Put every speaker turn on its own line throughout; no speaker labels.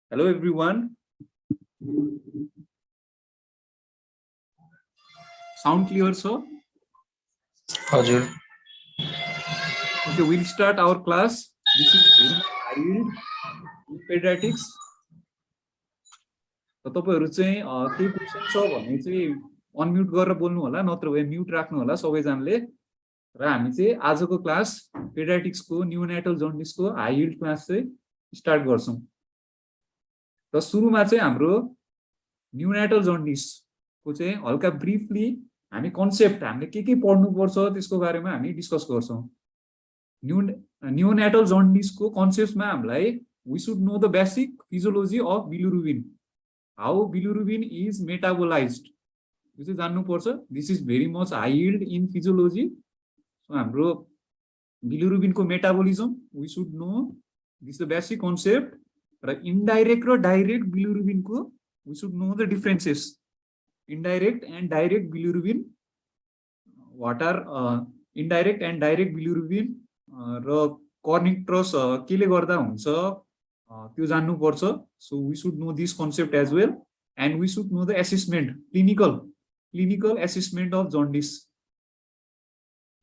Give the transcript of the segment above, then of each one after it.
Hello everyone. Sound clear, sir?
हजुर.
Okay, we'll start our class. This is IELTS pediatrics. तपाईहरु चाहिँ के question छ भने चाहिँ अनम्युट गरेर बोल्नु होला, नत्र भए म्युट राख्नु होला सबैजनाले। र हामी चाहिँ आजको क्लास पेडियाट्रिक्स को न्यूनेटल जन्डिस को IELTS क्लास चाहिँ स्टार्ट गर्छौं। र सुरुमा चाहिँ हाम्रो न्यूनेटल जन्डिस को चाहिँ हल्का ब्रिफली हामी कन्सेप्ट हामीले के पढ्नु पर्छ त्यसको बारेमा हामी डिस्कस गर्छौं। न्यूनेटल जन्डिस को कन्सेप्टमा हामीलाई we should know the basic physiology of bilirubin, how bilirubin is metabolized, यो चाहिँ जान्नु पर्छ। This is very much high yield in physiology. So हाम्रो bilirubin को metabolism we should know, this is the basic concept. र indirect र direct bilirubin को we should know the differences. Indirect and direct bilirubin, what are indirect and direct bilirubin र cornictrus केले गर्दा हुन्छ त्यो जान्नु पर्छ। So we should know this concept as well, and we should know the assessment, clinical assessment of jaundice.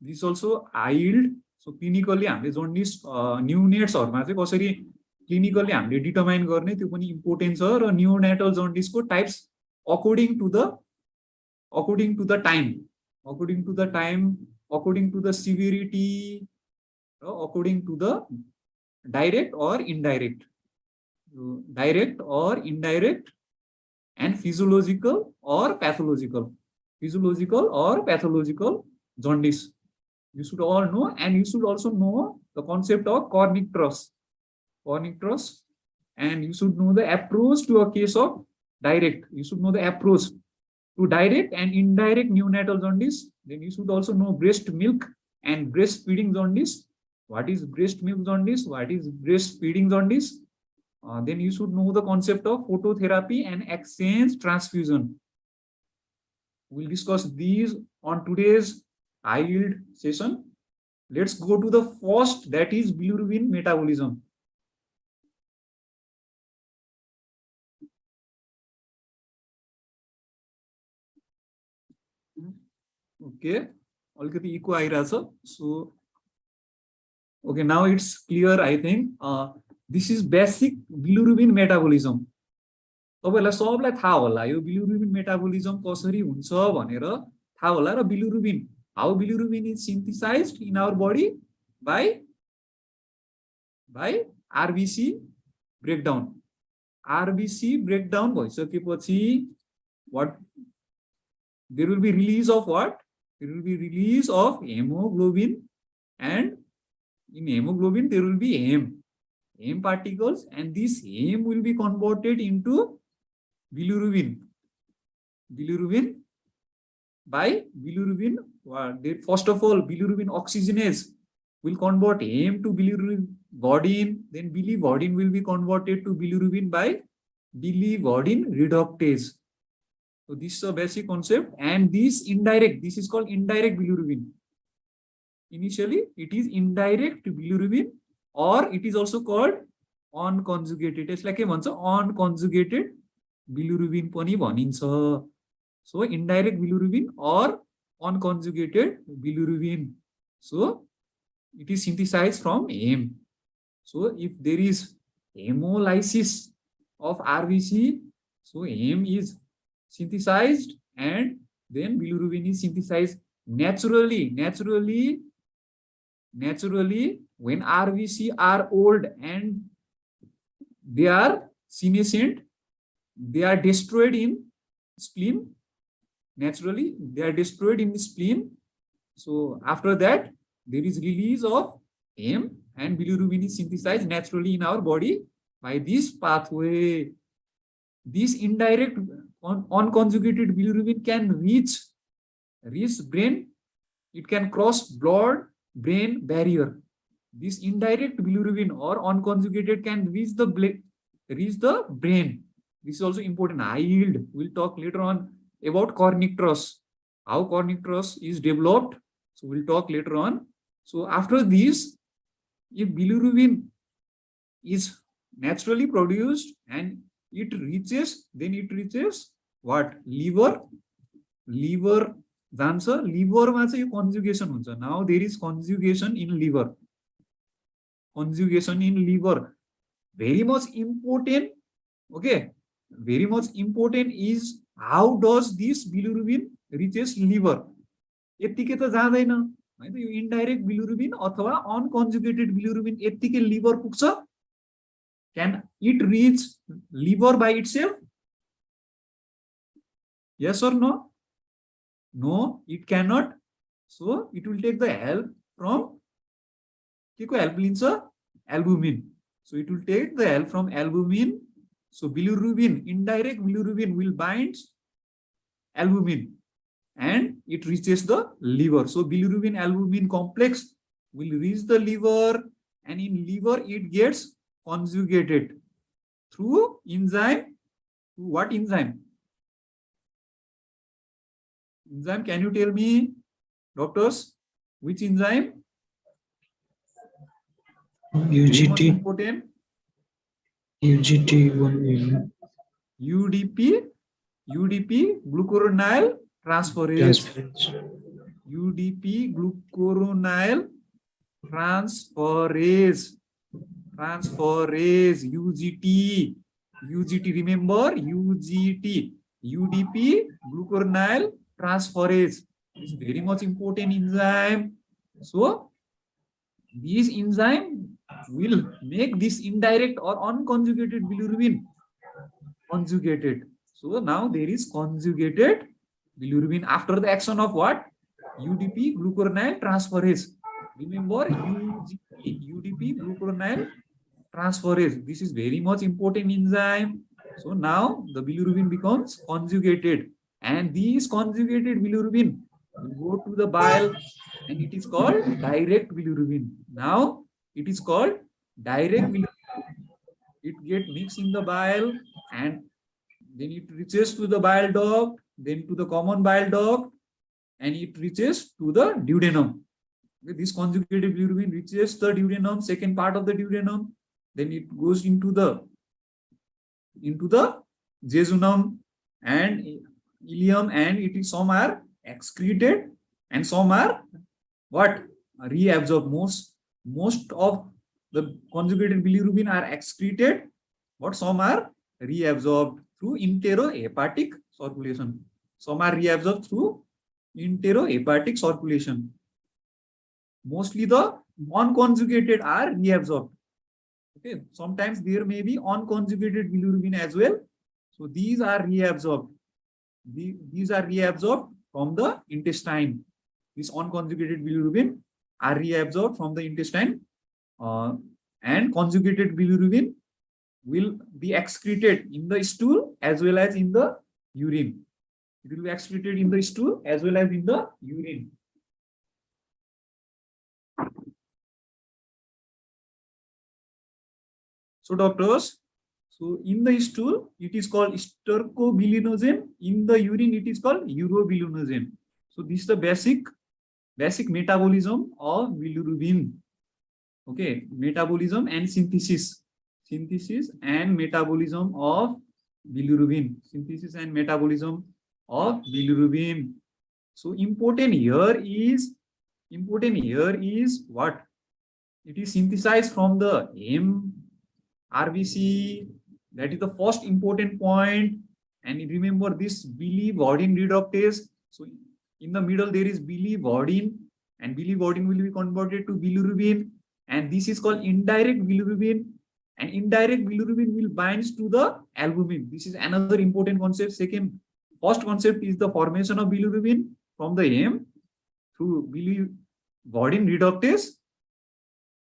This also high yield. So clinically हामीले jaundice neonates हरुमा चाहिँ कसरी clinically हामीले determine गर्ने त्यो पनि important छ। र neonatal jaundice को types according to the time, according to the severity, according to the direct or indirect, and physiological or pathological jaundice. You should all know, and you should also know the concept of cornictrus, and you should know the approach to a case of direct. You should know the approach to direct and indirect neonatal jaundice. Then you should also know breast milk and breastfeeding jaundice. What is breast milk jaundice? What is breastfeeding jaundice? Then you should know the concept of phototherapy and exchange transfusion. We'll discuss these on today's high yield session. Let's go to the first, that is bilirubin metabolism. Okay, already echo airasa. So okay, now it's clear, I think. This is basic bilirubin metabolism. तपाईहरुलाई सबलाई थाहा होला यो bilirubin metabolism कसरी हुन्छ भनेर थाहा होला। र bilirubin, how bilirubin is synthesized in our body by RBC breakdown. RBC breakdown भइसकेपछि what there will be release of what? There will be release of hemoglobin, and in hemoglobin there will be heme particles, and this heme will be converted into bilirubin by bilirubin. First of all, bilirubin oxygenase will convert heme to biliverdin, then biliverdin will be converted to bilirubin by biliverdin reductase. So this is a basic concept, and this is called indirect bilirubin. Initially it is indirect bilirubin, or it is also called unconjugated. It's like unconjugated bilirubin पनि भनिन्छ. So indirect bilirubin or unconjugated bilirubin. So it is synthesized from heme. So if there is hemolysis of RBC, so heme is synthesized, and then bilirubin is synthesized naturally. When RBC are old and they are senescent, they are destroyed in spleen. Naturally, they are destroyed in the spleen. So after that, there is release of heme, and bilirubin is synthesized naturally in our body by this pathway. This indirect unconjugated bilirubin can reach brain. It can cross blood-brain barrier. This indirect bilirubin or unconjugated can reach the brain. This is also important. High yield. We'll talk later on about cornictrus, how cornictrus is developed. So we'll talk later on. So after this, if bilirubin is naturally produced, and it reaches what? Liver. जान्छ लिभरमा चाहिँ यो conjugation हुन्छ. Now there is conjugation in liver. Conjugation in liver, very much important. Okay, very much important is how does this bilirubin reaches liver. यतिकै त जाँदैन हैन, यो indirect bilirubin अथवा अनकन्जुगेटेड बिलिरुबिन यतिकै लिभर पुग्छ. Can it reach liver by itself? Yes or no? No, it cannot. So it will take the help from help लिन्छ albumin. So it will take the help from albumin. So bilirubin, indirect bilirubin will bind albumin and it reaches the liver. So bilirubin albumin complex will reach the liver, and in liver it gets conjugated through enzyme. What enzyme? Enzyme, can you tell me, doctors, which enzyme?
UGT. UGT1.
UDP glucuronide transferase. UDP glucuronide transferase. UGT, remember UGT. UDP glucuronide transferase is very much important enzyme. So this enzyme will make this indirect or unconjugated bilirubin conjugated. So now there is conjugated bilirubin after the action of what? UDP glucuronide transferase. Remember UDP glucuronide transferase. This is very much important enzyme. So now the bilirubin becomes conjugated, and these conjugated bilirubin will go to the bile, and it is called direct bilirubin. Now it is called direct bilirubin. It gets mixed in the bile, and then it reaches to the bile duct, then to the common bile duct, and it reaches to the duodenum. Okay, this conjugated bilirubin reaches the duodenum, second part of the duodenum, then it goes into the jejunum and ileum, and it is, some are excreted and some are what? Reabsorbed. Most of the conjugated bilirubin are excreted, but some are reabsorbed through enterohepatic circulation. Some are reabsorbed through enterohepatic circulation. Mostly the unconjugated are reabsorbed. Okay, sometimes there may be unconjugated bilirubin as well. So these are reabsorbed. These are reabsorbed from the intestine. This unconjugated bilirubin are reabsorbed from the intestine, and conjugated bilirubin will be excreted in the stool as well as in the urine. It will be excreted in the stool as well as in the urine. So doctors, so in the stool it is called stercobilinogen. In the urine it is called urobilinogen. So this is the basic metabolism of bilirubin. Okay, metabolism and synthesis and metabolism of bilirubin. So important here is what? It is synthesized from the RBC. That is the first important point. And remember this biliverdin reductase. So in the middle there is biliverdin, and biliverdin will be converted to bilirubin, and this is called indirect bilirubin, and indirect bilirubin will bind to the albumin. This is another important concept. First concept is the formation of bilirubin from the M through biliverdin reductase.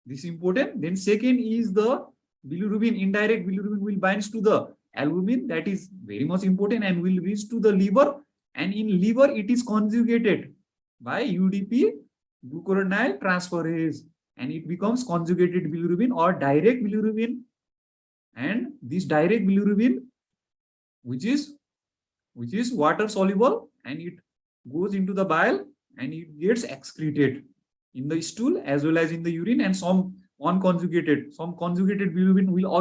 This is important. Then second is the bilirubin, indirect bilirubin will bind to the albumin. That is very much important and will reach to the liver, and in liver it is conjugated by UDP glucuronide transferase, and it becomes conjugated bilirubin or direct bilirubin. And this direct bilirubin, which is water soluble, and it goes into the bile and it gets excreted in the stool as well as in the urine, and some unconjugated, some conjugated bilirubin will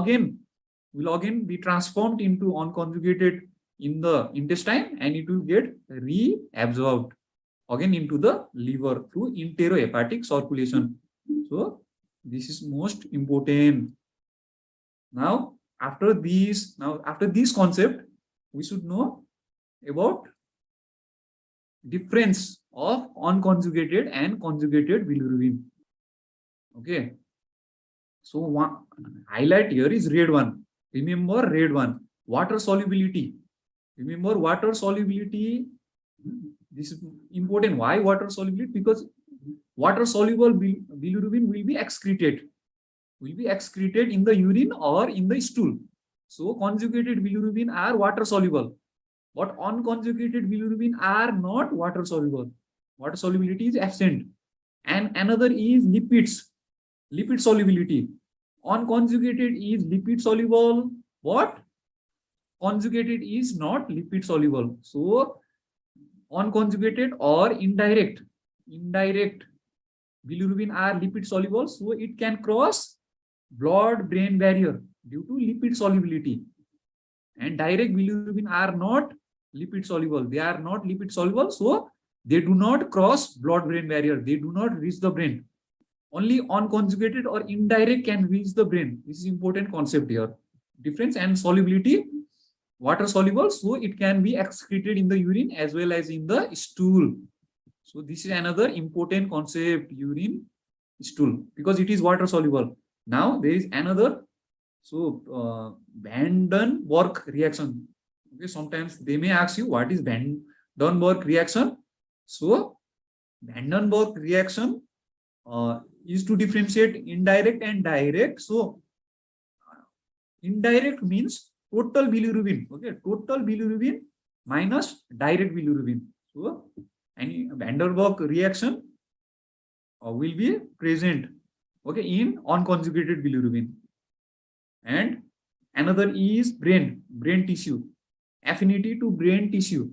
again be transformed into unconjugated in the intestine, and it will get reabsorbed again into the liver through enterohepatic circulation. So this is most important. Now after this concept, we should know about difference of unconjugated and conjugated bilirubin. Okay, so one highlight here is red one. Remember red one, water solubility. Remember water solubility. This is important. Why water solubility? Because water soluble bilirubin will be excreted in the urine or in the stool. So conjugated bilirubin are water soluble, but unconjugated bilirubin are not water soluble. Water solubility is absent. And another is lipid solubility. Unconjugated is lipid soluble, but conjugated is not lipid soluble. So unconjugated or indirect bilirubin are lipid soluble, so it can cross blood brain barrier due to lipid solubility. And direct bilirubin are not lipid soluble. They are not lipid soluble, so they do not cross blood brain barrier. They do not reach the brain. Only unconjugated or indirect can reach the brain. This is important concept here. Difference. And solubility, water soluble, so it can be excreted in the urine as well as in the stool. So this is another important concept, urine, stool, because it is water soluble. Now there is another, so Vandenberg reaction. Okay, sometimes they may ask you what is Vandenberg reaction. So Vandenberg reaction is to differentiate indirect and direct. So indirect means total bilirubin, okay, total bilirubin minus direct bilirubin. So any Vandenberg reaction will be present, okay, in unconjugated bilirubin. And another is brain tissue, affinity to brain tissue.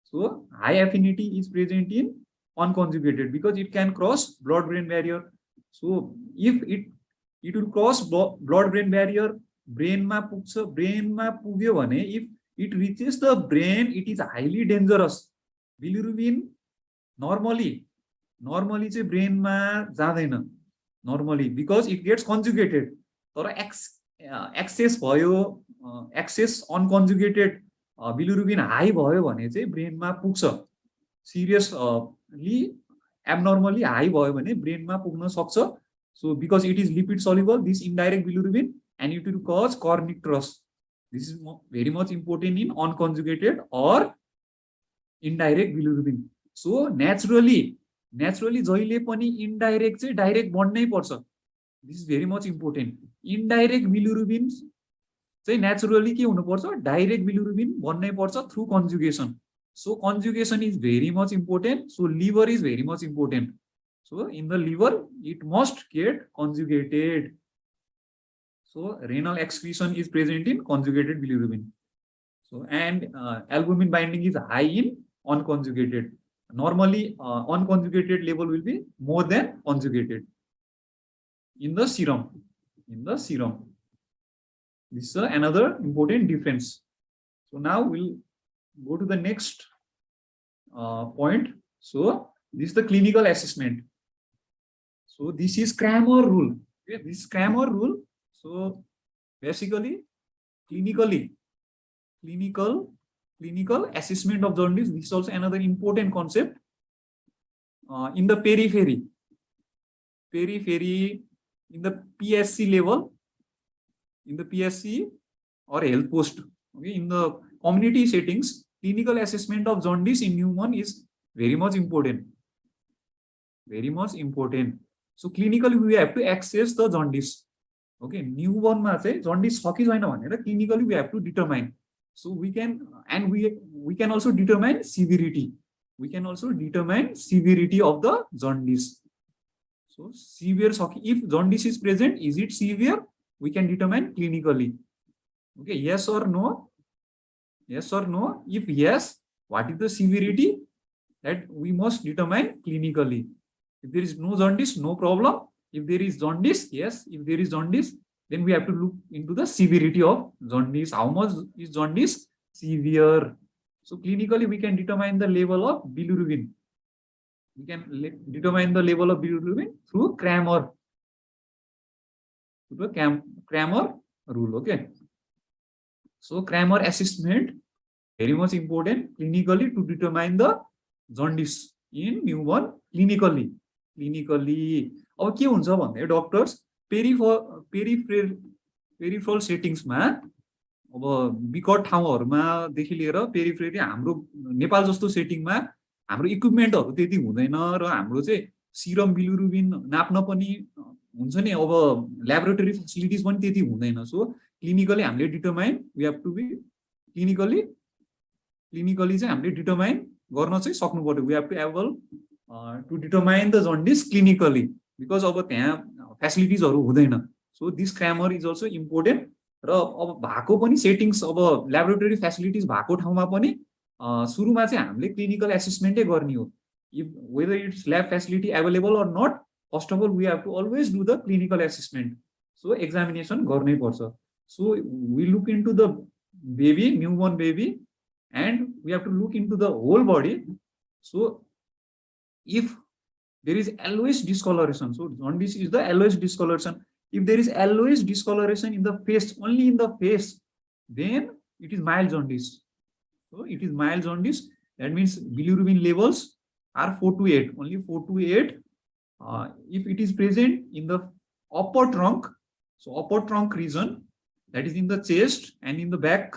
So high affinity is present in unconjugated because it can cross blood brain barrier. So if it will cross blood brain barrier, brain ma pugyo bhane, if it reaches the brain, it is highly dangerous. Bilirubin normally चाहिँ brain ma जादैन normally because it gets conjugated. तर excess भयो, excess unconjugated bilirubin high भयो भने चाहिँ brain मा पुग्छ. Seriously abnormally high भयो भने brain मा पुग्न सक्छ. So because it is lipid soluble, this indirect bilirubin, and it will cause cornicterus. This is very much important in unconjugated or indirect bilirubin. So naturally जहिले पनि indirect चाहिँ direct बन्नै पर्छ. This is very much important. Indirect bilirubin चाहिँ naturally के हुनु पर्छ, direct bilirubin बन्नै पर्छ through conjugation. So conjugation is very much important. So liver is very much important. So in the liver, it must get conjugated. So renal excretion is present in conjugated bilirubin. So and albumin binding is high in unconjugated. Normally unconjugated level will be more than conjugated in the serum. This is another important difference. So now we'll go to the next point. So this is the clinical assessment. So this is Cramer rule. Okay, this is Cramer rule. So basically clinical assessment of jaundice. This is also another important concept. In the periphery, in the PSC level, in the PSC or health post, okay, in the community settings, clinical assessment of jaundice in newborn is very much important. So clinically we have to access the jaundice. Okay, newborn ma chai jaundice छ कि छैन भनेर clinically we have to determine. So we can, and we can also determine severity. We can also determine severity of the jaundice. So severe, if jaundice is present, is it severe? We can determine clinically. Okay, yes or no? Yes or no? If yes, what is the severity? That we must determine clinically. If there is no jaundice, no problem. If there is jaundice, yes, if there is jaundice, then we have to look into the severity of jaundice. How much is jaundice severe? So clinically, we can determine the level of bilirubin. We can determine the level of bilirubin through Cramer rule. Okay. So Cramer assessment very much important clinically to determine the jaundice in newborn clinically. अब के हुन्छ भन्दा doctors peripheral सेटिङ्समा अब विकट ठाउँहरुमा देखि लिएर periphery हाम्रो नेपाल जस्तो सेटिङमा हाम्रो इक्विपमेन्टहरु त्यति हुँदैन र हाम्रो चाहिँ सिरम बिलिरुबिन नाप्न पनि हुन्छ नि अब ल्याबोरेटरी फ्यासिलिटिज पनि त्यति हुँदैन सो क्लिनिकली हामीले determine we have to be clinically चाहिँ हामीले डिटरमाइन गर्न चाहिँ सक्नु पर्यो we have to able to determine the jaundice clinically because अब त्यहाँ फ्यासिलिटिजहरु हुँदैन so this Kramer is also important र अब भएको पनि सेटिङ्स अब ल्याबोरेटरी फ्यासिलिटिज भएको ठाउँमा पनि सुरुमा चाहिँ हामीले क्लिनिकल एसेसमेन्टै गर्ने हो if whether it's lab facility available or not first of all we have to always do the clinical assessment so examination गर्नै पर्छ so we look into the baby newborn baby and we have to look into the whole body. So if there is always discoloration, so jaundice is the always discoloration. If there is always discoloration in the face, only in the face, then it is mild jaundice. So it is mild jaundice. That means bilirubin levels are 4 to 8, only 4 to 8. If it is present in the upper trunk, so upper trunk region, that is in the chest and in the back,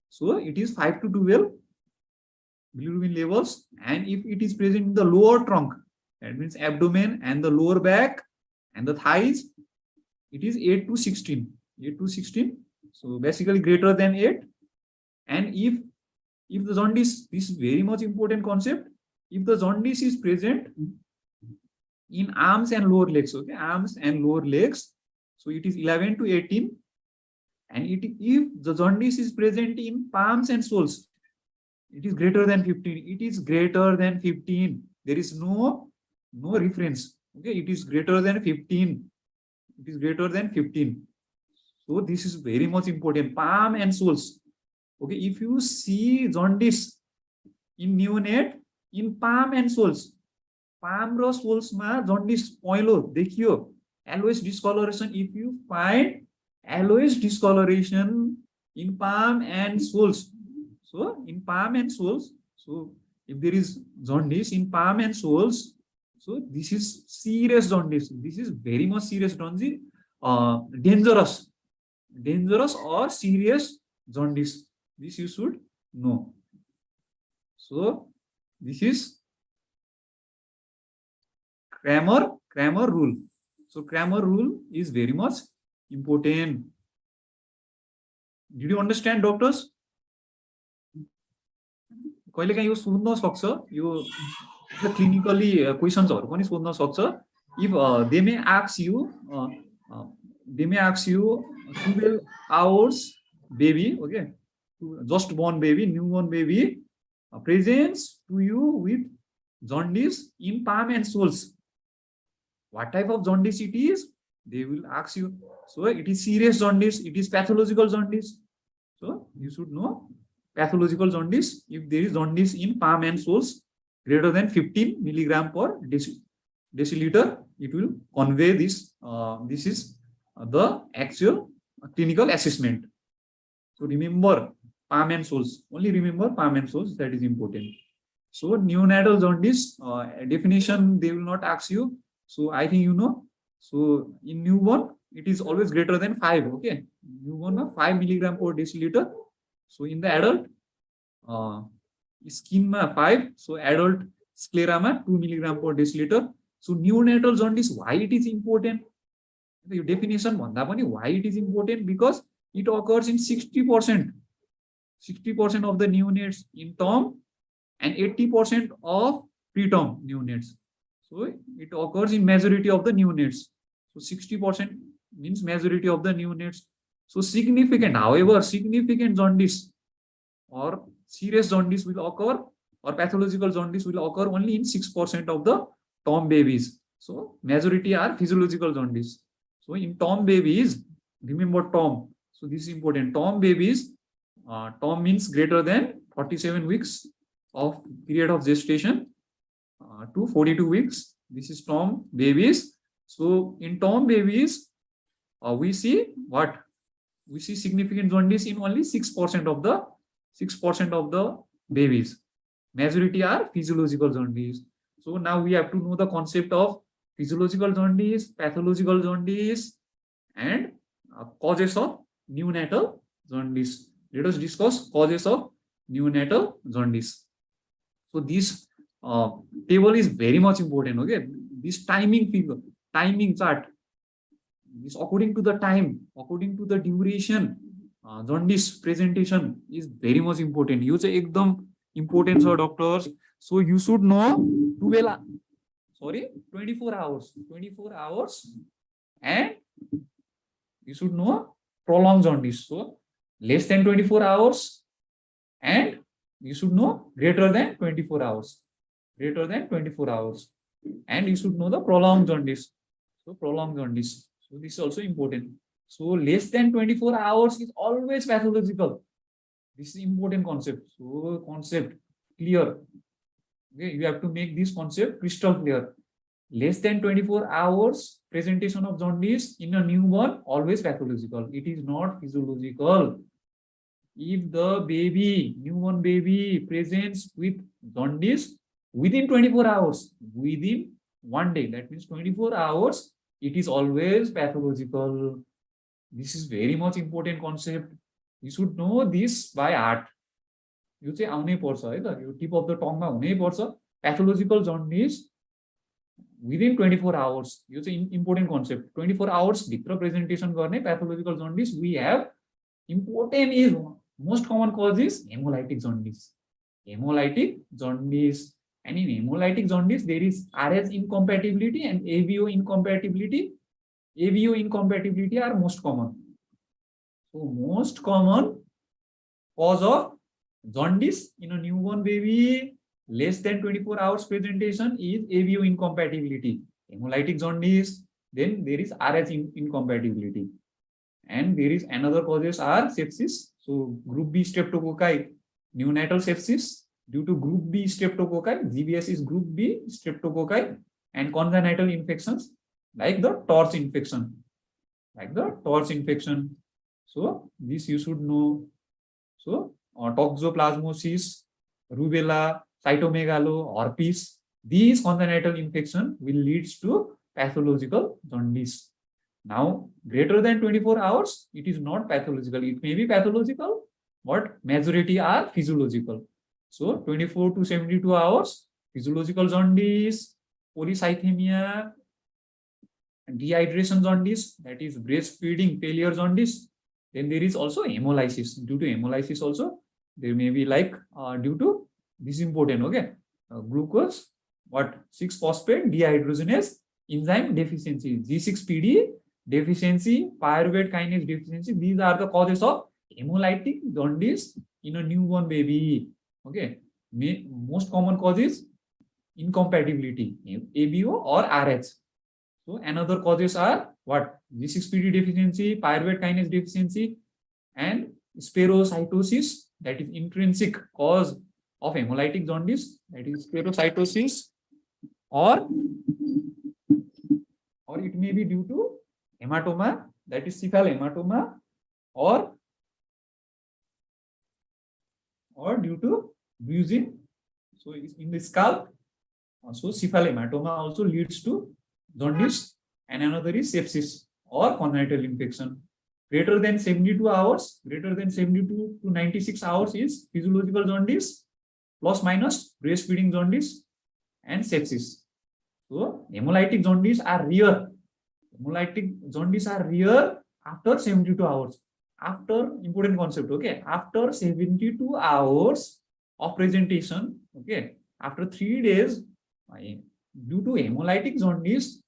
so it is 5 to 12 bilirubin levels. And if it is present in the lower trunk, that means abdomen and the lower back and the thighs, it is 8 to 16. 8 to 16. So basically greater than 8. And if the jaundice, this is very much important concept, if the jaundice is present in arms and lower legs, okay, arms and lower legs, so it is 11 to 18. And if the jaundice is present in palms and soles, it is greater than 15. It is greater than 15. There is no reference. Okay, it is greater than 15. It is greater than 15. So this is very much important. Palm and soles. Okay, if you see jaundice in neonate in palm and soles, palm र soles ma jaundice पहिलो देखियो, always discoloration. If you find always discoloration in palm and soles, so in palm and soles, so if there is jaundice in palm and soles, so this is serious jaundice. This is very much serious jaundice, dangerous or serious jaundice. This you should know. So this is Cramer rule. So Cramer rule is very much important. Did you understand, doctors? कहिले काहीँ यो सोध्न सक्छ यो clinically क्वेशन्सहरु पनि सोध्न सक्छ if they may ask you 12 hours baby, okay, just born baby, newborn baby presents to you with jaundice in palm and soles. What type of jaundice it is? They will ask you. So it is serious jaundice, it is pathological jaundice. So you should know pathological jaundice. If there is jaundice in palm and soles greater than 15 milligram per deciliter, it will convey this. This is the actual clinical assessment. So remember palm and soles. Only remember palm and soles. That is important. So neonatal jaundice definition they will not ask you. So I think you know. So in newborn, it is always greater than 5. Okay, newborn 5 milligram per deciliter. So in the adult, skin ma 5. So adult sclera ma 2 milligram per deciliter. So neonatal jaundice, why it is important? The definition bhanda pani why it is important, because it occurs in 60% of the neonates in term and 80% of preterm neonates. So it occurs in majority of the neonates. So 60% means majority of the neonates. So significant, however, significant jaundice or serious jaundice will occur, or pathological jaundice will occur only in 6% of the term babies. So majority are physiological jaundice. So in Tom babies, remember Tom. So this is important. Tom babies, Tom means greater than 47 weeks of period of gestation to 42 weeks. This is Tom babies. So in Tom babies, we see what? We see significant jaundice in only 6% of the babies. Majority are physiological jaundice. So now we have to know the concept of physiological jaundice, pathological jaundice, and causes of neonatal jaundice. Let us discuss causes of neonatal jaundice. So this table is very much important. Okay, this timing figure, timing chart, this according to the time, according to the duration, jaundice presentation is very much important. You say ekdam important, sir, doctors. So you should know 24 hours, and you should know prolonged jaundice. So less than 24 hours, and you should know greater than 24 hours, and you should know the prolonged jaundice. So prolonged jaundice. So this is also important. So less than 24 hours is always pathological. This is important concept. So concept clear. Okay, you have to make this concept crystal clear. Less than 24 hours presentation of jaundice in a newborn, always pathological. It is not physiological. If the newborn baby presents with jaundice within 24 hours, within 1 day, that means 24 hours, it is always pathological. This is very much important concept. You should know this by heart. You say आउनै पर्छ है त, यो tip of the टङमा हुनै पर्छ. Pathological jaundice within 24 hours. यो चाहिँ important concept. 24 hours भित्र presentation गर्ने pathological jaundice we have. Important is most common cause is hemolytic jaundice. And in hemolytic jaundice there is RH incompatibility and ABO incompatibility. ABO incompatibility are most common. So most common cause of jaundice in a newborn baby less than 24 hours presentation is ABO incompatibility, hemolytic jaundice. Then there is RH incompatibility, and there is another causes are sepsis. So group B streptococci, neonatal sepsis due to group B streptococci. GBS is group B streptococci, and congenital infections like the torch infection. So this you should know. So toxoplasmosis, rubella, cytomegalo, herpes, these congenital infection will lead to pathological jaundice. Now, greater than 24 hours, it is not pathological. It may be pathological, but majority are physiological. So 24 to 72 hours, physiological jaundice, polycythemia, dehydration jaundice, that is breastfeeding failure jaundice. Then there is also hemolysis. Due to hemolysis also, there may be like due to, this is important, okay, glucose, 6-phosphate dehydrogenase enzyme deficiency, G6PD deficiency, pyruvate kinase deficiency. These are the causes of hemolytic jaundice in a newborn baby. Okay, most common cause is incompatibility, ABO or RH. So another causes are what? G6PD deficiency, pyruvate kinase deficiency, and spherocytosis, that is intrinsic cause of hemolytic jaundice, that is spherocytosis, or it may be due to hematoma, that is cephal hematoma, or due to bruising, so in the scalp. So cephal hematoma also leads to jaundice, and another is sepsis or congenital infection. Greater than 72 hours, greater than 72 to 96 hours is physiological jaundice, plus minus breastfeeding jaundice and sepsis. So hemolytic jaundice are rare. After 72 hours. After, important concept, okay, after 72 hours of presentation, okay, after 3 days, due to hemolytic jaundice,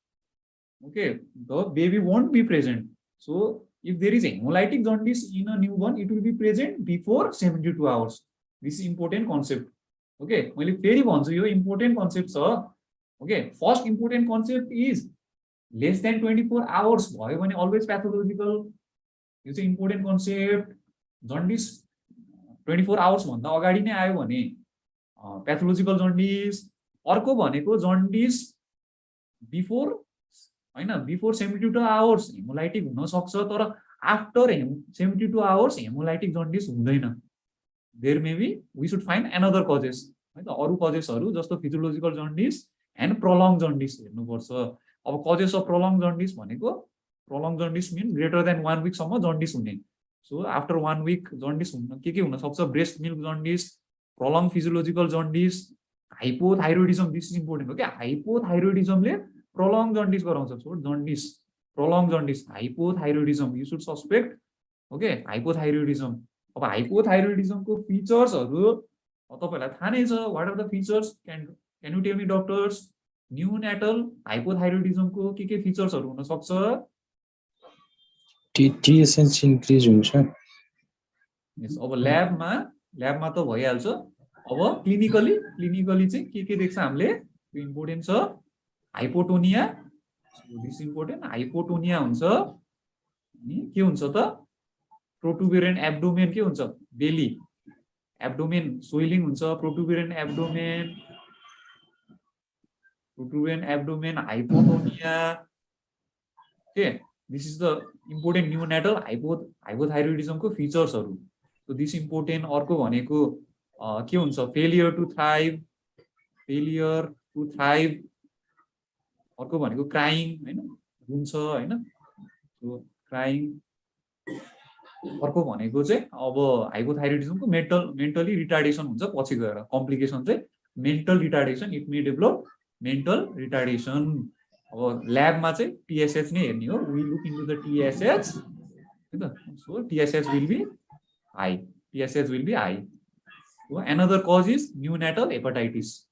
okay, the baby won't be present. So if there is hemolytic jaundice in a newborn, it will be present before 72 hours. This is important concept. Okay, मैले फेरि भन्छु यो important concept छ. Okay, first important concept is less than 24 hours भयो भने always pathological. यो चाहिँ important concept. Jaundice 24 hours भन्दा अगाडि नै आयो भने pathological jaundice. अर्को भनेको jaundice before हैन, before 72 hours hemolytic हुन सक्छ, तर after 72 hours hemolytic jaundice हुँदैन. There may be, we should find another causes. है त, अरु कजेसहरु जस्तो physiological jaundice and prolonged jaundice हेर्नुपर्छ. अब causes of prolonged jaundice भनेको, prolonged jaundice means greater than 1 week सम्म jaundice हुने. So after 1 week jaundice हुन के हुन सक्छ? Breast milk jaundice, prolonged physiological jaundice, hypothyroidism. This is important. Okay, hypothyroidism ले prolonged jaundice गराउँछ. So jaundice, prolonged jaundice, hypothyroidism, you should suspect. Okay, hypothyroidism. अब hypothyroidism को features हरु तपाईलाई थाहा नै छ. What are the features? Can you tell me, doctors? Neonatal hypothyroidism को के features हरु हुन सक्छ?
TSH increase हुन्छ.
Yes, अब ल्याब मा त भइहाल्छ. अब क्लिनिकली चाहिँ के देख्छ हामीले? त्यो इम्पोर्टेन्ट छ. Hypotonia. So this important. Hypotonia हुन्छ. अनि के हुन्छ त? प्रोटुबेरेन्ट एब्डोमेन के हुन्छ? बेली. एब्डोमेन स्वेलिङ हुन्छ. Protuberant abdomen, hypotonia. Okay, this is the important neonatal hypothyroidism को featuresहरु. So this important. अर्को भनेको के हुन्छ? failure to thrive. अर्को भनेको crying हैन, रुन्छ हैन. So crying. अर्को भनेको चाहिँ अब हाइपोथाइरोइडिजम को मेन्टली रिटार्डेसन हुन्छ पछि गएर. कम्प्लिकेसन चाहिँ mental retardation, it may develop mental retardation. अब ल्याबमा चाहिँ TSH नै हेर्ने हो. We look into the TSH. हैन त. So TSH will be high. So another cause is neonatal hepatitis.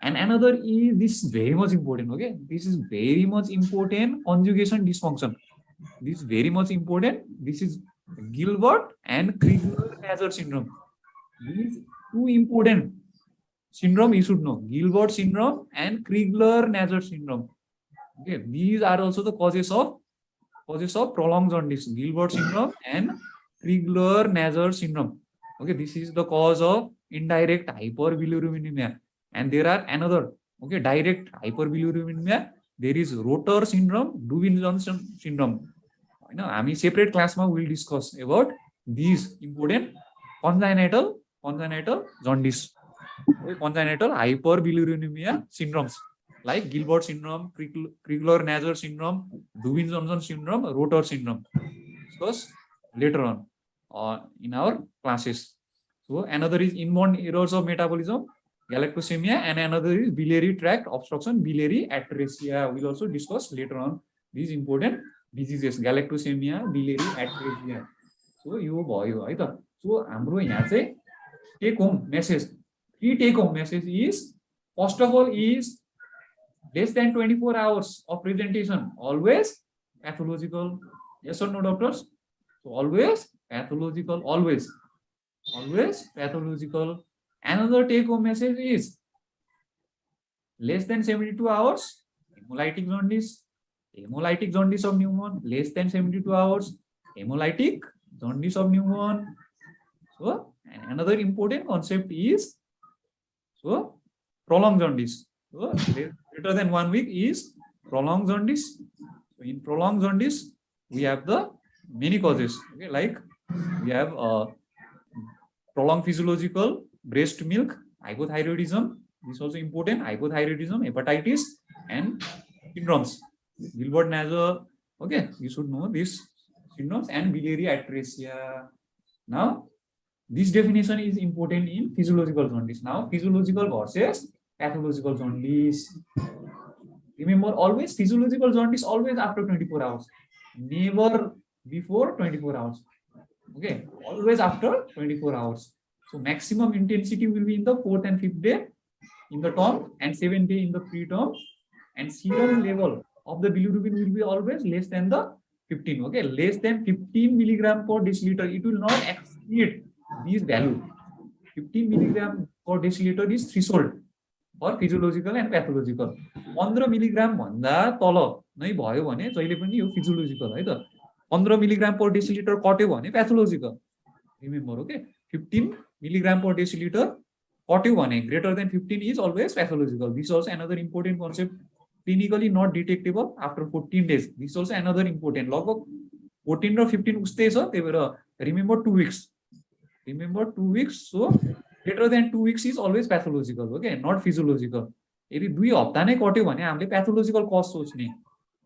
And another is, this is very much important. Okay, this is very much important, conjugation dysfunction. This is very much important. This is Gilbert and Crigler-Najjar syndrome. These two important syndrome you should know. Gilbert syndrome and Crigler-Najjar syndrome. Okay, these are also the causes of prolonged jaundice. Gilbert syndrome and Crigler-Najjar syndrome. Okay, this is the cause of indirect hyperbilirubinemia. And there are another, okay, direct hyperbilirubinemia. There is Rotor syndrome, Dubin-Johnson syndrome. You know, हामी separate class ma will discuss about these important congenital jaundice, okay, congenital hyperbilirubinemia syndromes like Gilbert syndrome, Crigler-Najjar syndrome, Dubin-Johnson syndrome, Rotor syndrome. Discuss later on in our classes. So another is inborn errors of metabolism, galactosemia, and another is biliary tract obstruction, biliary atresia. We'll also discuss later on these important diseases, galactosemia, biliary atresia. So यो भयो है त. So हाम्रो यहाँ चाहिँ take home message. Key take home message is, first of all is less than 24 hours of presentation, always pathological. Yes or no, doctors? So always pathological, always pathological. Another take home message is less than 72 hours, hemolytic jaundice of newborn, less than 72 hours, hemolytic jaundice of newborn. So, and another important concept is, so prolonged jaundice. So greater than 1 week is prolonged jaundice. So in prolonged jaundice, we have the many causes. Okay, like we have prolonged physiological, breast milk, hypothyroidism. This is also important. Hypothyroidism, hepatitis, and syndromes. Gilbert-Najjar. Okay, you should know these syndromes and biliary atresia. Now, this definition is important in physiological jaundice. Now, physiological versus pathological jaundice. Remember, always physiological jaundice always after 24 hours, never before 24 hours. Okay, always after 24 hours. So maximum intensity will be in the 4th and 5th day in the term, and 7th day in the preterm, and serum level of the bilirubin will be always less than the 15. Okay, less than 15 milligram per deciliter. It will not exceed this value. 15 milligram per deciliter is threshold. or physiological and pathological. 15 milligram भन्दा तल नै भयो भने जहिले पनि यो physiological है त. 15 मिलिग्राम पर डेसिलिटर कट्यो भने pathological. Remember, okay. 15 milligram per decilitre कट्यो भने greater than 15 is always pathological. This is also another important concept. Clinically not detectable after 14 days. This is also another important. लगभग 14 र 15 उस्तै छ. त्यही भएर remember 2 weeks. Remember 2 weeks. So greater than 2 weeks is always pathological, okay, not physiological. यदि 2 हप्ता नै कट्यो भने हामीले pathological cause सोच्ने.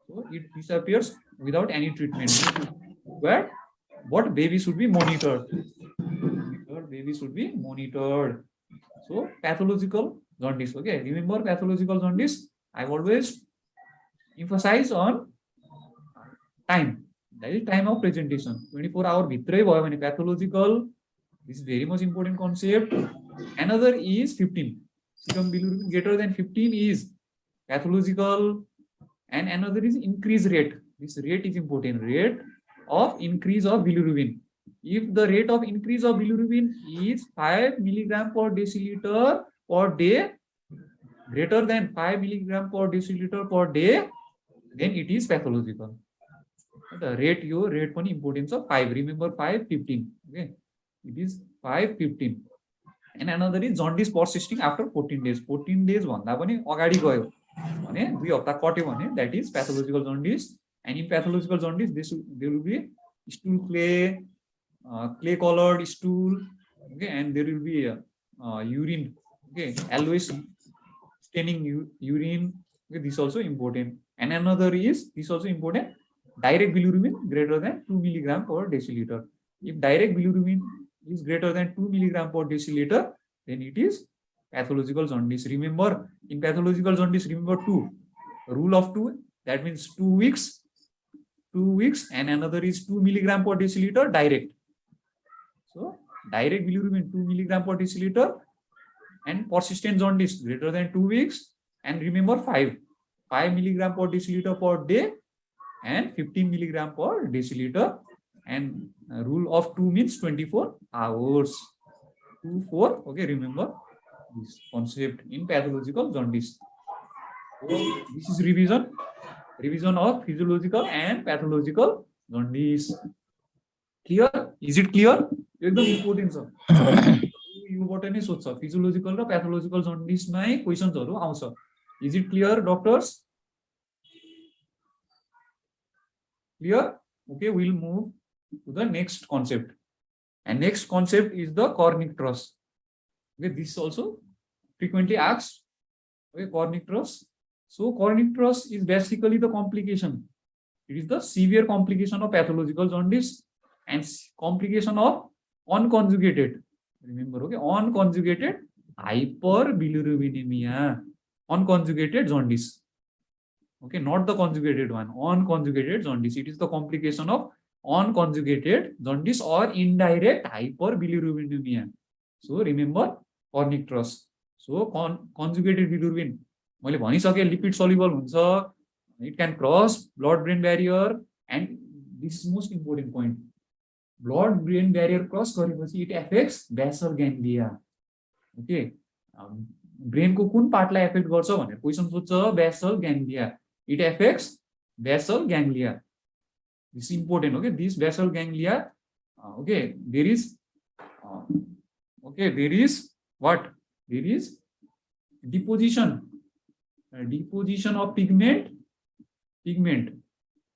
So it disappears without any treatment. But baby should be monitored. Baby should be monitored. So pathological jaundice, okay. Remember pathological jaundice. I always emphasize on time. That is time of presentation. 24 hour भित्रै भयो भने pathological. This is very much important concept. Another is 15. Serum bilirubin greater than 15 is pathological. And another is increase rate. This rate is important. Rate of increase of bilirubin. If the rate of increase of bilirubin is 5 milligram per deciliter per day, greater than 5 milligram per deciliter per day, then it is pathological. The rate, your rate पनि importance of 5. Remember 5, 15. Okay. It is 5, 15. And another is jaundice persisting after 14 days. 14 days भन्दा पनि अगाडि गयो भने 2 हप्ता कट्यो भने that is pathological jaundice. And in pathological jaundice there will be stool clay, clay colored stool, okay, and there will be urine, okay, always staining urine, okay, this also important. And another is this also important, direct bilirubin greater than 2 milligram per deciliter. If direct bilirubin is greater than 2 milligram per deciliter, then it is pathological jaundice. Remember, in pathological jaundice, remember 2, rule of 2, that means 2 weeks, and another is 2 milligram per deciliter direct. So direct bilirubin 2 milligram per deciliter and persistent jaundice greater than 2 weeks, and remember 5 milligram per deciliter per day and 15 milligram per deciliter, and rule of 2 means 24 hours. 2, 4, okay, remember this concept in pathological jaundice. So this is revision of physiological and pathological jaundice. Clear? Is it clear? एकदम important छ. योबाट नै सोध्छ physiological र pathological जन्डिसमै क्वेशन्सहरु आउँछ. Is it clear doctors? Clear? Okay, we'll move to the next concept. And next concept is the cornicterus. Okay, this also frequently asked. Okay, cornicterus. So cornicterus is basically the complication. It is the severe complication of pathological jaundice and complication of unconjugated. Remember, okay, unconjugated hyperbilirubinemia, unconjugated jaundice. Okay, not the conjugated one, unconjugated jaundice. It is the complication of unconjugated jaundice or indirect hyperbilirubinemia. So remember cornicterus. So conjugated bilirubin, मैले भनिसके lipid soluble हुन्छ, it can cross blood brain barrier, and this is most important point. Blood brain barrier cross गरेपछि it affects basal ganglia. Okay, brain को कुन पार्टलाई effect गर्छ भनेर question सोध्छ. basal ganglia. It affects basal ganglia. This is important. Okay, this basal ganglia. Okay, there is what? There is deposition of pigment,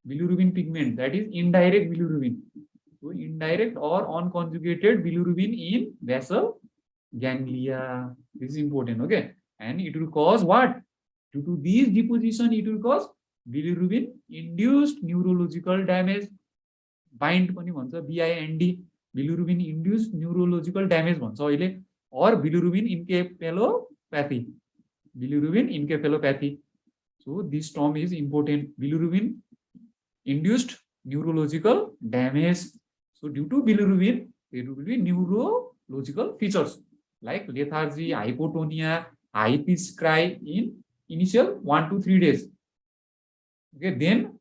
bilirubin pigment, that is indirect bilirubin. So indirect or unconjugated bilirubin in basal ganglia. This is important. Okay, and it will cause what? Due to these deposition, it will cause bilirubin induced neurological damage. Bind पनि भन्छ, BIND, bilirubin induced neurological damage भन्छ अहिले, or bilirubin encephalopathy. Bilirubin encephalopathy. So this term is important. Bilirubin induced neurological damage. So due to bilirubin, there will be neurological features like lethargy, hypotonia, high pitched cry in initial 1 to 3 days. Okay, then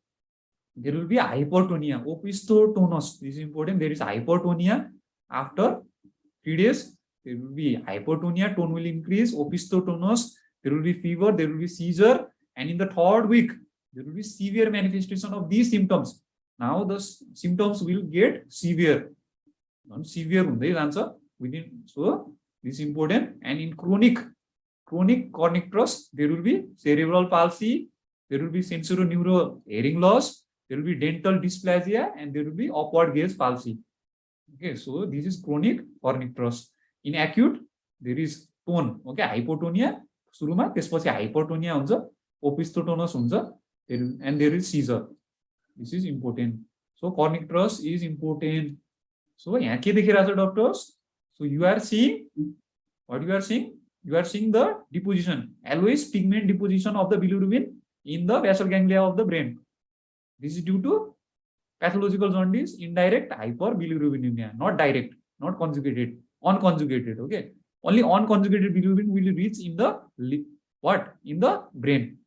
there will be hypertonia, opisthotonus. This is important. There is hypertonia after 3 days. There will be hypertonia, tone will increase, opisthotonus. there will be fever, there will be seizure, and in the 3rd week, there will be severe manifestation of these symptoms. Now the symptoms will get severe. Severe within, so this is important. And in chronic cornic trust, there will be cerebral palsy, there will be sensorineural hearing loss, there will be dental dysplasia, and there will be upward gaze palsy. Okay, so this is chronic cornic trust. In acute, there is tone, okay, hypotonia, suruma, त्यसपछि hypertonia हुन्छ, opisthotonus हुन्छ, and there is seizure. This is important. So cornic trust is important. So यहाँ के देखिरहेछ doctors? So you are seeing what you are seeing? You are seeing the deposition, always pigment deposition of the bilirubin in the basal ganglia of the brain. This is due to pathological jaundice, indirect hyperbilirubinemia, not direct, not conjugated, unconjugated. Okay, only unconjugated bilirubin will reach in the in the brain.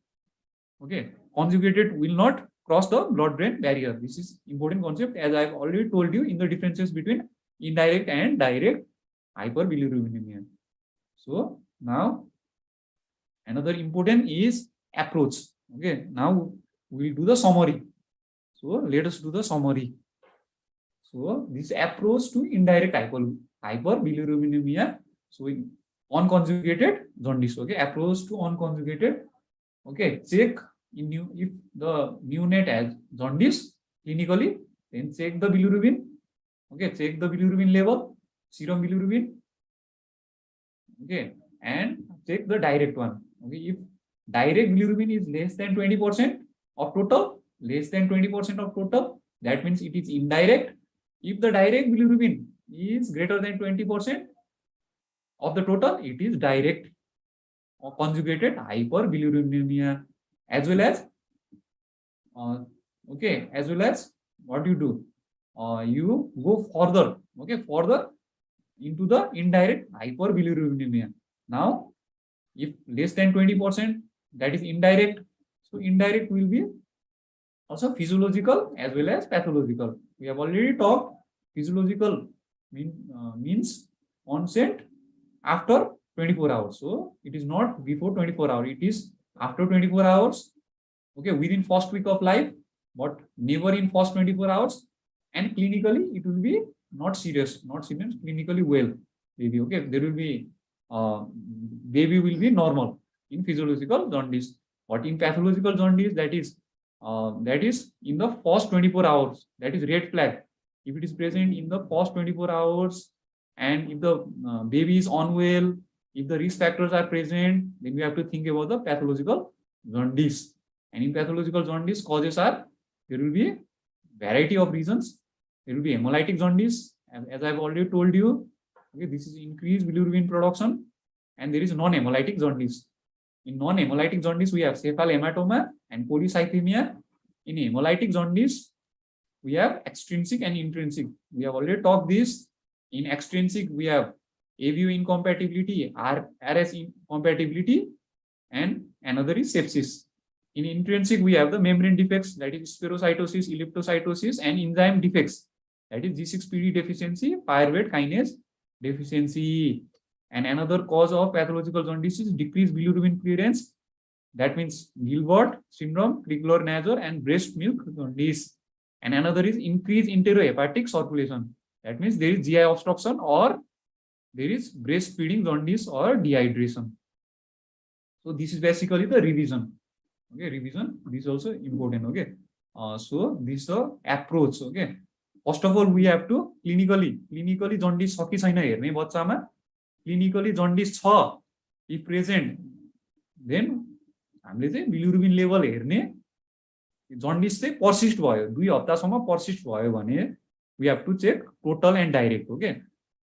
Okay, conjugated will not cross the blood-brain barrier. This is important concept, as I have already told you in the differences between indirect and direct hyperbilirubinemia. So now another important is approach. Okay, now we will do the summary. So let us do the summary. So this approach to indirect hyperbilirubinemia. So unconjugated jaundice. Okay, approach to unconjugated. Okay, check if the neonate has jaundice clinically, then check the bilirubin. Okay, check the bilirubin level, serum bilirubin. Okay, and check the direct one. Okay, if direct bilirubin is less than 20% of total, that means it is indirect. If the direct bilirubin is greater than 20% of the total, it is direct or conjugated hyperbilirubinemia. As well as okay, as well as what you do, you go further, okay, further into the indirect hyperbilirubinemia. Now if less than 20%, that is indirect. So indirect will be also physiological as well as pathological. We have already talked. Physiological means onset after 24 hours. So it is not before 24 hours, it is after 24 hours, okay, within first week of life, but never in first 24 hours. And clinically, it will be not serious, clinically well, baby. Okay, there will be baby will be normal in physiological jaundice, but in pathological jaundice, that is in the first 24 hours, that is red flag. If it is present in the first 24 hours, and if the baby is unwell, if the risk factors are present, then we have to think about the pathological jaundice. And in pathological jaundice, causes are, there will be variety of reasons. There will be hemolytic jaundice, as I have already told you. Okay, this is increased bilirubin production, and there is non-hemolytic jaundice. In non-hemolytic jaundice, we have cephalhematoma and polycythemia. In hemolytic jaundice, we have extrinsic and intrinsic. We have already talked this. In extrinsic, we have AVO incompatibility, RS incompatibility, and another is sepsis. In intrinsic, we have the membrane defects, that is spherocytosis, elliptocytosis, and enzyme defects, that is G6PD deficiency, pyruvate kinase deficiency. And another cause of pathological jaundice is decreased bilirubin clearance. That means Gilbert syndrome, Crigler-Najjar, and breast milk jaundice. And another is increased enterohepatic circulation. That means there is GI obstruction, or there is breastfeeding jaundice or dehydration. So this is basically the revision. Okay, revision. This is also important. Okay. So this is the approach. Okay. First of all, we have to clinically jaundice छ कि छैन हेर्ने बच्चामा. Clinically jaundice छ if present, then हामीले चाहिँ bilirubin level हेर्ने. Jaundice चाहिँ persist भयो, 2 हप्तासम्म persist भयो भने we have to check total and direct. Okay,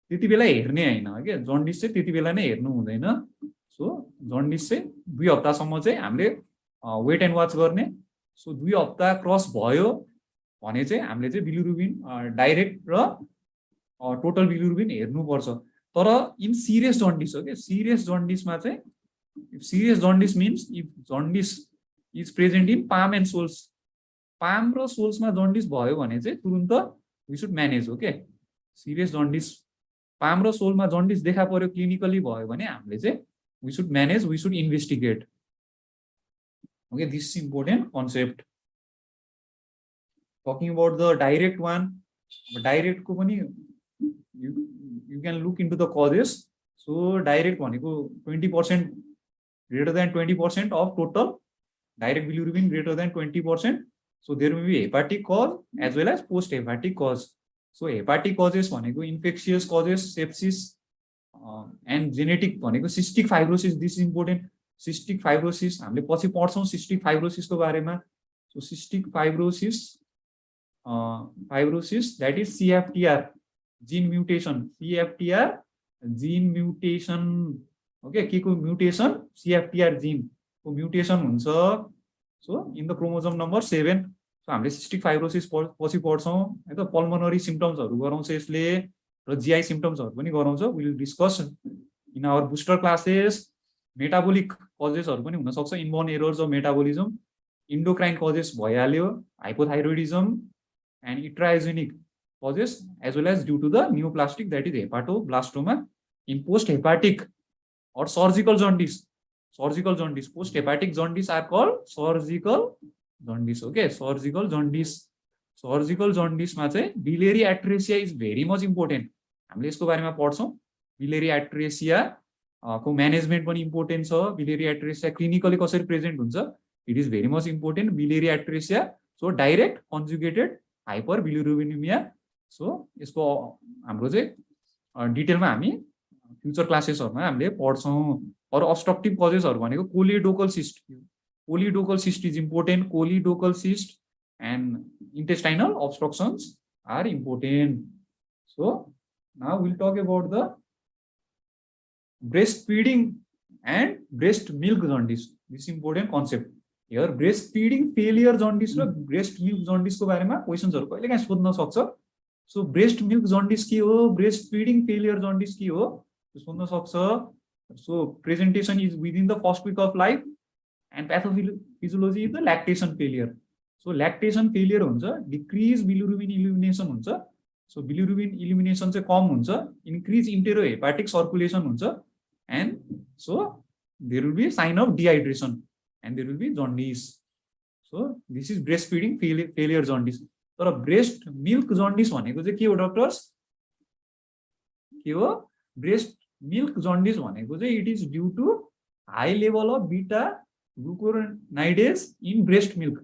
त्यति बेला हेर्ने हैन. Okay, jaundice चाहिँ त्यति बेला नै हेर्नु हुँदैन. So jaundice चाहिँ 2 हप्तासम्म चाहिँ हामीले wait and watch गर्ने. So 2 हप्ता क्रस भयो भने चाहिँ हामीले चाहिँ bilirubin direct र total bilirubin हेर्नु पर्छ. तर in serious jaundice, okay, serious jaundice मा चाहिँ, if serious jaundice means if jaundice is present in palm and soles, palm र soles मा jaundice भयो भने चाहिँ तुरुन्त we should manage. Okay, serious jaundice palm र sole मा jaundice देखा पर्यो clinically भयो भने हामीले चाहिँ we should manage, we should investigate. Okay, this is important concept. Talking about the direct one, direct ko pani you can look into the causes. So direct one 20% greater than 20% of total direct bilirubin greater than 20%. So there will be hepatic cause as well as post hepatic cause. So hepatic causes infectious causes, sepsis, and genetic cystic fibrosis. This is important. Cystic fibrosis हामीले पछि पढ्छौं cystic fibrosis को बारेमा. So cystic fibrosis, that is CFTR gene mutation. CFTR gene mutation. Okay, के को mutation? CFTR gene को mutation हुन्छ. So in the chromosome number 7. So हामीले cystic fibrosis पछि पढ्छौं है त. pulmonary symptoms हरु गराउँछ यसले र GI symptoms हरु पनि गराउँछ. We will discuss in our booster classes. Metabolic causes हरु पनि हुन सक्छ. Inborn errors of metabolism, endocrine causes भइहाल्यो, hypothyroidism and iatrogenic causes as well as due to the neoplastic, that is hepatoblastoma. In post hepatic or surgical jaundice, post hepatic jaundice are called surgical jaundice. Okay, surgical jaundice मा चाहिँ biliary atresia is very much important. हामीले यसको बारेमा पढ्छौं. biliary atresia को management पनि important छ. biliary atresia clinically कसरी प्रेजेन्ट हुन्छ, it is very much important. biliary atresia, so direct conjugated hyperbilirubinemia. So यसको हाम्रो चाहिँ डिटेलमा हामी फ्युचर क्लासेसहरुमा हामीले पढ्छौं. अरु अब्स्ट्रक्टिभ कजेसहरु भनेको choledochal cyst. Choledochal cyst is important. Choledochal cyst and intestinal obstructions are important. So now we'll talk about the breastfeeding and breast milk jaundice. This is important concept. Here breastfeeding failure jaundice र breast milk jaundice को बारेमा questions हरु कहिलेकाहीँ सोध्न सक्छ. So breast milk jaundice के हो, breastfeeding failure jaundice के हो, सोध्न सक्छ. So presentation is within the first week of life and pathophysiology is the lactation failure. So lactation failure हुन्छ, decrease bilirubin elimination हुन्छ. So bilirubin elimination चाहिँ कम हुन्छ, increase enterohepatic circulation हुन्छ, and so there will be sign of dehydration and there will be jaundice. So this is breastfeeding failure jaundice. तर breast milk jaundice भनेको चाहिँ के हो doctors? के हो? breast milk jaundice भनेको चाहिँ it is due to high level of beta glucuronidase in breast milk.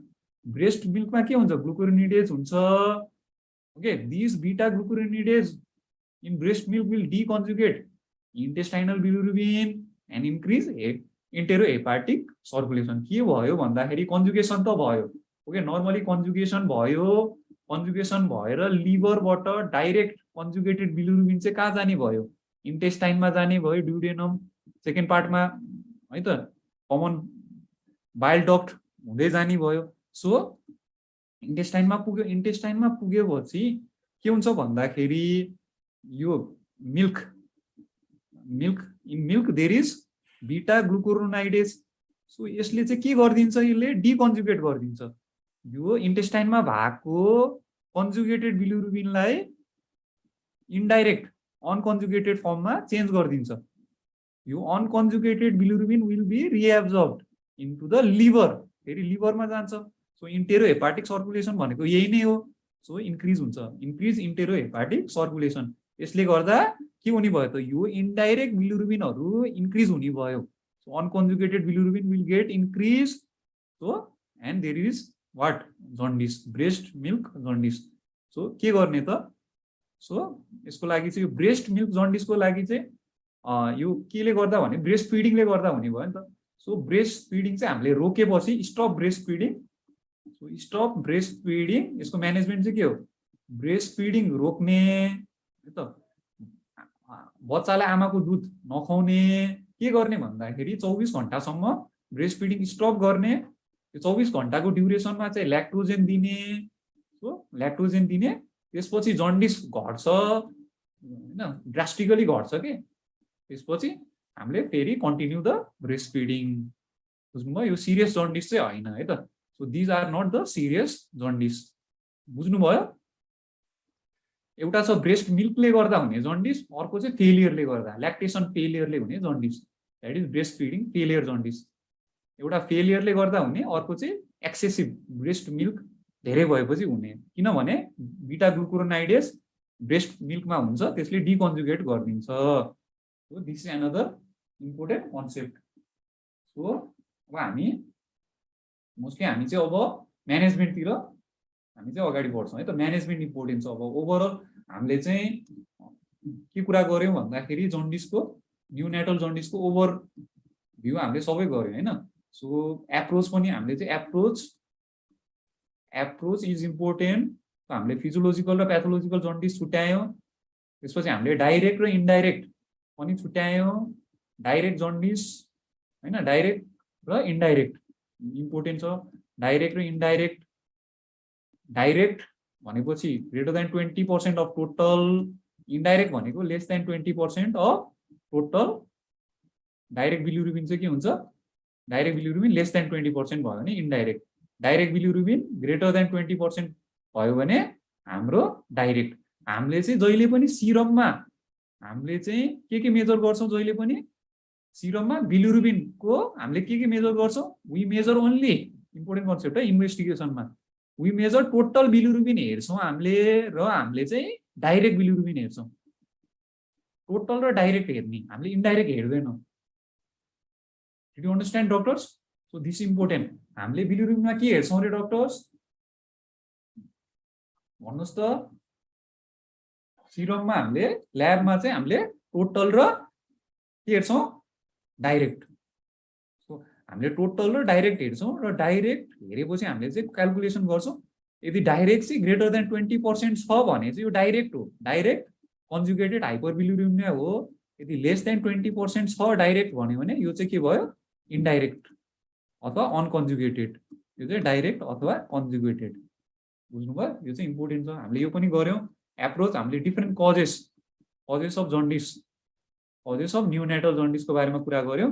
Breast milk मा के हुन्छ? Glucuronidase हुन्छ. Okay, these beta glucuronidase in breast milk will deconjugate intestinal bilirubin and increase enterohepatic circulation. के भयो भन्दाखेरि conjugation त भयो. Okay, normally conjugation भयो. कन्जुगेसन भएर लिभरबाट डाइरेक्ट कन्जुगेटेड बिलिरुबिन चाहिँ कहाँ जाने भयो? इन्टेस्टाइनमा जाने भयो, ड्युडेनम सेकेन्ड पार्टमा है त, कमन बाइल डक्ट हुँदै जाने भयो. सो इन्टेस्टाइनमा पुग्यो. इन्टेस्टाइनमा पुगेपछि के हुन्छ भन्दाखेरि यो milk in milk there is beta glucuronidase. So यसले चाहिँ के गर्दिन्छ? यसले डिकन्जुगेट गर्दिन्छ. यो इन्टेस्टाइनमा भएको कन्जुगेटेड बिलिरुबिनलाई इन्डाइरेक्ट अनकन्जुगेटेड फर्ममा चेन्ज गरिदिन्छ. यो unconjugated bilirubin will be reabsorbed into the liver. फेरि लिभरमा जान्छ. सो इन्टेरोहेपाटिक सर्कुलेसन भनेको यही नै हो. सो इन्क्रिज हुन्छ, इन्क्रिज इन्टेरोहेपाटिक सर्कुलेसन. यसले गर्दा के हुने भयो त? यो इन्डाइरेक्ट बिलिरुबिनहरु इन्क्रिज हुने भयो. So unconjugated bilirubin will get increase. So and there is what? Jaundice, breast milk jaundice. So के गर्ने त? सो यसको लागि चाहिँ यो ब्रेस्ट मिल्क जन्डिसको लागि चाहिँ यो केले गर्दा भने ब्रेस्ट फिडिङले गर्दा हुने भयो नि त. सो ब्रेस्ट फिडिङ चाहिँ हामीले रोकेपछि stop breast feeding. So stop breast feeding, यसको म्यानेजमेन्ट चाहिँ के हो? ब्रेस्ट फिडिङ रोक्ने है त. बच्चालाई आमाको दुध नखुवाउने. के गर्ने भन्दाखेरि 24 घण्टासम्म ब्रेस्ट फिडिङ स्टप गर्ने. यो 24 घण्टाको ड्युरेसनमा चाहिँ ल्याक्टोजेन दिने. सो ल्याक्टोजेन दिने, त्यसपछि जन्डिस घट्छ हैन, ड्रास्टिकली घट्छ के. त्यसपछि हामीले फेरि कन्टिन्यू द ब्रेस्ट फिडिङ. बुझ्नुभयो? यो सिरियस जन्डिस चाहिँ होइन है त. So these are not the serious jaundice. बुझ्नुभयो? एउटा छ ब्रेस्ट मिल्कले गर्दा हुने जन्डिस, अर्को चाहिँ फेलियरले गर्दा, ल्याक्टेसन फेलियरले हुने jaundice. That is breast feeding failure jaundice. एउटा फेलियरले गर्दा हुने, अर्को चाहिँ एक्सेसिभ ब्रेस्ट मिल्क धेरै भएपछि हुने, किनभने बिटा ग्लुकुरोनाइडेज ब्रेस्ट मिल्कमा हुन्छ, त्यसले डिकन्जुगेट गरिदिन्छ। So this is another important concept. So अब हामी मोस्टली हामी चाहिँ अब म्यानेजमेन्टतिर हामी चाहिँ अगाडि बढ्छौँ है त। म्यानेजमेन्ट इम्पोर्टेन्ट छ। अब ओभरअल हामीले चाहिँ के कुरा गऱ्यौँ भन्दाखेरि जन्डिसको, न्युनेटल जन्डिसको ओभर भ्यू हामीले सबै गऱ्यौँ होइन। सो एप्रोच पनि हामीले चाहिँ एप्रोच इज इम्पोर्टेन्ट। हामीले फिजियोलोजिकल र प्याथोलोजिकल जन्डिस छुट्यायौँ। त्यसपछि हामीले डाइरेक्ट र इन्डाइरेक्ट पनि छुट्यायौँ। डाइरेक्ट जन्डिस होइन, डाइरेक्ट र इन्डाइरेक्ट इम्पोर्टेन्ट छ। डाइरेक्ट र इन्डाइरेक्ट, डाइरेक्ट भनेपछि greater than 20% of total, indirect भनेको less than 20% of total. Direct bilirubin चाहिँ के हुन्छ, डाइरेक्ट बिलिरुबिन लेस देन 20% भयो भने indirect. Direct bilirubin greater than 20% भयो भने हाम्रो डाइरेक्ट। हामीले चाहिँ जहिले पनि सिरममा हामीले चाहिँ के मेजर गर्छौँ, जहिले पनि सिरममा बिलिरुबिनको हामीले के मेजर गर्छौँ, we measure only, important concept है इन्भेस्टिगेसनमा, वी मेजर टोटल बिलिरुबिन हेर्छौँ हामीले, र हामीले चाहिँ डाइरेक्ट बिलिरुबिन हेर्छौँ। टोटल र डाइरेक्ट हेर्ने, हामीले इन्डाइरेक्ट हेर्दैनौँ। Did you understand doctors? So this important. हामीले बिलिरुबिनमा के हेर्छौँ अरे डक्टर्स, भन्नुहोस् त। सिरममा हामीले, ल्याबमा चाहिँ हामीले टोटल र के हेर्छौँ, डाइरेक्ट। सो हामीले टोटल र डाइरेक्ट हेर्छौँ, र डाइरेक्ट हेरेपछि हामीले चाहिँ क्यालकुलेसन गर्छौँ। यदि डाइरेक्ट चाहिँ ग्रेटर देन 20% छ भने चाहिँ यो डाइरेक्ट हो, डाइरेक्ट कन्जुगेटेड हाइपरबिलिरुबिनिया हो। यदि लेस देन 20% छ डाइरेक्ट भन्यो भने यो चाहिँ के भयो, इन्डाइरेक्ट अथवा अनकन्जुगेटेड। यो चाहिँ डाइरेक्ट अथवा कन्जुगेटेड। बुझ्नुभयो? यो चाहिँ इम्पोर्टेन्ट छ। हामीले यो पनि गऱ्यौँ एप्रोच। हामीले different causes of jaundice, causes of neonatal जन्डिसको बारेमा कुरा गऱ्यौँ,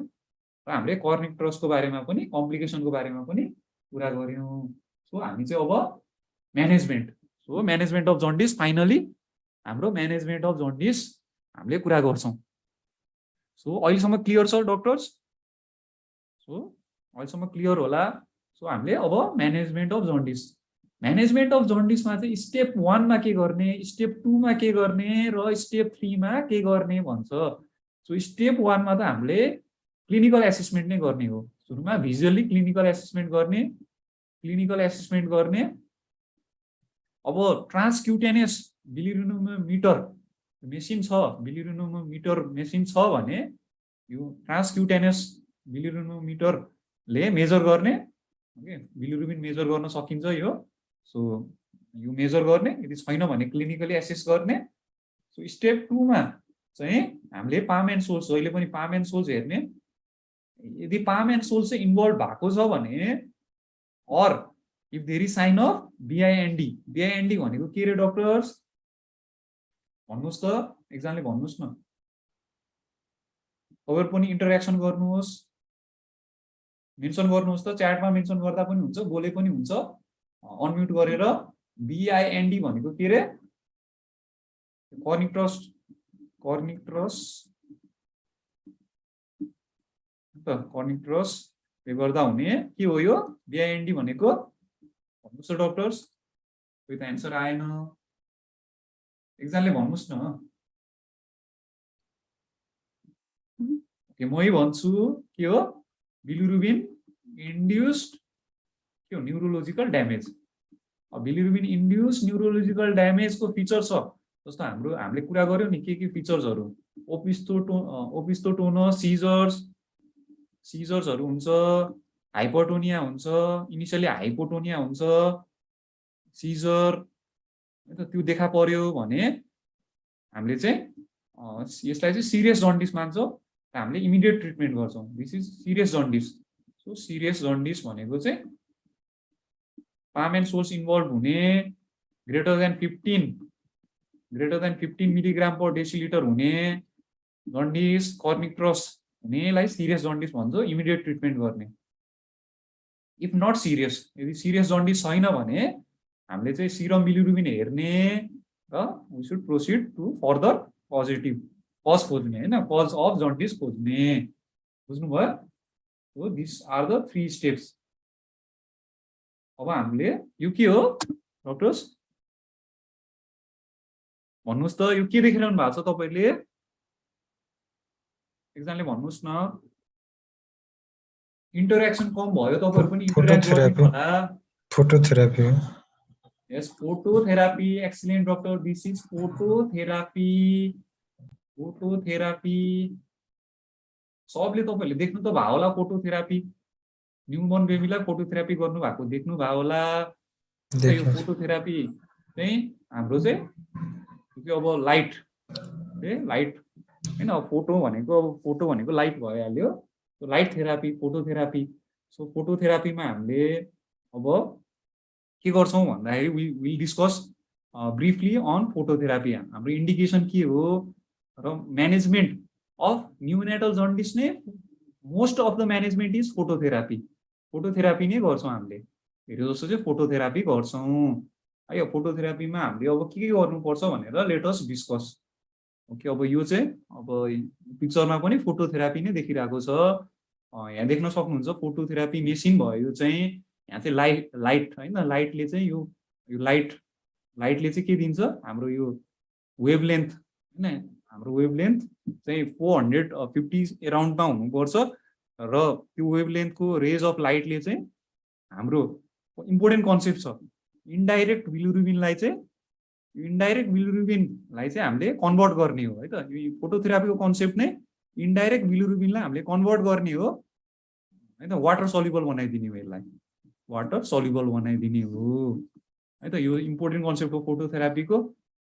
र हामीले कर्निक ट्रसको बारेमा पनि, कम्प्लिकेसनको बारेमा पनि कुरा गऱ्यौँ। सो हामी चाहिँ अब management, so management of jaundice, finally हाम्रो म्यानेजमेन्ट अफ जन्डिस हामीले कुरा गर्छौँ। सो अहिलेसम्म क्लियर छ डक्टर्स? सो अहिलेसम्म क्लियर होला। सो हामीले अब management of jaundice, management of जन्डिसमा चाहिँ स्टेप 1 मा के गर्ने, स्टेप 2 मा के गर्ने, र स्टेप 3 मा के गर्ने भन्छ। सो स्टेप 1 मा त हामीले क्लिनिकल एसेसमेन्ट नै गर्ने हो। सुरुमा भिजुअली क्लिनिकल एसेसमेन्ट गर्ने, अब ट्रान्सक्युटेनियस बिलिरुबिनोमिटर मेसिन छ, बिलिरुबिनोमिटर मेसिन छ भने यो ट्रान्सक्युटेनियस बिलिरुबिनोमिटरले मेजर गर्ने, ओके, बिलिरुबिन मेजर गर्न सकिन्छ यो। सो यो मेजर गर्ने, यदि छैन भने क्लिनिकली एसेस गर्ने। सो स्टेप 2 मा चाहिँ हामीले पाम एन्ड सोल्स, जहिले पनि पाम एन्ड सोल्स हेर्ने। यदि पाम एन्ड सोल्स चाहिँ इन्भल्भ भएको छ भने, or if there is sign of BIND, BIND भनेको के रे डक्टर्स, भन्नुहोस् त, एक्जामले भन्नुहोस् न। अगर पनि इन्टरेक्सन गर्नुहोस्, मेन्सन गर्नुहोस् त, च्याटमा मेन्सन गर्दा पनि हुन्छ, बोले पनि हुन्छ, अनम्युट गरेर। बिआइएनडी भनेको के रे, कर्निक ट्रस ले गर्दा हुने के हो यो बिआइएनडी भनेको, भन्नुहोस् त डक्टर्स। कोही त एन्सर आएन, एक्जामले भन्नुहोस् न। ओके, मै भन्छु के हो, बिलिरुबिन इन्ड्युस्ड के हो, neurological damage. Bilirubin induced neurological ड्यामेजको फिचर छ। जस्तो हामीले कुरा गर्यौँ नि के फिचर्सहरू, ओपिस्टोटोनस सिजर्सहरू हुन्छ, हाइपरटोनिया हुन्छ, इनिसियली हाइपोटोनिया हुन्छ, सिजर, त्यो देखा पर्यो भने हामीले चाहिँ यसलाई चाहिँ सिरियस जन्डिस मान्छौँ र हामीले इमिडिएट ट्रिटमेन्ट गर्छौँ। This is serious jaundice. So serious jaundice भनेको चाहिँ पाम एन्ड सोर्स इन्भल्भ हुने, greater than 15 milligram per decilitre हुने जन्डिस, कर्निक ट्रस हुनेलाई सिरियस जन्डिस भन्छ, इमिडिएट ट्रिटमेन्ट गर्ने। इफ नट सिरियस, यदि सिरियस जन्डिस छैन भने हामीले चाहिँ सिरम बिलिरुबिन हेर्ने, र we should proceed to further cause खोज्ने, होइन, कज अफ जन्डिस खोज्ने। बुझ्नुभयो? So these are the 3 steps. अब हामीले यो के हो डक्टर्स भन्नुस् त, यो के देखिरहनु भएको छ तपाईले? एकजनाले भन्नुस् न। इन्टरेक्सन कम भयो, तपाईहरु पनि इन्टरेक्ट गर्नु होला।
फोटोथेरापी हो।
Yes, phototherapy. Excellent doctor, this is phototherapy. Phototherapy सबले तपाईले देख्नु त भयो होला। फोटोथेरापी न्यूबर्न बेबीलाई फोटोथेरापी गर्नु भएको देख्नु भयो होला। यो फोटोथेरापी चाहिँ हाम्रो चाहिँ अब लाइट लाइट हैन, फोटो भनेको लाइट भइहाल्यो। Light therapy, phototherapy. सो फोटोथेरापीमा हामीले अब के गर्छौं भन्दाखेरि we will discuss briefly on phototherapy. हाम्रो इन्डिकेसन के हो र म्यानेजमेन्ट अफ न्यूनेटल जन्डिस नै most of the management is phototherapy. Phototherapy नै गर्छौं हामीले, धेरै जस्तो चाहिँ फोटोथेरापी गर्छौं है। यो फोटोथेरापीमा हामीले अब के गर्नुपर्छ भनेर लेट अस डिस्कस। ओके, अब यो चाहिँ अब पिक्चरमा पनि फोटोथेरापी नै देखिरहेको छ। यहाँ देख्न सक्नुहुन्छ फोटोथेरापी मेसिन भयो। यो चाहिँ यहाँ चाहिँ लाइट हैन, लाइटले चाहिँ यो लाइटले चाहिँ के दिन्छ, हाम्रो यो वेभलेन्थ हैन, हाम्रो वेभलेन्थ चाहिँ 450 अराउन्डमा हुनुपर्छ र त्यो वेभलेन्थको रेज अफ लाइटले चाहिँ हाम्रो इम्पोर्टेन्ट कन्सेप्ट छ, इन्डाइरेक्ट बिलिरुबिनलाई चाहिँ हामीले कन्भर्ट गर्ने हो है त। यो फोटोथेरापीको कन्सेप्ट नै इन्डाइरेक्ट बिलिरुबिनलाई हामीले कन्भर्ट गर्ने हो है त, वाटर सल्युबल बनाइदिने हो, यसलाई वाटर सल्युबल बनाइदिने हो है त। यो इम्पोर्टेन्ट कन्सेप्ट हो फोटोथेरापीको।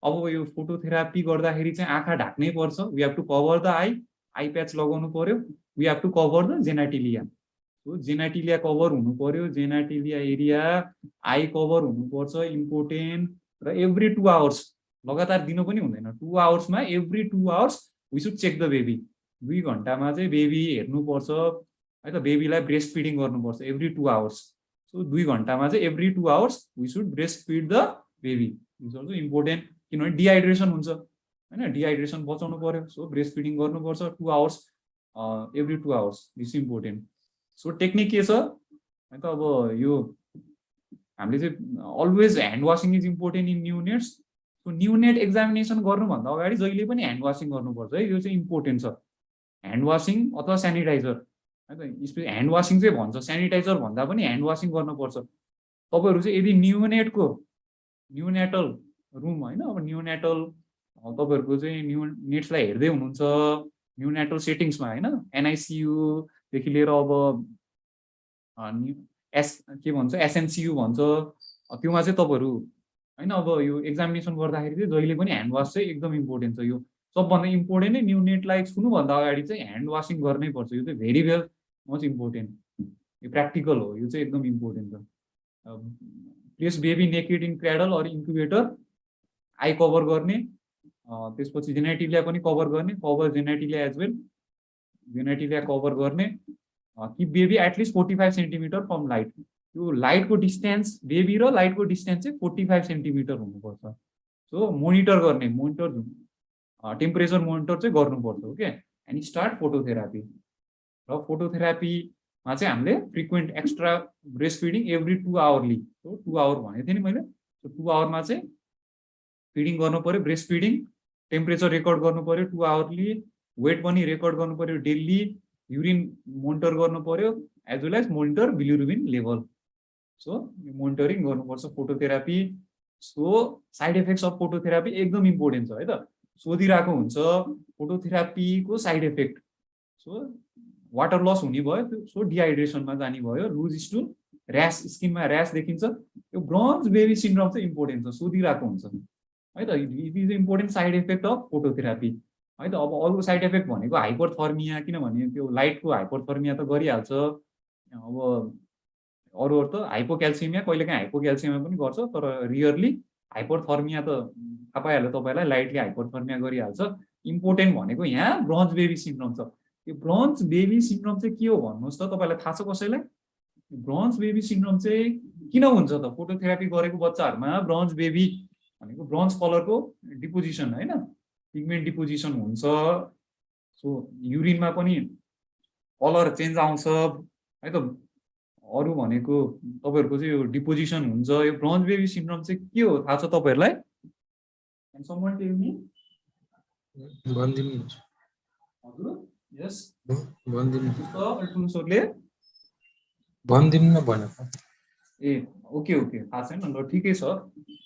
अब यो फोटोथेरापी गर्दाखेरि चाहिँ आँखा ढाक्नै पर्छ। We have to cover the eye patch लगाउनु पर्यो। We have to cover the genitalia. So genitalia cover हुनु पर्यो, जेनाटिलिया एरिया, आई कभर हुनुपर्छ, इम्पोर्टेन्ट। र एभ्री 2 आवर्स, लगातार दिनु पनि हुँदैन, 2 आवर्समा every 2 hours we should check the baby. 2 घण्टामा चाहिँ बेबी हेर्नुपर्छ है त, बेबीलाई ब्रेस्ट फिडिङ गर्नुपर्छ एभ्री 2 आवर्स। सो 2 घण्टामा चाहिँ every 2 hours we should breast feed the baby. This also important, किनभने डिहाइड्रेसन हुन्छ हैन, डिहाइड्रेसन बचाउनु पर्यो। सो ब्रेस्ट फिडिङ गर्नुपर्छ 2 hours, every 2 hours, this important. So technique के छ है त, अब यो हामीले चाहिँ always hand washing is important in neonates. So neonate examination गर्नुभन्दा अगाडि जहिले पनि ह्यान्ड वासिङ गर्नुपर्छ है, यो चाहिँ इम्पोर्टेन्ट छ। ह्यान्ड वासिङ अथवा सेनिटाइजर है त, स्पेसली ह्यान्ड वासिङ चाहिँ भन्छ, सेनिटाइजर भन्दा पनि ह्यान्ड वासिङ गर्नुपर्छ। तपाईहरु चाहिँ यदि न्यूनेटल रुम हैन, अब न्यूनेटल तपाईहरुको चाहिँ न्यूनेट्सलाई हेर्दै हुनुहुन्छ न्यूनेटल सेटिङ्समा हैन, NICU देखि लिएर अब के भन्छ SNCU भन्छ, त्योमा चाहिँ तपाईहरु हैन अब यो एक्जामिनेसन गर्दाखेरि चाहिँ जहिले पनि ह्यान्ड वास चाहिँ एकदम इम्पोर्टेन्ट छ। यो सबभन्दा इम्पोर्टेन्ट नै न्यूनेटलाई छुनुभन्दा अगाडि चाहिँ ह्यान्ड वासिङ गर्नै पर्छ। यो चाहिँ भेरी वेल मच इम्पोर्टेन्ट, यो प्र्याक्टिकल हो, यो चाहिँ एकदम इम्पोर्टेन्ट छ। Place baby naked in cradle or incubator, eye cover गर्ने, त्यसपछि जेनेटिलिया पनि कभर गर्ने, cover genitalia as well, genitalia cover गर्ने। Keep baby at least 45 centimetre from light. यो लाइटको डिस्टेन्स, बेबी र लाइटको डिस्टेन्स चाहिँ 45 सेन्टिमिटर हुनुपर्छ। सो मोनिटर गर्ने, टेम्परेचर मोनिटर चाहिँ गर्नुपर्छ। Okay, and start phototherapy. र फोटोथेरापीमा चाहिँ हामीले frequent extra breast feeding every 2 hourly. So 2 hour भनेको थिएँ नि मैले। सो 2 आवरमा चाहिँ फिडिङ गर्नु पर्यो, ब्रेस्ट फिडिङ, टेम्परेचर रेकर्ड गर्नु पर्यो 2 आवरली, वेट पनि रेकर्ड गर्नु पर्यो डेली, युरिन मोनिटर गर्नु पर्यो, as well as monitor bilirubin level. So monitoring गर्नुपर्छ phototherapy. So side effects of phototherapy एकदम इम्पोर्टेन्ट छ है त, सोधिरहेको हुन्छ फोटोथेरापीको side effect. So water loss हुने भयो, सो डिहाइड्रेसनमा जाने भयो, लुज स्टुल, र्यास, स्किनमा र्यास देखिन्छ। यो ब्रोन्ज बेबी सिन्ड्रोम चाहिँ इम्पोर्टेन्ट छ, सोधिरहेको हुन्छ है त। It is important side effect of phototherapy है त। अब अरू साइड इफेक्ट भनेको हाइपरथर्मिया, किनभने त्यो लाइटको हाइपरथर्मिया त गरिहाल्छ। अब अरू त हाइपोक्याल्सिमिया, कहिलेकाहीँ हाइपोक्याल्सिमिया पनि गर्छ, तर रियरली हाइपरथर्मिया त थाहा पाइहाल्यो तपाईँलाई, लाइटले हाइपरथर्मिया गरिहाल्छ। इम्पोर्टेन्ट भनेको यहाँ ब्रोन्ज बेबी सिन्ड्रोम छ। यो ब्रोन्ज बेबी सिन्ड्रोम चाहिँ के हो भन्नुहोस् त, तपाईँलाई थाहा छ कसैलाई? ब्रोन्ज बेबी सिन्ड्रोम चाहिँ किन हुन्छ त? फोटोथेरापी गरेको बच्चाहरूमा ब्रोन्ज बेबी भनेको ब्रोन्ज कलरको डिपोजिसन हैन, पिगमेन्ट डिपोजिसन हुन्छ। सो युरिनमा पनि कलर चेन्ज आउँछ है त अरु भनेको तपाईहरुको चाहिँ यो डिपोजिसन हुन्छ यो ब्रोन्ज बेबी सिन्ड्रोम चाहिँ के हो थाहा छ तपाईहरुलाई एन्ड समवन टेल मी
भन्दिनु
हजुर यस
भन्दिनु
जस्तो ठुलो सरले
भन्दिनु न भनेको
ए ओके ओके थाहा छैन ल ठिकै छ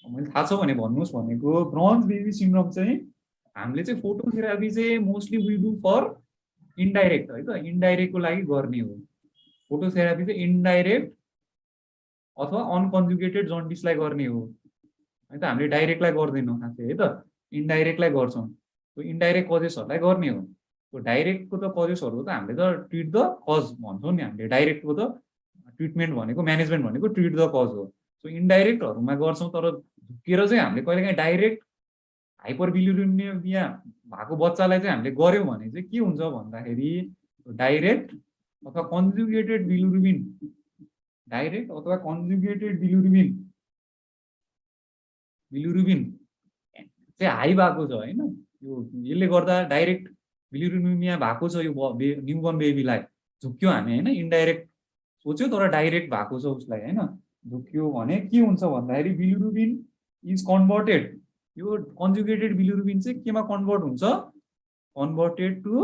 मैले थाहा छ भने भन्नुस् भनेको ब्रोन्ज बेबी सिन्ड्रोम चाहिँ हामीले चाहिँ फोटोथेरापी चाहिँ mostly we do for indirect है त इन्डाइरेक्टको लागि गर्ने हो फोटोथेरापी चाहिँ इन्डाइरेक्ट अथवा अनकन्जुगेटेड जन्डिसलाई गर्ने हो है त हामीले डाइरेक्टलाई गर्दैनौँ खासै है त इन्डाइरेक्टलाई गर्छौँ त्यो इन्डाइरेक्ट कजेसहरूलाई गर्ने हो त्यो डाइरेक्टको त कजेसहरू त हामीले त ट्रिट द कज भन्छौँ नि हामीले डाइरेक्टको त ट्रिटमेन्ट भनेको म्यानेजमेन्ट भनेको ट्रिट द कज हो सो इन्डाइरेक्टहरूमा गर्छौँ तर झुकेर चाहिँ हामीले कहिलेकाहीँ डाइरेक्ट हाइपरबिलिरुबिनिया भएको बच्चालाई चाहिँ हामीले गऱ्यौँ भने चाहिँ के हुन्छ भन्दाखेरि डाइरेक्ट अथवा कन्जुगेटेड बिलिरुबिन डाइरेक्ट अथवा कन्जुगेटेड बिलिरुबिन चाहिँ हाई भएको छ होइन यो यसले गर्दा डाइरेक्ट बिलिरुबिनिया भएको छ यो न्युबर्न बेबीलाई झुक्यो हामी होइन इन्डाइरेक्ट सोच्यो तर डाइरेक्ट भएको छ उसलाई होइन झुक्यो भने के हुन्छ भन्दाखेरि बिलिरुबिन इज कन्भर्टेड यो कन्जुगेटेड बिलिरुबिन चाहिँ केमा कन्भर्ट हुन्छ converted to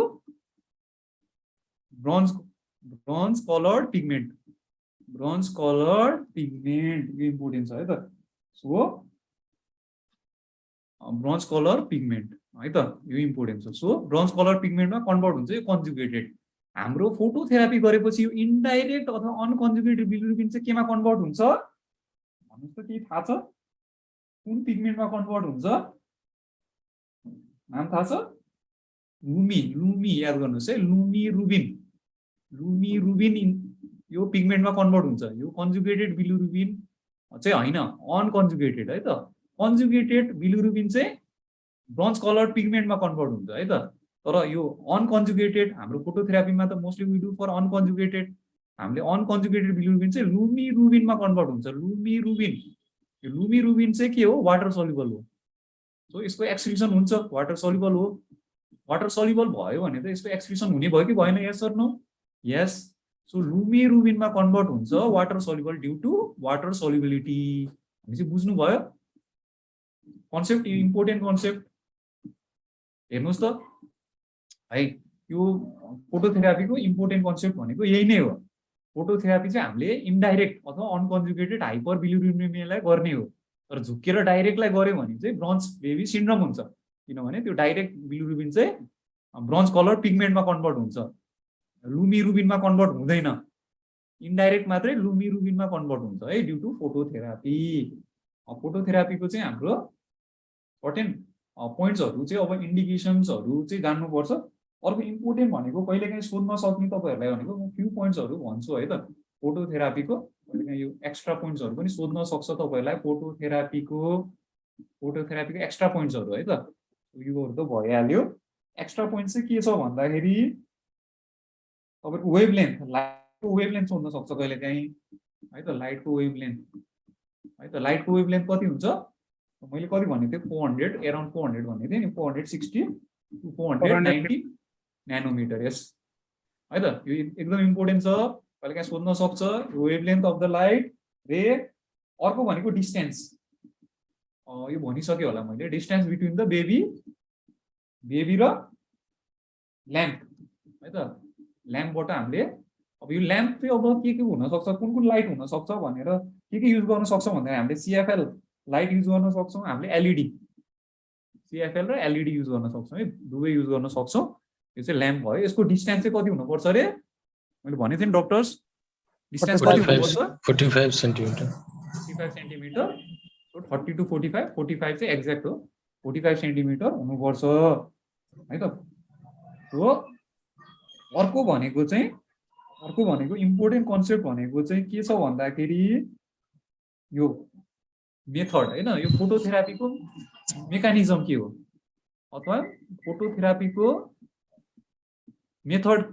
bronze coloured pigment यो इम्पोर्टेन्ट छ है त सो ब्रोन्ज कलर पिगमेन्ट है त यो इम्पोर्टेन्ट छ सो ब्रोन्ज कलर पिगमेन्टमा कन्भर्ट हुन्छ यो कन्जुगेटेड हाम्रो फोटोथेरापी गरेपछि यो इन्डाइरेक्ट अथवा अनकन्जुगेटेड बिलिरुबिन चाहिँ केमा कन्भर्ट हुन्छ भन्नुस् त केही थाहा छ कुन पिगमेन्टमा कन्भर्ट हुन्छ नाम थाहा छ लुमी याद गर्नुहोस् है लुमी रुबिन यो पिगमेन्टमा कन्भर्ट हुन्छ यो कन्जुगेटेड बिलिरुबिन चाहिँ होइन अनकन्जुगेटेड है त कन्जुगेटेड बिलिरुबिन चाहिँ ब्रोन्ज कलर पिगमेन्टमा कन्भर्ट हुन्छ है त तर यो अनकन्जुगेटेड हाम्रो फोटोथेरापीमा त मोस्टली वी डु फर अनकन्जुगेटेड हामीले अनकन्जुगेटेड बिलिरुबिन चाहिँ लुमिरुबिनमा कन्भर्ट हुन्छ यो लुमिरुबिन चाहिँ के हो वाटर सल्युबल हो सो यसको एक्सक्रिसन हुन्छ वाटर सल्युबल हो वाटर सल्युबल भयो भने त यसको एक्सक्रिसन हुने भयो कि भएन yes sir no yes so लुमिरुबिनमा कन्भर्ट हुन्छ water soluble due to water solubility हामी चाहिँ बुझ्नुभयो कन्सेप्ट इम्पोर्टेन्ट कन्सेप्ट हेर्नुहोस् त है यो फोटोथेरापीको इम्पोर्टेन्ट कन्सेप्ट भनेको यही नै हो फोटोथेरापी चाहिँ हामीले इन्डाइरेक्ट अथवा अनकन्जुगेटेड हाइपर बिलिरुबिनियालाई गर्ने हो तर झुकेर डाइरेक्टलाई गऱ्यो भने चाहिँ ब्रोन्ज बेबी सिन्ड्रोम हुन्छ किनभने त्यो डाइरेक्ट बिलिरुबिन चाहिँ ब्रोन्ज कलर पिगमेन्टमा कन्भर्ट हुन्छ लुमिरुबिनमा कन्भर्ट हुँदैन इन्डाइरेक्ट मात्रै लुमिरुबिनमा कन्भर्ट हुन्छ है ड्यू टु फोटोथेरापी फोटोथेरापीको चाहिँ हाम्रो सर्टेन पोइन्ट्सहरू चाहिँ अब इन्डिकेसन्सहरू चाहिँ जान्नुपर्छ अर्को इम्पोर्टेन्ट भनेको कहिलेकाहीँ सोध्न सक्ने तपाईँहरूलाई भनेको म फ्यु पोइन्ट्सहरू भन्छु है त फोटोथेरापीको कहिलेकाहीँ यो एक्स्ट्रा पोइन्ट्सहरू पनि सोध्न सक्छ तपाईँहरूलाई फोटोथेरापीको एक्स्ट्रा पोइन्ट्सहरू है त योहरू त भइहाल्यो एक्स्ट्रा पोइन्ट चाहिँ के छ भन्दाखेरि तपाईँको लाइटको वेभलेन्थ सोध्न सक्छ कहिलेकाहीँ है त लाइटको वेभलेन्थ कति हुन्छ मैले कति भनेको थिएँ 400 एराउन्ड 400 भनेको थिएँ नि 460 to 490 नैनोमिटर यस है त यो एकदम इम्पोर्टेन्ट छ कहिलेकाहीँ सोध्न सक्छ वेभलेन्थ अफ द लाइट रे अर्को भनेको डिस्टेन्स यो भनिसक्यो होला मैले डिस्टेन्स बिट्विन द बेबी र ल्याम्प है त ल्याम्पबाट हामीले अब यो ल्याम्प चाहिँ अब के हुन सक्छ कुन लाइट हुन सक्छ भनेर के युज गर्न सक्छौँ भन्दा हामीले सीएफएल लाइट युज गर्न सक्छौँ हामीले एलइडी सीएफएल र एलइडी युज गर्न सक्छौँ है दुवै युज गर्न सक्छौँ यो चाहिँ ल्याम्प भयो यसको डिस्टेन्स चाहिँ कति हुनुपर्छ अरे मैले भनेको थिएँ नि डक्टर्स डिस्टेन्स कति हुनुपर्छ
45 सेन्टिमिटर
30 to 45 चाहिँ एक्ज्याक्ट हो 45 सेन्टिमिटर हुनुपर्छ है त हो अर्को भनेको इम्पोर्टेन्ट कन्सेप्ट भनेको चाहिँ के छ भन्दाखेरि यो मेथड हैन यो फोटोथेरापीको मेकानिजम के हो अथवा फोटोथेरापीको मेथड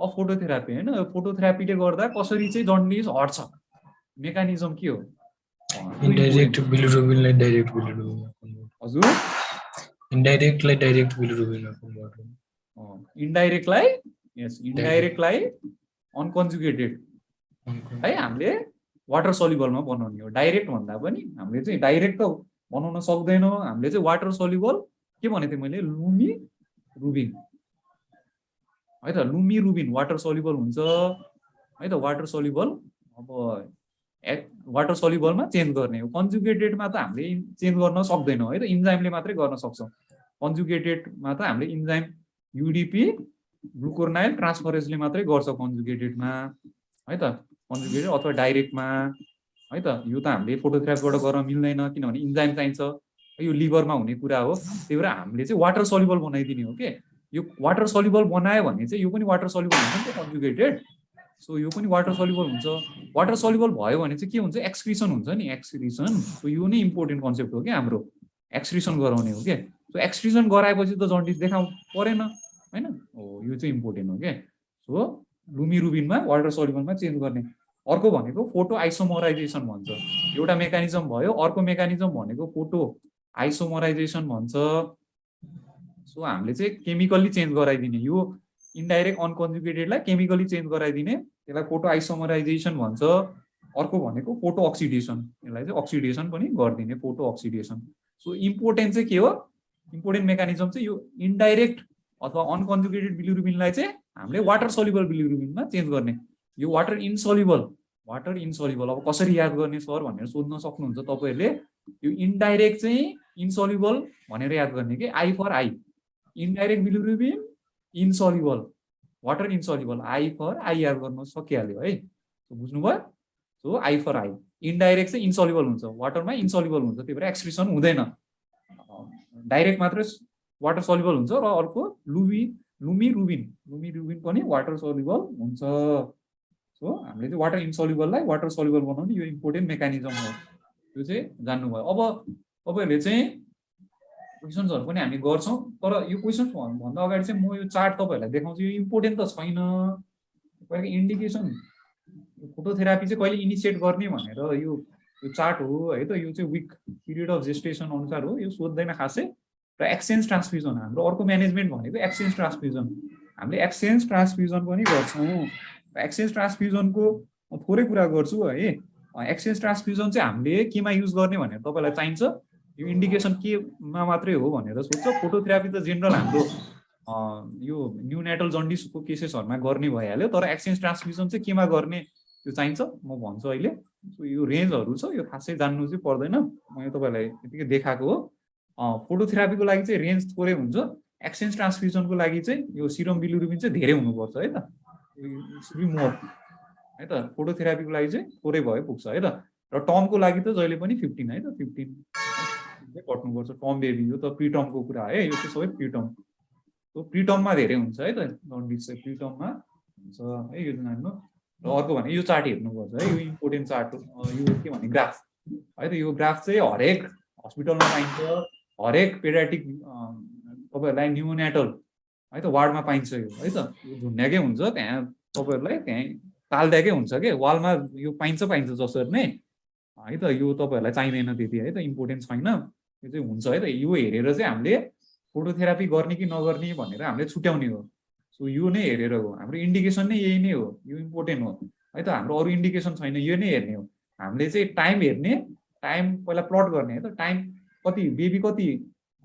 अफ फोटोथेरापी हैन फोटोथेरापीले गर्दा कसरी चाहिँ जन्डिस हट्छ मेकानिजम के हो
इन्डाइरेक्ट बिलिरुबिनलाई डाइरेक्ट बिलिरुबिन
हजुर
इन्डाइरेक्टलाई डाइरेक्ट बिलिरुबिनमा कन्भर्ट
इन्डाइरेक्टलाई यस इन्डाइरेक्टलाई अनकन्जुगेटेड है हामीले वाटर सल्युबलमा बनाउने हो डाइरेक्ट भन्दा पनि हामीले चाहिँ डाइरेक्ट त बनाउन सक्दैनौँ हामीले चाहिँ वाटर सल्युबल के भनेको थिएँ मैले लुमी रुबिन है त लुमी रुबिन वाटर सल्युबल हुन्छ है त वाटर सल्युबल अब वाटर सल्युबलमा चेन्ज गर्ने हो कन्जुगेटेडमा त हामीले चेन्ज गर्न सक्दैनौँ है त इन्जाइमले मात्रै गर्न सक्छौँ कन्जुगेटेडमा त हामीले इन्जाइम युडिपी ग्लुकोर्नाइल ट्रान्सफरेजले मात्रै गर्छ कन्जुगेटेडमा है त कन्जुगेटेड अथवा डाइरेक्टमा है त यो त हामीले फोटोथेरापीबाट गर्न मिल्दैन किनभने इन्जाइम चाहिन्छ यो लिभरमा हुने कुरा हो त्यही भएर हामीले चाहिँ वाटर सल्युबल बनाइदिने हो के यो वाटर सल्युबल बनायो भने चाहिँ यो पनि वाटर सल्युबल हुन्छ नि त कन्जुगेटेड सो यो पनि वाटर सल्युबल हुन्छ वाटर सल्युबल भयो भने चाहिँ के हुन्छ एक्सक्रिसन हुन्छ नि एक्सक्रिसन सो यो नै इम्पोर्टेन्ट कन्सेप्ट हो कि हाम्रो एक्सक्रिसन गराउने हो के सो एक्सक्रिसन गराएपछि त जन्डिस देखाउनु परेन हैन हो यो चाहिँ इम्पोर्टेन्ट हो के सो लुमी रुबिनमा वाटर सल्युबलमा चेन्ज गर्ने अर्को भनेको फोटो आइसोमराइजेसन भन्छ एउटा मेकानिजम भयो अर्को मेकानिजम भनेको फोटो आइसोमराइजेसन भन्छ सो हामीले चाहिँ केमिकली चेन्ज गराइदिने यो इन्डाइरेक्ट अनकन्जुगेटेडलाई केमिकली चेन्ज गराइदिने त्यसलाई फोटो आइसोमराइजेसन भन्छ अर्को भनेको फोटो अक्सिडेसन यसलाई चाहिँ अक्सिडेसन पनि गरिदिने फोटो अक्सिडेसन सो इम्पोर्टेन्ट चाहिँ के हो इम्पोर्टेन्ट मेकानिजम चाहिँ यो इन्डाइरेक्ट अथवा अनकन्जुगेटेड बिलिरुबिनलाई चाहिँ हामीले वाटर सल्युबल बिलिरुबिनमा चेन्ज गर्ने यो वाटर इनसल्युबल अब कसरी याद गर्ने सर भनेर सोध्न सक्नुहुन्छ तपाईँहरूले यो इन्डाइरेक्ट चाहिँ इनसल्युबल भनेर याद गर्ने कि I for I indirect bilirubin insoluble water insoluble I for I याद गर्न सकिहाल्यो है बुझ्नुभयो so I for I indirect चाहिँ इनसल्युबल हुन्छ वाटरमा इनसल्युबल हुन्छ त्यही भएर एक्सक्रिसन हुँदैन डाइरेक्ट मात्रै वाटर सल्युबल हुन्छ र अर्को लुमी रुबिन पनि वाटर सल्युबल हुन्छ सो हामीले चाहिँ वाटर इनसल्युबललाई वाटर सल्युबल बनाउने यो इम्पोर्टेन्ट मेकानिजम हो यो चाहिँ जान्नुभयो अब तपाईँहरूले चाहिँ क्वेसन्सहरू पनि हामी गर्छौँ तर यो क्वेसन्स भन्दा अगाडि चाहिँ म यो चार्ट तपाईँहरूलाई देखाउँछु यो इम्पोर्टेन्ट त छैन तपाईँको इन्डिकेसन फोटोथेरापी चाहिँ कहिले इनिसिएट गर्ने भनेर यो चार्ट हो है त यो चाहिँ विक पिरियड अफ जेस्टेसन अनुसार हो यो सोध्दैन खासै र एक्सचेन्ज ट्रान्सफ्युजन हाम्रो अर्को म्यानेजमेन्ट भनेको एक्सचेन्ज ट्रान्सफ्युजन हामीले एक्सचेन्ज ट्रान्सफ्युजन पनि गर्छौँ एक्सचेन्ज ट्रान्सफ्युजनको थोरै कुरा गर्छु है एक्सचेन्ज ट्रान्सफ्युजन चाहिँ हामीले केमा युज गर्ने भनेर तपाईँलाई चाहिन्छ यो इन्डिकेसन केमा मात्रै हो भनेर सोध्छ फोटोथेरापी त जेनरल हाम्रो यो न्युनाटल जन्डिसको केसेसहरूमा गर्ने भइहाल्यो तर एक्सचेन्ज ट्रान्सफ्युजन चाहिँ केमा गर्ने त्यो चाहिन्छ म भन्छु अहिले सो यो रेन्जहरू छ यो खासै जान्नु चाहिँ पर्दैन म यो तपाईँलाई यतिकै देखाएको हो फोटोथेरापीको लागि चाहिँ रेन्ज थोरै हुन्छ एक्सचेन्ज ट्रान्सफ्युजनको लागि चाहिँ यो सिरम बिलिरुबिन चाहिँ धेरै हुनुपर्छ है त मोर है त फोटोथेरापीको लागि चाहिँ थोरै भयो पुग्छ है त र टर्मको लागि त जहिले पनि 15 है त 15 कट्नुपर्छ टर्म बेबी यो त प्रिटर्मको कुरा है यो चाहिँ सबै प्रिटर्म सो प्रिटर्ममा धेरै हुन्छ है त जन्डिस चाहिँ प्रिटर्ममा हुन्छ है यो जान्नु र अर्को भने यो चार्ट हेर्नुपर्छ है यो इम्पोर्टेन्ट चार्ट यो के भने ग्राफ है त यो ग्राफ चाहिँ हरेक हस्पिटलमा पाइन्छ हरेक पेडियाट्रिक तपाईँहरूलाई न्युनाटल है त वार्डमा पाइन्छ यो है त यो झुन्ड्याएकै हुन्छ त्यहाँ तपाईँहरूलाई त्यहाँ ताल्दाकै हुन्छ के वालमा यो पाइन्छ जसरी नै है त यो तपाईँहरूलाई चाहिँदैन त्यति है त इम्पोर्टेन्ट छैन यो चाहिँ हुन्छ है त यो हेरेर चाहिँ हामीले फोटोथेरापी गर्ने कि नगर्ने भनेर हामीले छुट्याउने हो सो यो नै हेरेर हो हाम्रो इन्डिकेसन नै यही नै हो यो इम्पोर्टेन्ट हो है त हाम्रो अरू इन्डिकेसन छैन यो नै हेर्ने हो हामीले चाहिँ टाइम हेर्ने टाइम पहिला प्लट गर्ने है त टाइम कति बेबी कति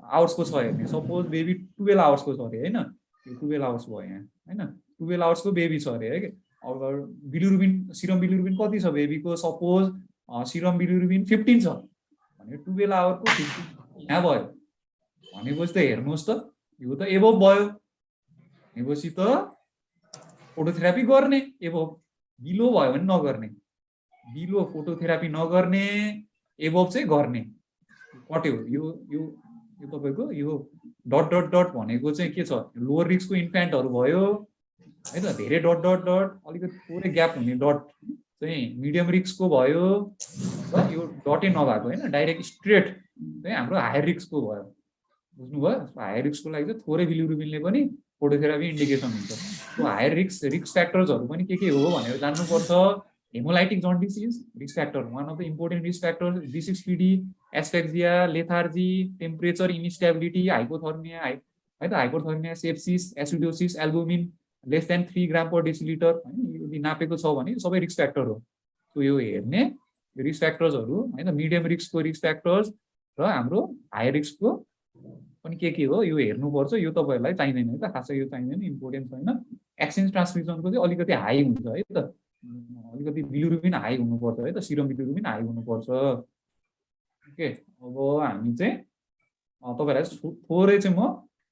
आवर्सको छ हेर्ने सपोज बेबी 12 आवर्सको छ अरे होइन यो 12 आवर्स भयो यहाँ होइन 12 आवर्सको बेबी छ अरे है अब बिलिरुबिन सिरम बिलिरुबिन कति छ बेबीको सपोज सिरम बिलिरुबिन 15 छ भने 12 आवरको 15 यहाँ भयो भनेपछि त हेर्नुहोस् त यो त एबोभ भयो भनेपछि त फोटोथेरापी गर्ने एबोभ बिलो भयो भने नगर्ने बिलो फोटोथेरापी नगर्ने एबोभ चाहिँ गर्ने कट्यो यो यो यो तपाईको यो डट डट डट भनेको चाहिँ के छ लोवर रिस्कको इन्फ्यान्टहरू भयो है त धेरै डट डट डट अलिकति थोरै ग्याप हुने डट चाहिँ मिडियम रिस्कको भयो र यो डटै नभएको हैन डाइरेक्ट स्ट्रेट चाहिँ हाम्रो हायर रिस्कको भयो बुझ्नुभयो हायर रिस्कको लागि चाहिँ थोरै बिलिरुबिनले पनि फोटोथेरापी इन्डिकेसन हुन्छ त्यो हायर रिस्क फ्याक्टर्सहरू पनि के हो भनेर जान्नुपर्छ hemolytic jaundice is risk factor one of the important risk factor D6PD asphyxia lethargy temperature instability hypothermia है त hypothermia sepsis acidosis albumin less than 3 ग्राम पर डेसिलिटर हैन यदि नापेको छ भने सबै रिस्क फ्याक्टर हो सो यो हेर्ने रिस्क फ्याक्टर्सहरु हैन मिडियम रिस्कको रिस्क फ्याक्टर्स र हाम्रो हाई रिस्कको पनि के हो यो हेर्नु पर्छ यो तपाईहरुलाई चाहिदैन है त खासै यो चाहिदैन इम्पोर्टेन्ट छैन एक्सचेन्ज ट्रान्समिसनको चाहिँ अलिकति हाई हुन्छ है त अलिकति बिलिरुबिन हाई हुनुपर्छ है त सिरम बिलिरुबिन हाई हुनुपर्छ ओके अब हामी चाहिँ तपाईहरुलाई थोरै चाहिँ म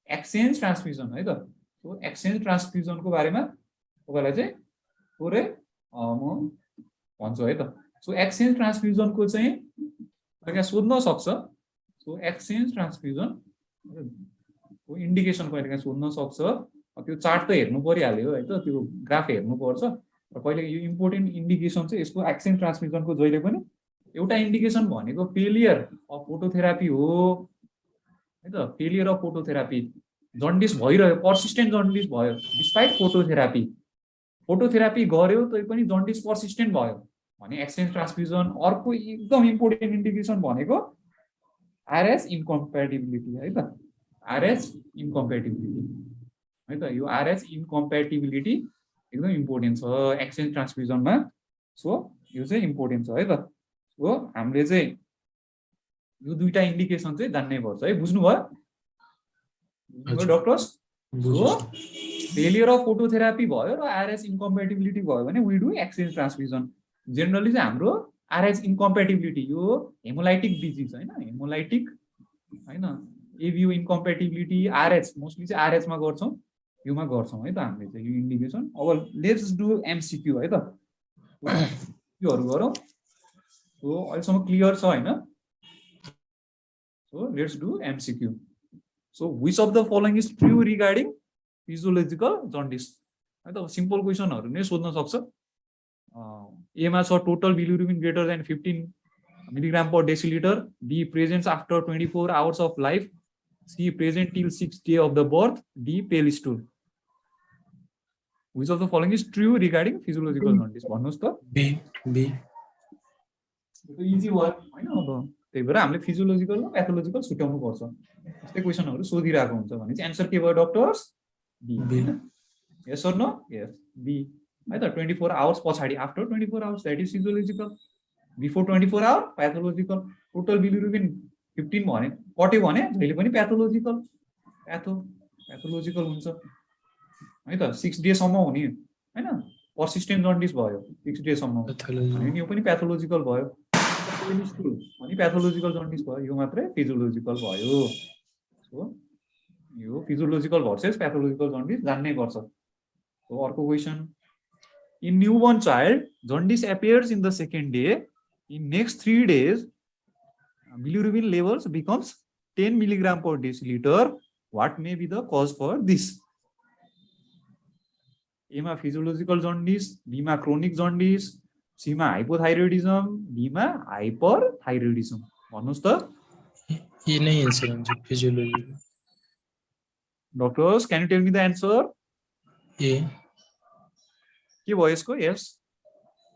एक्सचेन्ज ट्रान्समिसन है त सो एक्सचेन्ज ट्रान्समिसनको बारेमा तपाईहरुलाई चाहिँ थोरै म भन्छु है त सो एक्सचेन्ज ट्रान्समिसनको चाहिँ तपाईले सोध्न सक्छ सो एक्सचेन्ज ट्रान्समिसन को इन्डिकेसन कहिले सोध्न सक्छ त्यो चार्ट त हेर्नु परिहाल्यो है त त्यो ग्राफ हेर्नु पर्छ र कहिले यो इम्पोर्टेन्ट इन्डिकेसन चाहिँ यसको एक्सचेन्ज ट्रान्समिसनको जहिले पनि एउटा इन्डिकेसन भनेको फेलियर अफ फोटोथेरापी हो है त फेलियर अफ फोटोथेरापी जन्डिस भइरह्यो पर्सिस्टेन्ट जन्डिस भयो डिस्पाइट फोटोथेरापी गर्यो तै पनि जन्डिस पर्सिस्टेन्ट भयो भने एक्सचेन्ज ट्रान्समिसन अर्को एकदम इम्पोर्टेन्ट इन्डिकेसन भनेको आरएस इन्कम्प्याटिबिलिटी है त आरएस इन्कम्प्याटिबिलिटी है त यो आरएस इन्कम्प्याटिबिलिटी एकदम इम्पोर्टेन्ट छ एक्सचेन्ज ट्रान्समिसनमा सो यो चाहिँ इम्पोर्टेन्ट छ है त सो हामीले चाहिँ यो दुईटा इन्डिकेसन चाहिँ जान्नै पर्छ है बुझ्नुभयो doctors so failure of phototherapy भयो र आरएस इन्कम्प्याटिबिलिटी भयो भने we do exchange transmission generally चाहिँ हाम्रो आरएस इन्कम्प्याटिबिलिटी यो हेमोलाइटिक डिजिज हैन हेमोलाइटिक हैन एभिओ इन्कम्प्याटिबिलिटी आरएच मोस्टली चाहिँ आरएच मा गर्छौं युमा गर्छौं है त हामीले चाहिँ यो इन्डिकेसन अब लेट्स डु एमसीक्यू है त योहरु गरौँ सो अहिलेसम्म क्लियर छ हैन so let's do MCQ so which of the following is true regarding physiological jaundice है त सिम्पल क्वेशनहरु नै सोध्न सक्छ ए मा छ total bilirubin greater than 15 milligram per deciliter B presents after 24 hours of life C present till 6th day of the birth D pale stool which of the following is true regarding physiological jaundice भन्नुस् त
B
easy भयो हैन अब त्यही भएर हामीले physiological र pathological छुट्याउनु पर्छ यस्तै क्वेशनहरु सोधिरहेको हुन्छ भने चाहिँ आन्सर के भयो doctors B yes or no yes B है त 24 hours पछाडी after 24 hours that is physiological before 24 hour pathological total bilirubin 15 भने कट्यो भने जहिले पनि प्याथोलोजिकल हुन्छ है त 6 डे सम्म हुने हैन पर्सिस्टेन्ट जन्डिस भयो 6 डे सम्म अनि यो पनि प्याथोलोजिकल भयो अनि प्याथोलोजिकल जन्डिस भयो यो मात्रै फिजियोलोजिकल भयो सो यो फिजियोलोजिकल भर्सेस प्याथोलोजिकल जन्डिस जान्नै पर्छ सो अर्को question in newborn child jaundice appears in the second day in next 3 days bilirubin levels becomes 10 milligram per deciliter what may be the cause for this a ma physiological jaundice b ma chronic jaundice c ma hypothyroidism d ma hyperthyroidism भन्नुस् त
ए नै answer हुन्छ physiology
doctors can you tell me the answer
ए
के भयो यसको यस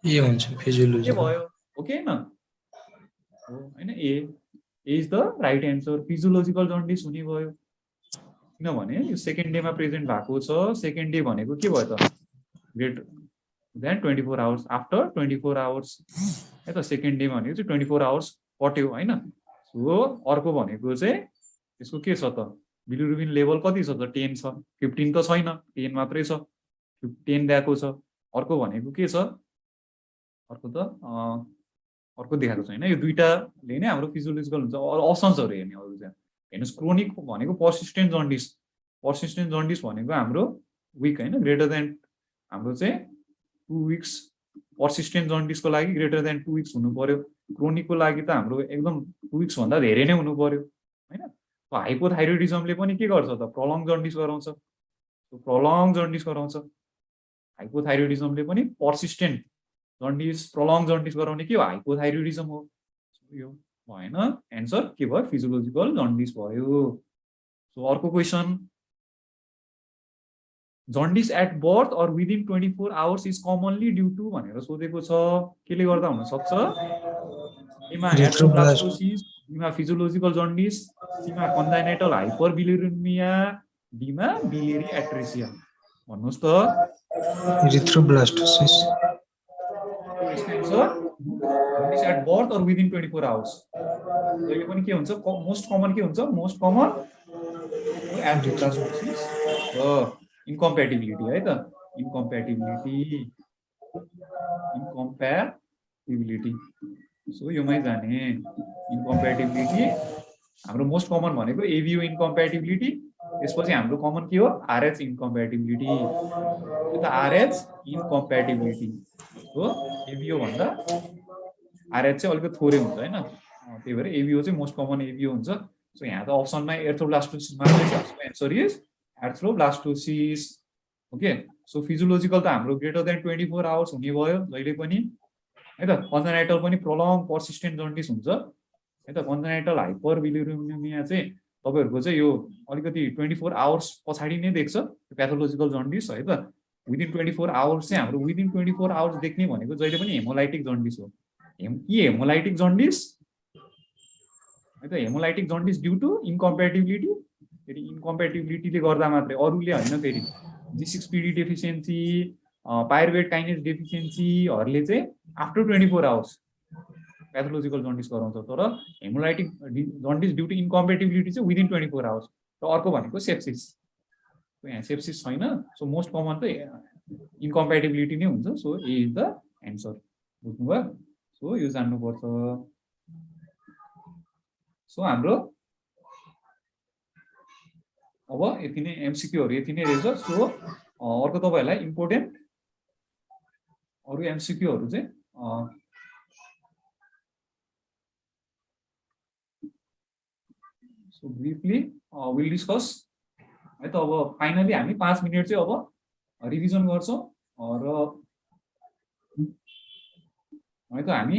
ए हुन्छ physiology
के भयो okay न हो हैन A is the right answer physiological jaundice हुने भयो किनभने यो सेकेन्ड डे मा प्रेजेन्ट भएको छ सेकेन्ड डे भनेको के भयो त greater than 24 hours after 24 hours है त सेकेन्ड डे भनेको चाहिँ 24 hours कट्यो हैन सो अर्को भनेको चाहिँ यसको के छ त बिलिरुबिन लेभल कति छ त 10 छ 15 त छैन 10 मात्रै छ 10 दिएको छ अर्को भनेको के छ अर्को त अर्को देखाएको छैन यो दुईटाले नै हाम्रो फिजियोलोजिकल हुन्छ अप्सन्सहरु हेर्ने अरु चाहिँ हेर्नुस् क्रोनिक भनेको पर्सिस्टेन्ट जन्डिस भनेको हाम्रो विक हैन ग्रेटर देन हाम्रो चाहिँ 2 weeks पर्सिस्टेन्ट जन्डिसको लागि ग्रेटर देन 2 weeks हुनु पर्यो क्रोनिकको लागि त हाम्रो एकदम 2 weeks भन्दा धेरै नै हुनु पर्यो हैन हाइपोथाइरोइडिजमले पनि के गर्छ त प्रोलङ जन्डिस गराउँछ हाइपोथाइरोइडिजमले पनि पर्सिस्टेन्ट जन्डिस प्रोलङ जन्डिस गराउने के हो हाइपोथाइरोइडिजम हो यो भएन आन्सर के भयो फिजियोलोजिकल जन्डिस भयो सो अर्को question jaundice at birth or within 24 hours is commonly due to भनेर सोधेको छ केले गर्दा हुन सक्छ एमा हेट्रोब्लास्टोसिस बीमा फिजियोलोजिकल जन्डिस सीमा कन्जाइनेटल हाइपरबिलिरुबिमिया डीमा बिलियरी एट्रेसिया भन्नुस् त
erythroblastosis.
यसको answer jaundice at birth or within 24 hours जहिले पनि के हुन्छ मोस्ट कमन के हुन्छ मोस्ट कमन एरिथ्रोब्लास्टोसिस र इन्कम्प्याटिबिलिटी है त इन्कम्प्याटिबिलिटी सो योमै जाने इन्कम्प्याटिबिलिटी हाम्रो मोस्ट कमन भनेको एभिओ इन्कम्प्याटिबिलिटी त्यसपछि हाम्रो कमन के हो आरएच इन्कम्प्याटिबिलिटी यो त आरएच इन्कम्प्याटिबिलिटी हो एभिओ भन्दा आरएच चाहिँ अलिकति थोरै हुन्छ हैन त्यही भएर एभिओ चाहिँ मोस्ट कमन एभिओ हुन्छ सो यहाँ त अप्सनमा एरिथ्रोब्लास्टोसिस मात्रै छ so answer is erythroblastosis okay so physiological त हाम्रो ग्रेटर देन 24 आवर्स हुने भयो जहिले पनि है त कन्जेनाइटल पनि प्रोलङ पर्सिस्टेन्ट जन्डिस हुन्छ है त कन्जेनाइटल हाइपरबिलिरुबिनिमिया चाहिँ तपाईहरुको चाहिँ यो अलिकति 24 आवर्स पछाडी नै देख्छ प्याथोलोजिकल जन्डिस है त विदिन 24 आवर्स चाहिँ हाम्रो विदिन 24 आवर्स देख्ने भनेको जहिले पनि हेमोलाइटिक जन्डिस हो हेमोलाइटिक जन्डिस है त हेमोलाइटिक जन्डिस ड्यू टु इन्कम्प्याटिबिलिटी फेरि इन्कम्प्याटिबिलिटीले गर्दा मात्रै अरूले हैन फेरि G6PD डेफिसिएन्सी पाइरुवेट काइनेज डेफिसिएन्सीहरुले चाहिँ आफ्टर 24 आवर्स प्याथोलोजिकल जन्डिस गराउँछ तर हेमोलाइटिक जन्डिस ड्यू टु इन्कम्प्याटिबिलिटी चाहिँ विदिन 24 आवर्स र अर्को भनेको सेप्सिस यहाँ सेप्सिस छैन सो मोस्ट कमन त इन्कम्प्याटिबिलिटी नै हुन्छ so A is the answer बुझ्नुभयो सो यो जान्नु पर्छ सो हाम्रो अब यति नै एमसीक्यूहरु यति नै रहेछ सो अर्को तपाईहरुलाई इम्पोर्टेन्ट अरु एमसीक्यूहरु चाहिँ सो ब्रिफली विल डिस्कस है त अब फाइनली हामी 5 मिनेट चाहिँ अब रिभिजन गर्छौं र है त हामी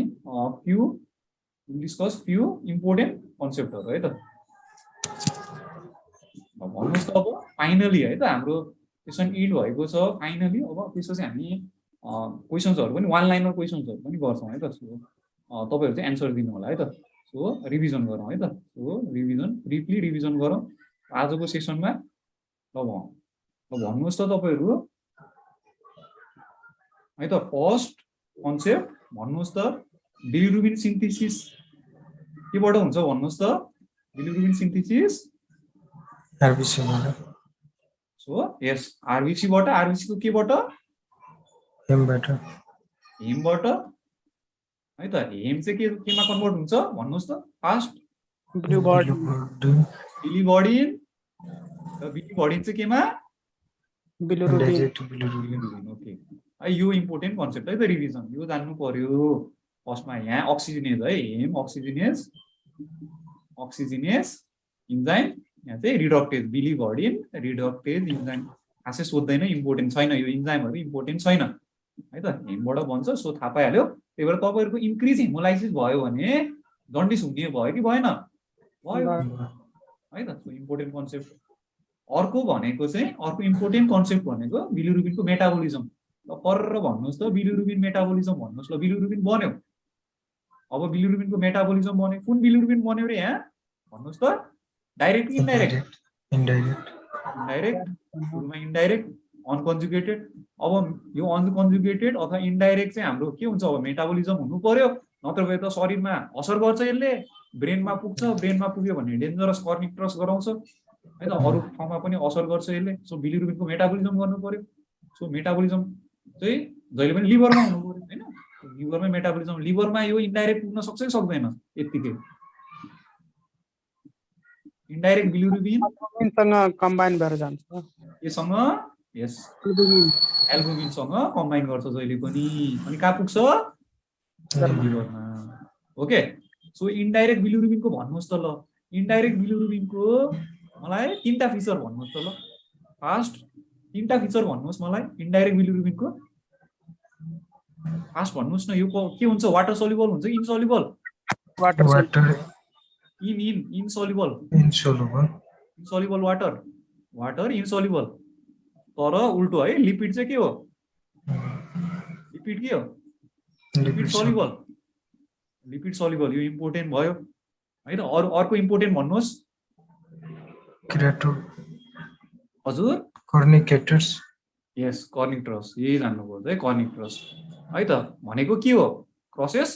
few will discuss few important कन्सेप्टहरु है त भन्नुस् त अब फाइनली है त हाम्रो सेसन इन्ड भएको छ फाइनली अब त्यसपछि हामी क्वेशन्सहरु पनि वन लाइनर क्वेशन्सहरु पनि गर्छौं है त सो तपाईहरु चाहिँ आन्सर दिनु होला है त सो रिभिजन गरौँ है त सो रिभिजन ब्रिफली रिभिजन गरौँ आजको सेसनमा ल भन्नुस् त तपाईहरु है त फर्स्ट कन्सेप्ट भन्नुस् त बिलिरुबिन सिन्थेसिस केबाट हुन्छ भन्नुस् त बिलिरुबिन सिन्थेसिस
आरबिसी बाट
सो यस आरबिसी बाट आरबिसी को केबाट
हेमबाट
है त हेम चाहिँ केमा कन्भर्ट हुन्छ भन्नुस् त फास्ट बिलिबडिन र बिलिबडिन चाहिँ केमा बिलिरुबिन ओके यो इम्पोर्टेन्ट कन्सेप्ट है त रिभिजन यो जान्नु पर्यो फर्स्टमा यहाँ अक्सिजनेज है हेम अक्सिजनेज इन्जाइम यहाँ चाहिँ रिडक्टेज बिलिबडिन रिडक्टेज इन्जाइम खासै सोध्दैन इम्पोर्टेन्ट छैन यो इन्जाइमहरु इम्पोर्टेन्ट छैन है त हेमबाट भन्छ सो थाहा पाइहाल्यो त्यही भएर तपाईहरुको इन्क्रिज हेमोलाइसिस भयो भने जन्डिस हुने भयो कि भएन भयो है त सो इम्पोर्टेन्ट कन्सेप्ट अर्को भनेको चाहिँ अर्को इम्पोर्टेन्ट कन्सेप्ट भनेको बिलिरुबिनको मेटाबोलिजम ल पर्र भन्नुस् त बिलिरुबिन मेटाबोलिजम भन्नुस् ल बिलिरुबिन बन्यो अब बिलिरुबिनको मेटाबोलिजम बन्यो कुन बिलिरुबिन बन्यो रे यहाँ भन्नुस् त डाइरेक्ट कि इन्डाइरेक्ट सुरुमा इन्डाइरेक्ट अनकन्जुगेटेड अब यो अनकन्जुगेटेड अथवा इन्डाइरेक्ट चाहिँ हाम्रो के हुन्छ अब मेटाबोलिजम हुनु पर्यो नत्र भए त शरीरमा असर गर्छ यसले ब्रेनमा पुग्छ ब्रेनमा पुग्यो भने डेन्जरस कर्निक ट्रस गराउँछ है त अरु ठाउँमा पनि असर गर्छ यसले सो बिलिरुबिनको मेटाबोलिजम गर्नु पर्यो सो मेटाबोलिजम चाहिँ जहिले पनि लिभरमा हुनु पर्यो हैन लिभरमै मेटाबोलिजम लिभरमा यो इन्डाइरेक्ट पुग्न सक्छ कि सक्दैन यतिकै इन्डाइरेक्ट बिलिरुबिन
सँग कम्बाइन भएर जान्छ
यससँग यस एल्बुमिन सँग कम्बाइन गर्छ जहिले पनि अनि कहाँ पुग्छ लिभरमा ओके सो इन्डाइरेक्ट बिलिरुबिनको भन्नुस् त ल इन्डाइरेक्ट बिलिरुबिनको मलाई तीनटा फिचर भन्नुस् त ल फर्स्ट तीनटा फिचर भन्नुस् मलाई इन्डाइरेक्ट बिलिरुबिनको फर्स्ट भन्नुस् न यो के हुन्छ वाटर सोल्युबल हुन्छ कि insoluble
water
insoluble water insoluble तर उल्टो है लिपिड चाहिँ के हो लिपिड सोल्युबल यो इम्पोर्टेन्ट भयो है त अर्को इम्पोर्टेन्ट भन्नुस्
क्रेटो
हजुर
कर्निकेटर्स
यस कर्निक ट्रस यही जान्नुपर्छ है कर्निक ट्रस है त भनेको के हो process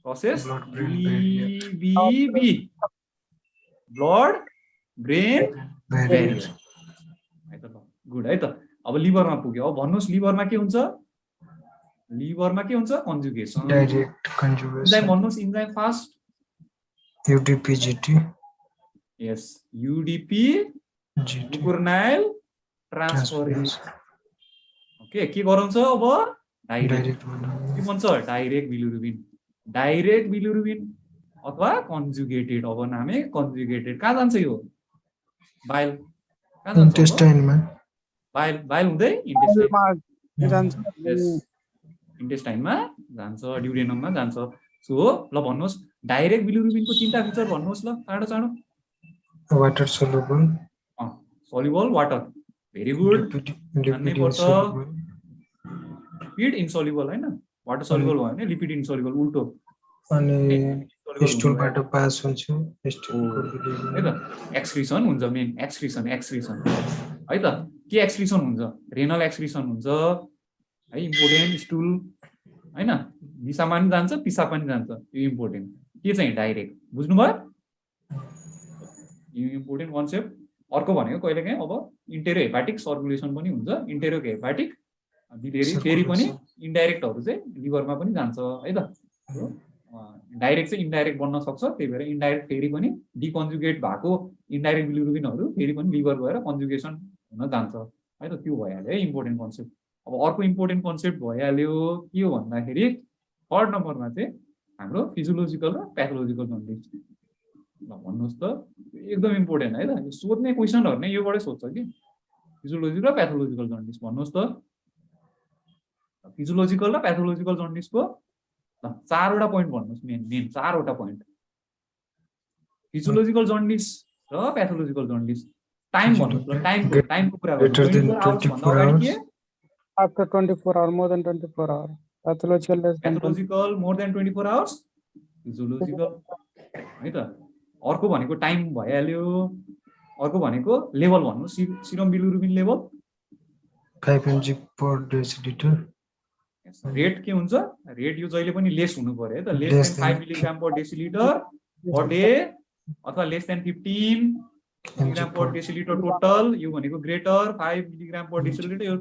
Blood brain barrier.
BBB blood brain
Barrier.
है त गुड है त अब लिभरमा पुग्यो अब भन्नुस् लिभरमा के हुन्छ कन्जुगेसन
Direct
इन्जाइम
conjugation.
भन्नुस् enzyme fast
UDP-GT.
Yes UDP
GT.
Glucuronyl transferase okay के गराउँछ अब डाइरेक्ट के भन्छ डाइरेक्ट बिलिरुबिन अथवा कन्जुगेटेड अब नामे कन्जुगेटेड कहाँ जान्छ यो बाइल कहाँ जान्छ
Intestine man.
बाइल हुँदै इन्टेस्टाइनमा जान्छ ड्युरेनममा जान्छ सो ल भन्नुहोस् डाइरेक्ट बिलिरुबिनको तीनटा फिचर भन्नुहोस् ल चाँडो चाँडो
Water soluble.
Soluble water very good
Lipid insoluble.
Lipid insoluble हैन वाटर सल्युबल भयो भने लिपिड इन्सोल्युबल उल्टो
अनि स्टुलबाट पास हुन्छ
है त एक्सक्रिसन हुन्छ मेन एक्सक्रिसन है त के एक्सक्रिसन हुन्छ रेनल एक्सक्रिसन हुन्छ है इम्पोर्टेन्ट स्टुल हैन दिशामा पनि जान्छ पिसाब पनि जान्छ यो इम्पोर्टेन्ट के चाहिँ डाइरेक्ट बुझ्नुभयो यो इम्पोर्टेन्ट कन्सेप्ट अर्को भनेको कहिलेकाहीँ अब इन्टेरो हेपाटिक सर्कुलेसन पनि हुन्छ इन्टेरो हेपाटिक बिलियरी फेरि पनि इन्डाइरेक्टहरू चाहिँ लिभरमा पनि जान्छ है त डाइरेक्ट चाहिँ इन्डाइरेक्ट बन्न सक्छ त्यही भएर इन्डाइरेक्ट फेरि पनि डिकन्जुगेट भएको इन्डाइरेक्ट बिलिरुबिनहरू फेरि पनि लिभर गएर कन्जुगेसन हुन जान्छ है त त्यो भइहाल्यो है इम्पोर्टेन्ट कन्सेप्ट अब अर्को इम्पोर्टेन्ट कन्सेप्ट भइहाल्यो के हो भन्दाखेरि थर्ड नम्बरमा चाहिँ हाम्रो फिजियोलोजिकल र प्याथोलोजिकल जन्डिस ल भन्नुहोस् त एकदम इम्पोर्टेन्ट है त सोध्ने क्वेसनहरू नै योबाटै सोध्छ कि फिजियोलोजी र प्याथोलोजिकल जन्डिस भन्नुहोस् त फिजियोलोजिकल र प्याथोलोजिकल जन्डिसको चारवटा पोइन्ट भन्नुहोस् मेन चारवटा पोइन्ट फिजियोलोजिकल जन्डिस र प्याथोलोजिकल जन्डिस टाइम भन्नुहोस् ल टाइमको कुरा गर्नु
after 24 hours more than 24 hours pathological less than
pathological more than 24 hours physiological है त अर्को भनेको टाइम भइहाल्यो अर्को भनेको लेभल भन्नु serum bilirubin level
5 mg per deciliter
rate के हुन्छ रेट यो जहिले पनि लेस हुनु पर्यो है त less than 5 milligram per decilitre per day अथवा less than 15 milligram per decilitre total यो भनेको ग्रेटर 5 मिलिग्राम पर डेसिलिटर यो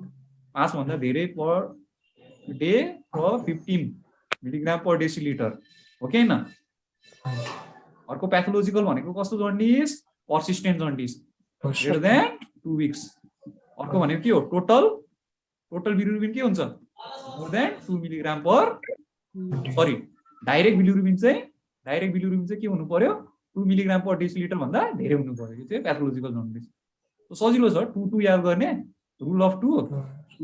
5 भन्दा धेरै पर डे र 15 मिलिग्राम पर डेसिलिटर ओके न अर्को प्याथोलोजिकल भनेको कस्तो jaundice persistent jaundice greater than 2 weeks अर्को भनेको के हो टोटल बिलिरुबिन के हुन्छ मोर देन 2 मिलिग्राम पर सरी डाइरेक्ट बिलिरुबिन चाहिँ के हुनु पर्यो 2 मिलिग्राम पर डेसिलिटर भन्दा धेरै हुनु पर्यो यो चाहिँ प्याथोलोजिकल जन्डिस सजिलो छ 2 याद गर्ने रुल अफ 2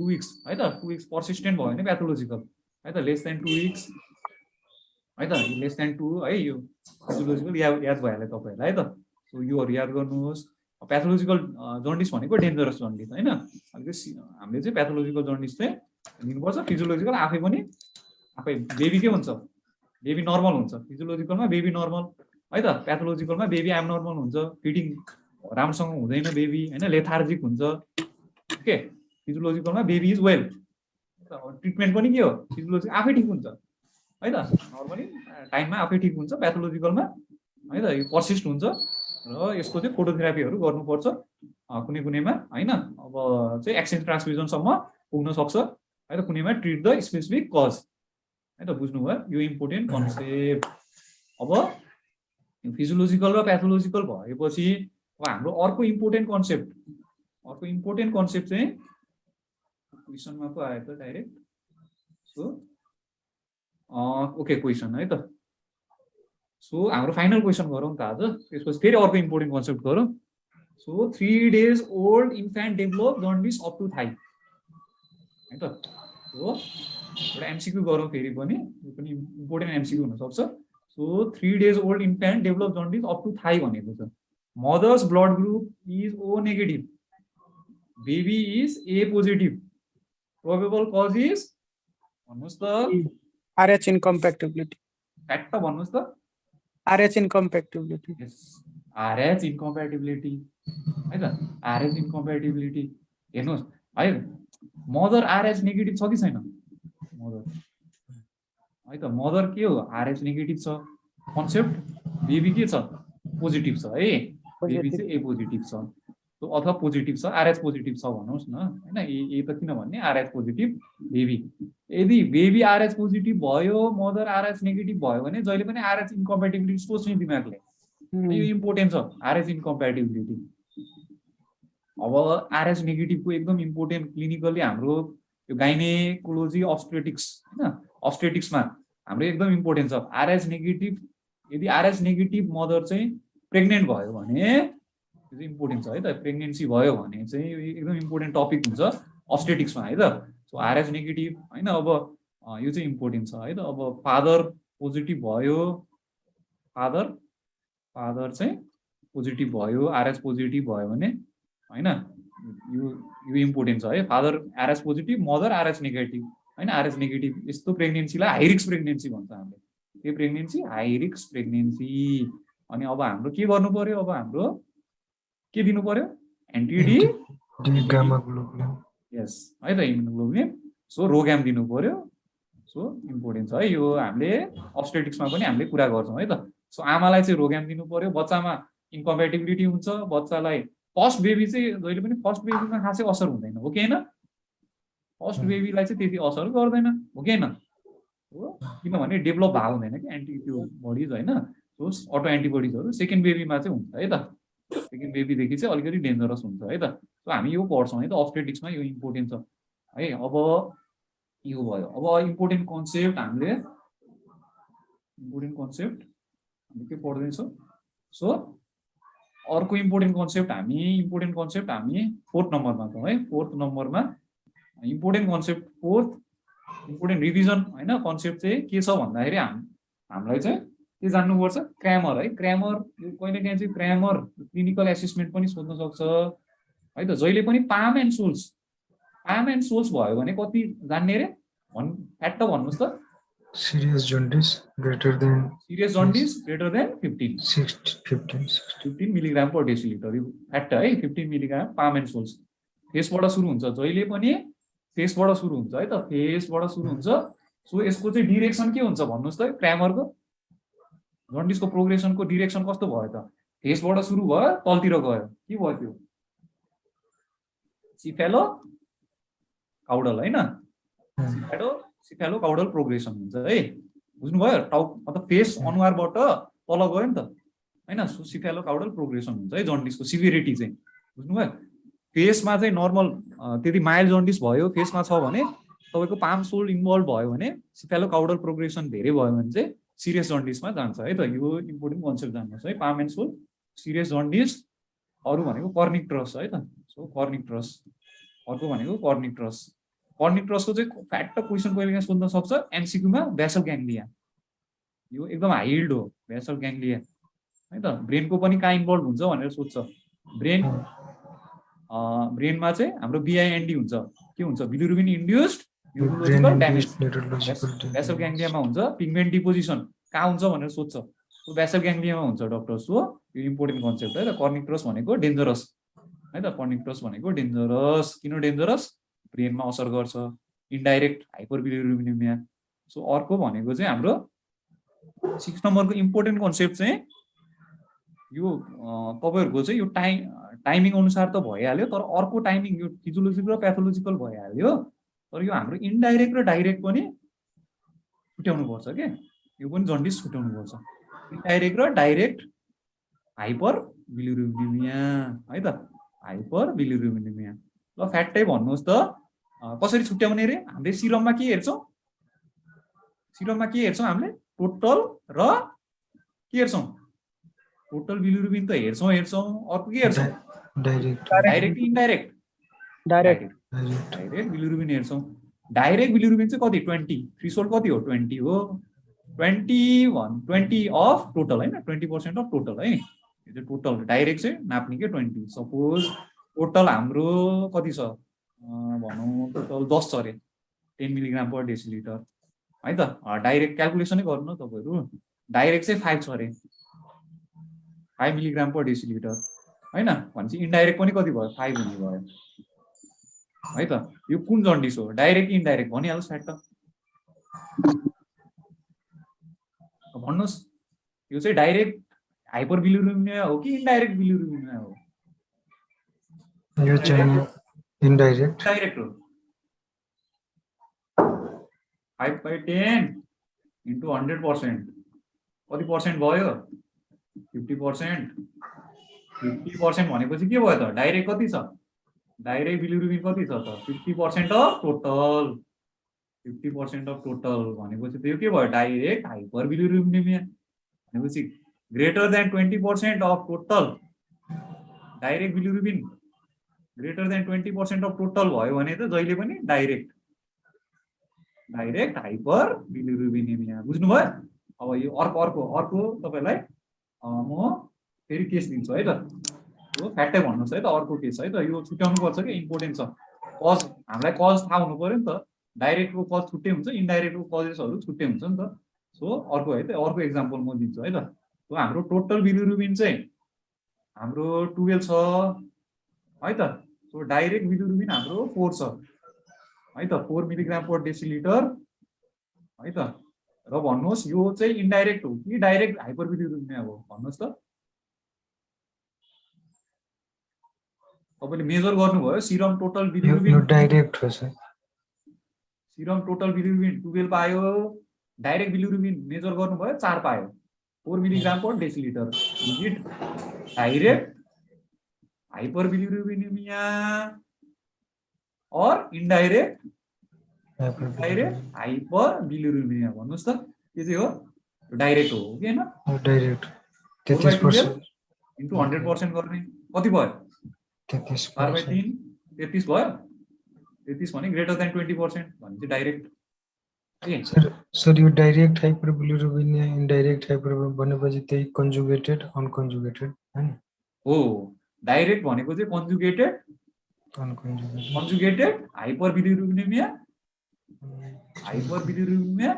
वीक्स है त 2 वीक्स पर्सिस्टेन्ट भयो भने प्याथोलोजिकल है त लेस देन 2 वीक्स है त लेस देन 2 है यो फिजियोलोजिकल याद भइहाल्यो तपाईहरुलाई है त सो योहरु याद गर्नुहोस् प्याथोलोजिकल जन्डिस भनेको डेन्जरस जन्डिस हैन हामीले चाहिँ प्याथोलोजिकल जन्डिस चाहिँ लिनुपर्छ फिजियोलोजिकल आफै बेबी के हुन्छ बेबी नर्मल हुन्छ फिजियोलोजिकलमा बेबी नर्मल है त प्याथोलोजिकलमा बेबी एबनर्मल हुन्छ फिडिङ राम्रोसँग हुँदैन बेबी हैन लेथार्जिक हुन्छ ओके फिजियोलोजिकलमा बेबी इज वेल ट्रिटमेन्ट पनि के हो फिजियोलोजी आफै ठीक हुन्छ है त नर्मली टाइममा आफै ठीक हुन्छ प्याथोलोजिकलमा है त यो पर्सिस्ट हुन्छ र यसको चाहिँ फोटोथेरापीहरू गर्नुपर्छ कुनैमा हैन अब चाहिँ एक्सचेन्ज ट्रान्सफ्युजनसम्म पुग्न सक्छ है त कुनैमा ट्रिट द स्पेसिफिक कज है त बुझ्नुभयो यो इम्पोर्टेन्ट कन्सेप्ट अब फिजियोलोजिकल र प्याथोलोजिकल भएपछि अब हाम्रो अर्को इम्पोर्टेन्ट कन्सेप्ट चाहिँ क्वेसनमा पो आयो त डाइरेक्ट सो ओके क्वेसन है त सो हाम्रो फाइनल क्वेसन गरौँ त आज त्यसपछि फेरि अर्को इम्पोर्टेन्ट कन्सेप्ट गरौँ so 3 days old infant develop jaundice up to thigh है त सो एउटा एमसीक्यू गरौँ फेरि पनि यो पनि इम्पोर्टेन्ट एमसीक्यू हुन सक्छ so 3 days old infant develop jaundice up to thigh भनेको छ mother's blood group is O negative baby is A positive probable cause is भन्नुस् त
RH incompatibility
फ्याक्ट भन्नुस् त
RH incompatibility
yes RH incompatibility है त RH incompatibility हेर्नुस् है mother RH negative छ कि छैन मदर है त मदर के हो आरएच नेगेटिभ छ कन्सेप्ट बेबी के छ पोजिटिभ छ है बेबी चाहिँ ए पोजिटिभ छ अथवा पोजिटिभ छ आरएच पोजिटिभ छ भन्नुहोस् न हैन ए त किन भन्ने आरएच पोजिटिभ बेबी यदि बेबी आरएच पोजिटिभ भयो मदर आरएच नेगेटिभ भयो भने जहिले पनि आरएच इन्कम्प्याटिबिलिटी सोच्ने दिमागले यो इम्पोर्टेन्ट छ आरएच इन्कम्प्याटिबिलिटी अब आरएच नेगेटिभको एकदम इम्पोर्टेन्ट क्लिनिकली हाम्रो यो गाइनेकोलोजी अब्स्टेटिक्स हैन अब्स्टेटिक्समा हाम्रो एकदम इम्पोर्टेन्ट छ आरएच नेगेटिभ यदि आरएच नेगेटिभ मदर चाहिँ प्रेग्नेन्ट भयो भने त्यो चाहिँ इम्पोर्टेन्ट छ है त प्रेग्नेन्सी भयो भने चाहिँ एकदम इम्पोर्टेन्ट टपिक हुन्छ अब्स्टेटिक्समा है त सो आरएच नेगेटिभ हैन अब यो चाहिँ इम्पोर्टेन्ट छ है त अब फादर पोजिटिभ भयो फादर चाहिँ पोजिटिभ भयो आरएच पोजिटिभ भयो भने हैन यो इम्पोर्टेन्ट छ है father RH positive mother RH negative हैन आरएच नेगेटिभ यस्तो प्रेग्नेन्सीलाई हाई रिस्क प्रेग्नेन्सी भन्छ हामीले त्यो प्रेग्नेन्सी हाई रिस्क प्रेग्नेन्सी अनि अब हाम्रो के गर्नु पर्यो अब हाम्रो के दिनु पर्यो एन्टिडी
गामा ग्लोबुलिन
यस है त इम्युनोग्लोबुलिन सो रोग्याम दिनु पर्यो सो इम्पोर्टेन्ट छ है यो हामीले अब्स्टेटिक्समा पनि हामीले कुरा गर्छौँ है त सो आमालाई चाहिँ रोग्याम दिनु पर्यो बच्चामा इन्कम्प्याटिबिलिटी हुन्छ बच्चालाई फर्स्ट बेबी चाहिँ जहिले पनि फर्स्ट बेबीमा खासै असर हुँदैन हो कि हैन फर्स्ट बेबीलाई चाहिँ त्यति असर गर्दैन हो कि हैन हो किनभने डेभलप भएको हुँदैन कि एन्टी त्यो बडिज हैन सो अटो एन्टिबडिजहरू सेकेन्ड बेबीमा चाहिँ हुन्छ है त सेकेन्ड बेबीदेखि चाहिँ अलिकति डेन्जरस हुन्छ है त सो हामी यो पढ्छौँ है त अब्स्टेटिक्समा यो इम्पोर्टेन्ट छ है अब यो भयो अब इम्पोर्टेन्ट कन्सेप्ट हामीले के पढ्दैछौँ सो अर्को इम्पोर्टेन्ट कन्सेप्ट हामी फोर्थ नम्बरमा छौँ है फोर्थ नम्बरमा important concept fourth important revision हैन कन्सेप्ट चाहिँ के छ भन्दाखेरि हामीलाई चाहिँ के जान्नुपर्छ क्र्यामर है क्र्यामर कहिलेकाहीँ चाहिँ क्र्यामर क्लिनिकल एसेसमेन्ट पनि सोध्न सक्छ है त जहिले पनि पाम एन्ड सोल्स भयो भने कति जान्ने रे फ्याक्ट भन्नुहोस् त
serious jaundice greater than
15 milligram per decilitre यो फ्याक्ट है 15 मिलिग्राम पाम एन्ड सोल्स फेसबाट सुरु हुन्छ जहिले पनि फेसबाट सुरु हुन्छ है त फेसबाट सुरु हुन्छ सो यसको चाहिँ डिरेक्सन के हुन्छ भन्नुहोस् त क्र्यामरको जन्डिसको प्रोग्रेसनको डिरेक्सन कस्तो भयो त फेसबाट सुरु भयो तलतिर गयो के भयो त्यो सिफेलो काउडल हैन सिफेलो काउडल प्रोग्रेसन हुन्छ है बुझ्नुभयो मतलब फेस अनुहारबाट तल गयो नि त हैन सिफेलो काउडल प्रोग्रेसन हुन्छ है जन्डिसको सिभिरिटी चाहिँ बुझ्नुभयो फेसमा चाहिँ नर्मल त्यति माइल्ड जन्डिस भयो फेसमा छ भने तपाईको पाम सोल इन्भल्भ भयो भने सिफेलो काउडल प्रोग्रेसन धेरै भयो भने चाहिँ सिरियस जन्डिसमा जान्छ है त यो इम्पोर्टेन्ट कन्सेप्ट जान्नुहोस् है palm and sole serious jaundice अरु भनेको कर्निक ट्रस है त सो कर्निक ट्रस अर्को भनेको कर्निक ट्रसको चाहिँ फ्याक्ट क्वेसन कहिले सोध्न सक्छ एमसीक्यूमा बेसल ग्याङ्ग्लिया यो एकदम हाई यिल्ड हो बेसल ग्याङ्ग्लिया है त ब्रेनको पनि कहाँ इन्भल्भ हुन्छ भनेर सोध्छ ब्रेनमा चाहिँ हाम्रो बिआइएनडी हुन्छ के हुन्छ bilirubin induced neurological damage basal ग्याङ्ग्लियामा हुन्छ पिगमेन्ट डिपोजिसन कहाँ हुन्छ भनेर सोध्छ सो बेसल ग्याङ्ग्लियामा हुन्छ डक्टर सो यो इम्पोर्टेन्ट कन्सेप्ट है त कर्निक ट्रस भनेको डेन्जरस है त कर्निक ट्रस भनेको डेन्जरस किन डेन्जरस ब्रेनमा असर गर्छ इन्डाइरेक्ट हाइपरबिलिरुबिनेमिया सो अर्को भनेको चाहिँ हाम्रो 6 नम्बरको इम्पोर्टेन्ट कन्सेप्ट चाहिँ यो तपाईहरुको चाहिँ यो टाइमिङ अनुसार त भइहाल्यो तर अर्को टाइमिङ यो फिजियोलोजिकल र प्याथोलोजिकल भइहाल्यो तर यो हाम्रो इन्डाइरेक्ट र डाइरेक्ट पनि छुट्याउनु पर्छ के यो पनि जन्डिस छुट्याउनु पर्छ इन्डाइरेक्ट र डाइरेक्ट हाइपरबिलिरुबिनेमिया है त हाइपरबिलिरुबिनेमिया ल फ्याक्टै भन्नुहोस् त कसरी छुट्याउने रे हामीले सिरममा के हेर्छौं हामीले टोटल र के हेर्छौं टोटल बिलिरुबिन त हेर्छौं अर्को के हेर्छौं डाइरेक्ट इन्डाइरेक्ट डाइरेक्ट बिलिरुबिन हेर्छौं डाइरेक्ट बिलिरुबिन चाहिँ कति 20 थ्रेशोल्ड कति हो 20 हो 20 अफ टोटल हैन 20% अफ टोटल है यो चाहिँ टोटल डाइरेक्ट चाहिँ नाप्ने के 20 सपोज टोटल हाम्रो कति छ भनौं टोटल 10 छ रे 10 मिलिग्राम पर डेसिलिटर है त डाइरेक्ट क्याल्कुलेसनै गर्नु न तपाईहरु डाइरेक्ट चाहिँ 5 छ रे 5 मिलिग्राम पर डेसिलिटर हैन भनेपछि इन्डाइरेक्ट पनि कति भयो 5 हुने भयो है त यो कुन जन्डिस हो डाइरेक्ट इनडाइरेक्ट भनिहाल्नुस् फ्याक्ट भन्नुस् यो चाहिँ डाइरेक्ट हाइपरबिलिरुबिनिया हो कि इनडाइरेक्ट बिलिरुबिनिया हो
यो चाहिँ इनडाइरेक्ट
डाइरेक्ट हो 5/10 into 100% कति पर्सेन्ट भयो 50% 50% भनेपछि के भयो त डाइरेक्ट कति छ डाइरेक्ट बिलिरुबिन कति छ त 50% अफ टोटल 50% अफ टोटल भनेपछि त्यो के भयो डाइरेक्ट हाइपरबिलिरुबिनेमिया भनेपछि greater than 20% of total direct bilirubin greater than 20% of total भयो भने त जहिले पनि डाइरेक्ट हाइपरबिलिरुबिनेमिया बुझ्नुभयो अब यो अर्को तपाईलाई म फेरि केस दिन्छु है त यो फ्याक्टै भन्नुस् है त अर्को केस है त यो छुट्याउनु पर्छ के इम्पोर्टेन्ट छ कज हामीलाई कज थाहा हुनु पर्यो नि त डाइरेक्टको कज छुट्टै हुन्छ इनडाइरेक्टको कजेसहरु छुट्टै हुन्छ नि त सो अर्को है त अर्को एक्जाम्पल म दिन्छु है त सो हाम्रो टोटल बिलिरुबिन चाहिँ हाम्रो 12 छ है त सो डाइरेक्ट बिलिरुबिन हाम्रो 4 छ है त 4 मिलिग्राम पर डेसिलिटर है त र भन्नुहोस् यो चाहिँ इनडाइरेक्ट हो कि डाइरेक्ट हाइपरबिलिरुबिनिया हो भन्नुहोस् त तपाईले मेजर गर्नुभयो सिरम टोटल बिलिरुबिन
यो डाइरेक्ट हो सर
सिरम टोटल बिलिरुबिन 12 पायो डाइरेक्ट बिलिरुबिन मेजर गर्नुभयो 4 पायो 4 milligram per decilitre is it direct hyperbilirubinaemia और इनडाइरेक्ट हाइपरबिलिरुबिनिया भन्नुस् त के चाहिँ हो डाइरेक्ट हो कि हैन
डाइरेक्ट 33%
इन्टु 100% गर्ने कति भयो 4/3 33 भयो 33 भने ग्रेटर देन 20% भने चाहिँ डाइरेक्ट
सर यो डाइरेक्ट हाइपरबिलिरुबिनिया इनडाइरेक्ट हाइपरबिलिरुबिनिया भनेपछि त्यही कन्जुगेटेड अनकन्जुगेटेड हैन
हो डाइरेक्ट भनेको चाहिँ कन्जुगेटेड हाइपरबिलिरुबिनेमिया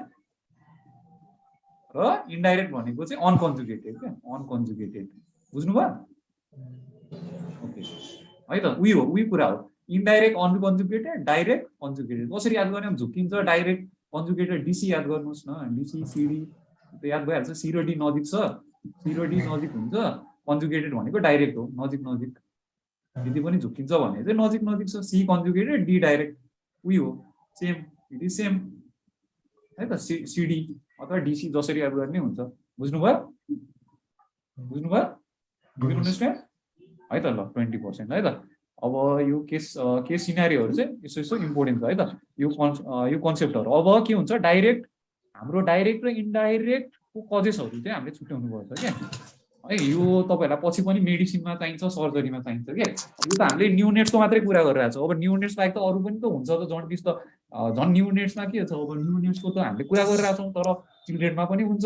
र इनडाइरेक्ट भनेको चाहिँ अनकन्जुगेटेड के अनकन्जुगेटेड बुझ्नुभयो ओके है त उही कुरा हो इनडाइरेक्ट अनकन्जुगेटेड डाइरेक्ट कन्जुगेटेड कसरी याद गर्ने झुकिन्छ डाइरेक्ट कन्जुगेटेड डीसी याद गर्नुस् न डीसी सीडी त याद भइहाल्छ सी र डी नजिक छ सी र डी नजिक हुन्छ कन्जुगेटेड भनेको डाइरेक्ट हो नजिक यदि पनि झुकिन्छ भने चाहिँ नजिक छ सी कन्जुगेटेड डी डाइरेक्ट उही हो सेम इट इज सेम है त सीडी अथवा डीसी जसरी याद गर्ने हुन्छ बुझ्नुभयो अन्डरस्ट्यान्ड है त ल 20% है त अब यो केस सिनारियोहरु चाहिँ यसो इम्पोर्टेन्ट छ है त यो कन्सेप्टहरु अब के हुन्छ डाइरेक्ट हाम्रो डाइरेक्ट र इनडाइरेक्ट को कजेसहरु चाहिँ हामीले छुट्याउनु पर्छ के है यो तपाईहरुलाई पछि पनि मेडिसिनमा चाहिन्छ सर्जरीमा चाहिन्छ के यो त हामीले न्यूनेट्सको मात्रै कुरा गरिरहेको छौं अब न्यूनेट्स बाहेक त अरु पनि त हुन्छ त जन्डिस त झन् न्यूनेट्समा के छ अब न्यूनेट्सको त हामीले कुरा गरिरहेको छौं तर चिल्ड्रेनमा पनि हुन्छ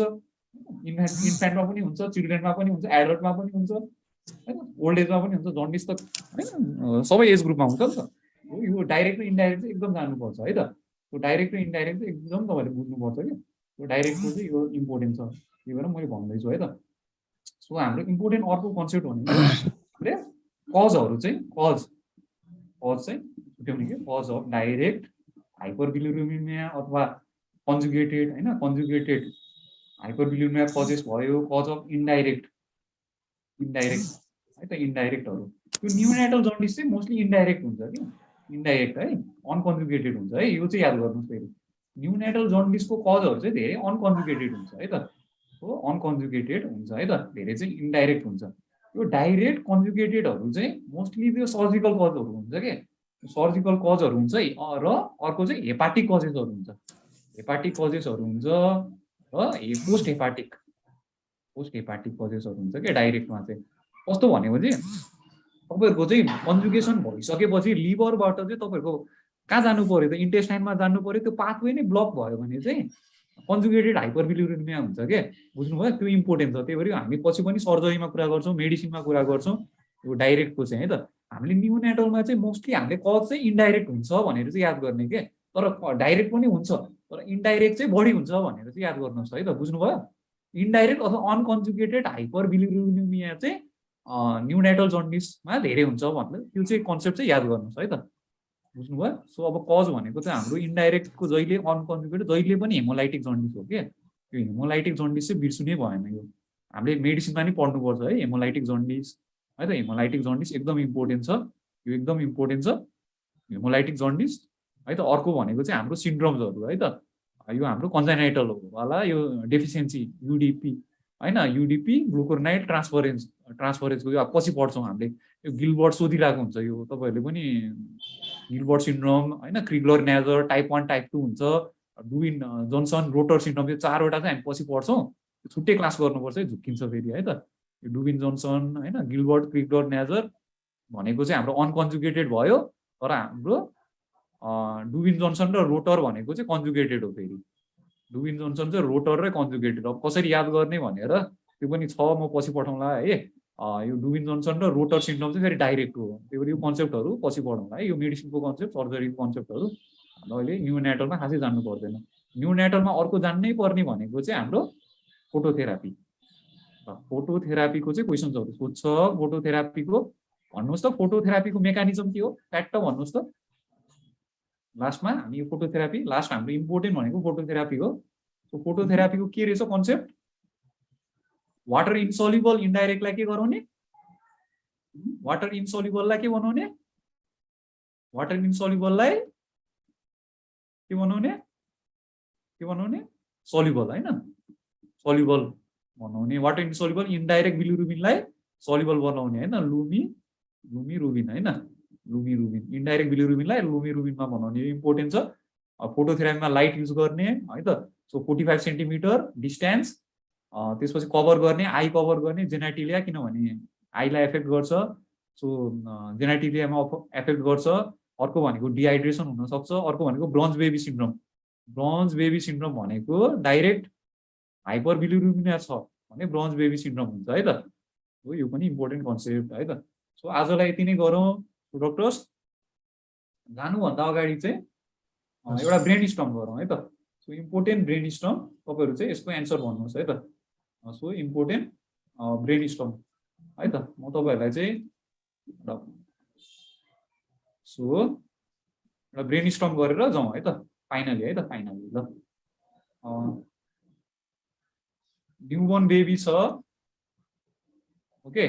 इन्फेन्टमा पनि हुन्छ चिल्ड्रेनमा पनि हुन्छ एडल्टमा पनि हुन्छ हैन ओल्ड एजमा पनि हुन्छ जन्डिस त हैन सबै एज ग्रुपमा हुन्छ नि त यो डाइरेक्ट र इनडाइरेक्ट चाहिँ एकदम जान्नुपर्छ है त यो डाइरेक्ट र इनडाइरेक्ट चाहिँ एकदम तपाईहरुले बुझ्नुपर्छ के यो डाइरेक्टको चाहिँ यो इम्पोर्टेन्ट छ त्यही भएर मैले भन्दै छु है त सो हाम्रो इम्पोर्टेन्ट अर्को कन्सेप्ट भनेको हामीले कजहरु चाहिँ कज चाहिँ छुट्याउने के कज अफ डाइरेक्ट हाइपरबिलिरुबिनिया अथवा कन्जुगेटेड हैन कन्जुगेटेड हाइपरबिलिरुबिनिया कजेस भयो कज अफ इनडाइरेक्ट है त इनडाइरेक्टहरु यो न्यूनाटल जन्डिस चाहिँ मोस्टली इनडाइरेक्ट हुन्छ के इनडाइरेक्ट है अनकन्जुगेटेड हुन्छ है यो चाहिँ याद गर्नुस् फेरि न्यूनाटल जन्डिसको कजहरु चाहिँ धेरै अनकन्जुगेटेड हुन्छ है त हो अनकन्जुगेटेड हुन्छ है त धेरै चाहिँ इनडाइरेक्ट हुन्छ यो डाइरेक्ट कन्जुगेटेडहरु चाहिँ मोस्टली त्यो सर्जिकल कजहरु हुन्छ के सर्जिकल कजहरु हुन्छ र अर्को चाहिँ हेपाटिक कजेसहरु हुन्छ र पोस्ट हेपाटिक कजेसहरु हुन्छ के डाइरेक्टमा चाहिँ कस्तो भनेपछि तपाईहरुको चाहिँ कन्जुगेसन भइसकेपछि लिभरबाट चाहिँ तपाईहरुको कहाँ जानु पर्यो त इन्टेस्टाइनमा जानु पर्यो त्यो पाथवे नै ब्लक भयो भने चाहिँ कन्जुगेटेड हाइपरबिलिरुबिनिया हुन्छ के बुझ्नुभयो त्यो इम्पोर्टेन्ट छ त्यही भएर हामी पछि पनि सर्जरीमा कुरा गर्छौं मेडिसिनमा कुरा गर्छौं यो डाइरेक्टको चाहिँ है त हामीले न्यूनाटलमा चाहिँ मोस्टली हामीले कज चाहिँ इनडाइरेक्ट हुन्छ भनेर चाहिँ याद गर्ने के तर डाइरेक्ट पनि हुन्छ तर इनडाइरेक्ट चाहिँ बढी हुन्छ भनेर चाहिँ याद गर्नुस् है त बुझ्नुभयो इनडाइरेक्ट अथवा अनकन्जुगेटेड हाइपरबिलिरुबिनिया चाहिँ न्यूनाटल जन्डिसमा धेरै हुन्छ भन्दै त्यो चाहिँ कन्सेप्ट चाहिँ याद गर्नुस् है त बुझ्नुभयो सो अब कज भनेको चाहिँ हाम्रो इन्डाइरेक्टको जहिले अनकन्जुगेटेड जहिले पनि हेमोलाइटिक जन्डिस हो के यो हेमोलाइटिक जन्डिस चाहिँ बिर्सुनै भएन यो हामीले मेडिसिनमा नि पढ्नुपर्छ है हेमोलाइटिक जन्डिस है त हेमोलाइटिक जन्डिस एकदम इम्पोर्टेन्ट छ यो एकदम इम्पोर्टेन्ट छ हेमोलाइटिक जन्डिस है त अर्को भनेको चाहिँ हाम्रो सिन्ड्रोम्सहरू है त यो हाम्रो कन्जाइनाइटल वाला यो डेफिसियन्सी युडिपी हैन युडिपी ग्लुकोनाइड ट्रान्सफरेन्सको यो पछि पढ्छौँ हामीले यो गिलबर्ट सोधिरहेको हुन्छ यो तपाईँहरूले पनि गिलबर्ट सिन्ड्रोम हैन क्रिगलर न्याजर टाइप 1 टाइप 2 हुन्छ डुविन जोन्सन रोटर सिन्ड्रोम यो चारवटा चाहिँ हामी पछि पढ्छौँ छुट्टै क्लास गर्नुपर्छ है झुक्किन्छ फेरि है त यो डुविन जोन्सन हैन गिलबर्ट क्रिगलर न्याजर भनेको चाहिँ हाम्रो अनकन्जुगेटेड भयो तर हाम्रो डुविन जोन्सन र रोटर भनेको चाहिँ कन्जुगेटेड हो फेरि डुविन जोन्सन चाहिँ रोटर र कन्जुगेटेड अब कसरी याद गर्ने भनेर त्यो पनि छ म पछि पठाउँला है यो डुविन जोन्सन र रोटर सिन्ड्रोम चाहिँ फेरि डाइरेक्ट हो त्यही भएर यो कन्सेप्टहरू पछि पढौँला है यो मेडिसिनको कन्सेप्ट सर्जरीको कन्सेप्टहरू अहिले न्युनेटलमा खासै जान्नु पर्दैन न्युनेटलमा अर्को जान्नै पर्ने भनेको चाहिँ हाम्रो फोटोथेरापी फोटोथेरापीको चाहिँ क्वेसन्सहरू सोध्छ फोटोथेरापीको भन्नुहोस् त फोटोथेरापीको मेकानिजम के हो फ्याक्ट भन्नुहोस् त लास्टमा हामी यो फोटोथेरापी लास्ट हाम्रो इम्पोर्टेन्ट भनेको फोटोथेरापी हो सो फोटोथेरापीको के रहेछ कन्सेप्ट वाटर इन्सोल्युबल इन्डाइरेक्टलाई के गराउने वाटर इन्सोल्युबललाई के बनाउने वाटर इन्सोल्युबललाई के बनाउने सोल्युबल हैन सोल्युबल बनाउने वाटर इन्सोल्युबल इन्डाइरेक्ट बिलिरुबिनलाई सोल्युबल बनाउने हैन लुमी रुबिन हैन लुमी रुबिन इन्डाइरेक्ट बिलिरुबिनलाई लुमी रुबिनमा बनाउने इम्पोर्टेन्ट छ फोटोथेरापीमा लाइट युज गर्ने है त सो 45 सेन्टिमिटर डिस्टेन्स त्यसपछि कभर गर्ने आई कभर गर्ने जेनाटिलिया किनभने आईलाई एफेक्ट गर्छ सो जेनाटिलियामा एफेक्ट गर्छ अर्को भनेको डिहाइड्रेसन हुन सक्छ अर्को भनेको ब्रोन्ज बेबी सिन्ड्रोम भनेको डाइरेक्ट हाइपर बिलिरुबिनिया छ भने ब्रोन्ज बेबी सिन्ड्रोम हुन्छ है त हो यो पनि इम्पोर्टेन्ट कन्सेप्ट है त सो आजलाई यति नै गरौँ डक्टर्स जानुभन्दा अगाडि चाहिँ एउटा ब्रेन स्टर्म गरौँ है त सो इम्पोर्टेन्ट ब्रेन स्टर्म तपाईँहरू चाहिँ यसको एन्सर भन्नुहोस् है त सो इम्पोर्टेन्ट ब्रेन स्टर्म है त म तपाईँहरूलाई चाहिँ सो एउटा ब्रेन स्टर्म गरेर जाउँ है त फाइनली है त फाइनली ल न्युबोर्न बेबी छ ओके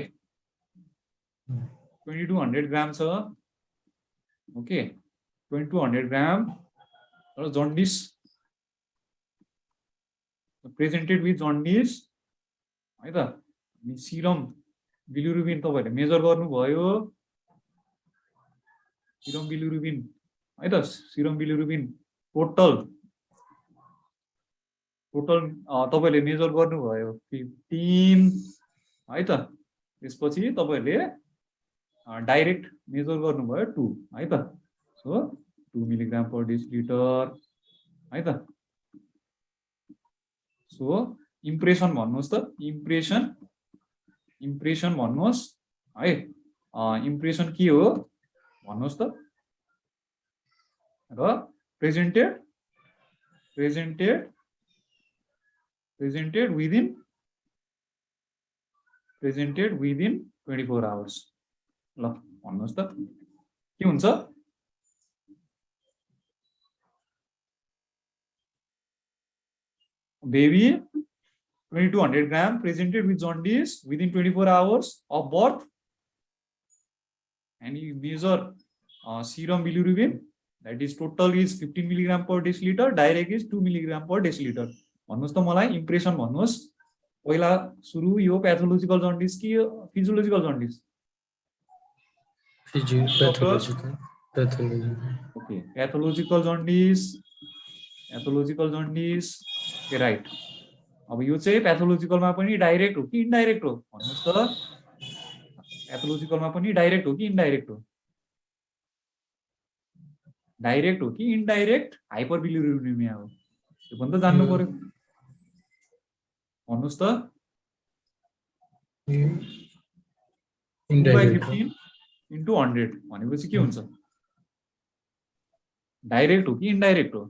2200 ग्राम छ ओके 2200 ग्राम र जन्डिस प्रेजेन्टेड विथ जन्डिस है त सिरम बिलिरुबिन तपाईँहरूले मेजर गर्नुभयो सिरम बिलिरुबिन है त सिरम बिलिरुबिन टोटल तपाईँहरूले मेजर गर्नुभयो 15 है त त्यसपछि तपाईँहरूले डाइरेक्ट मेजर गर्नुभयो 2 है त सो 2 मिलिग्राम पर डेसिलिटर है त सो इम्प्रेसन भन्नुहोस् त इम्प्रेसन भन्नुहोस् है इम्प्रेसन के हो भन्नुहोस् त र प्रेजेन्टेड विदिन 24 आवर्स ल भन्नुहोस् त के हुन्छ baby 2200 gram presented with jaundice within 24 hours of birth and you measure serum bilirubin that is total is 15 milligram per deciliter direct is 2 milligram per deciliter भन्नुहोस् त मलाई इम्प्रेसन भन्नुहोस् पहिला सुरु यो पैथोलॉजिकल jaundice कि physiological jaundice okay pathological jaundice के right अब यो चाहिँ पैथोलॉजिकलमा पनि डाइरेक्ट हो कि इनडाइरेक्ट हो भन्नुस् त पैथोलॉजिकलमा पनि डाइरेक्ट हो कि इनडाइरेक्ट हो डाइरेक्ट हो कि इनडाइरेक्ट हाइपरबिलिरुबिनिमिया हो त्यो पनि त जान्नु पर्यो भन्नुस् त इनडाइरेक्ट 15 into 100 भनेपछि के हुन्छ डाइरेक्ट हो कि इनडाइरेक्ट हो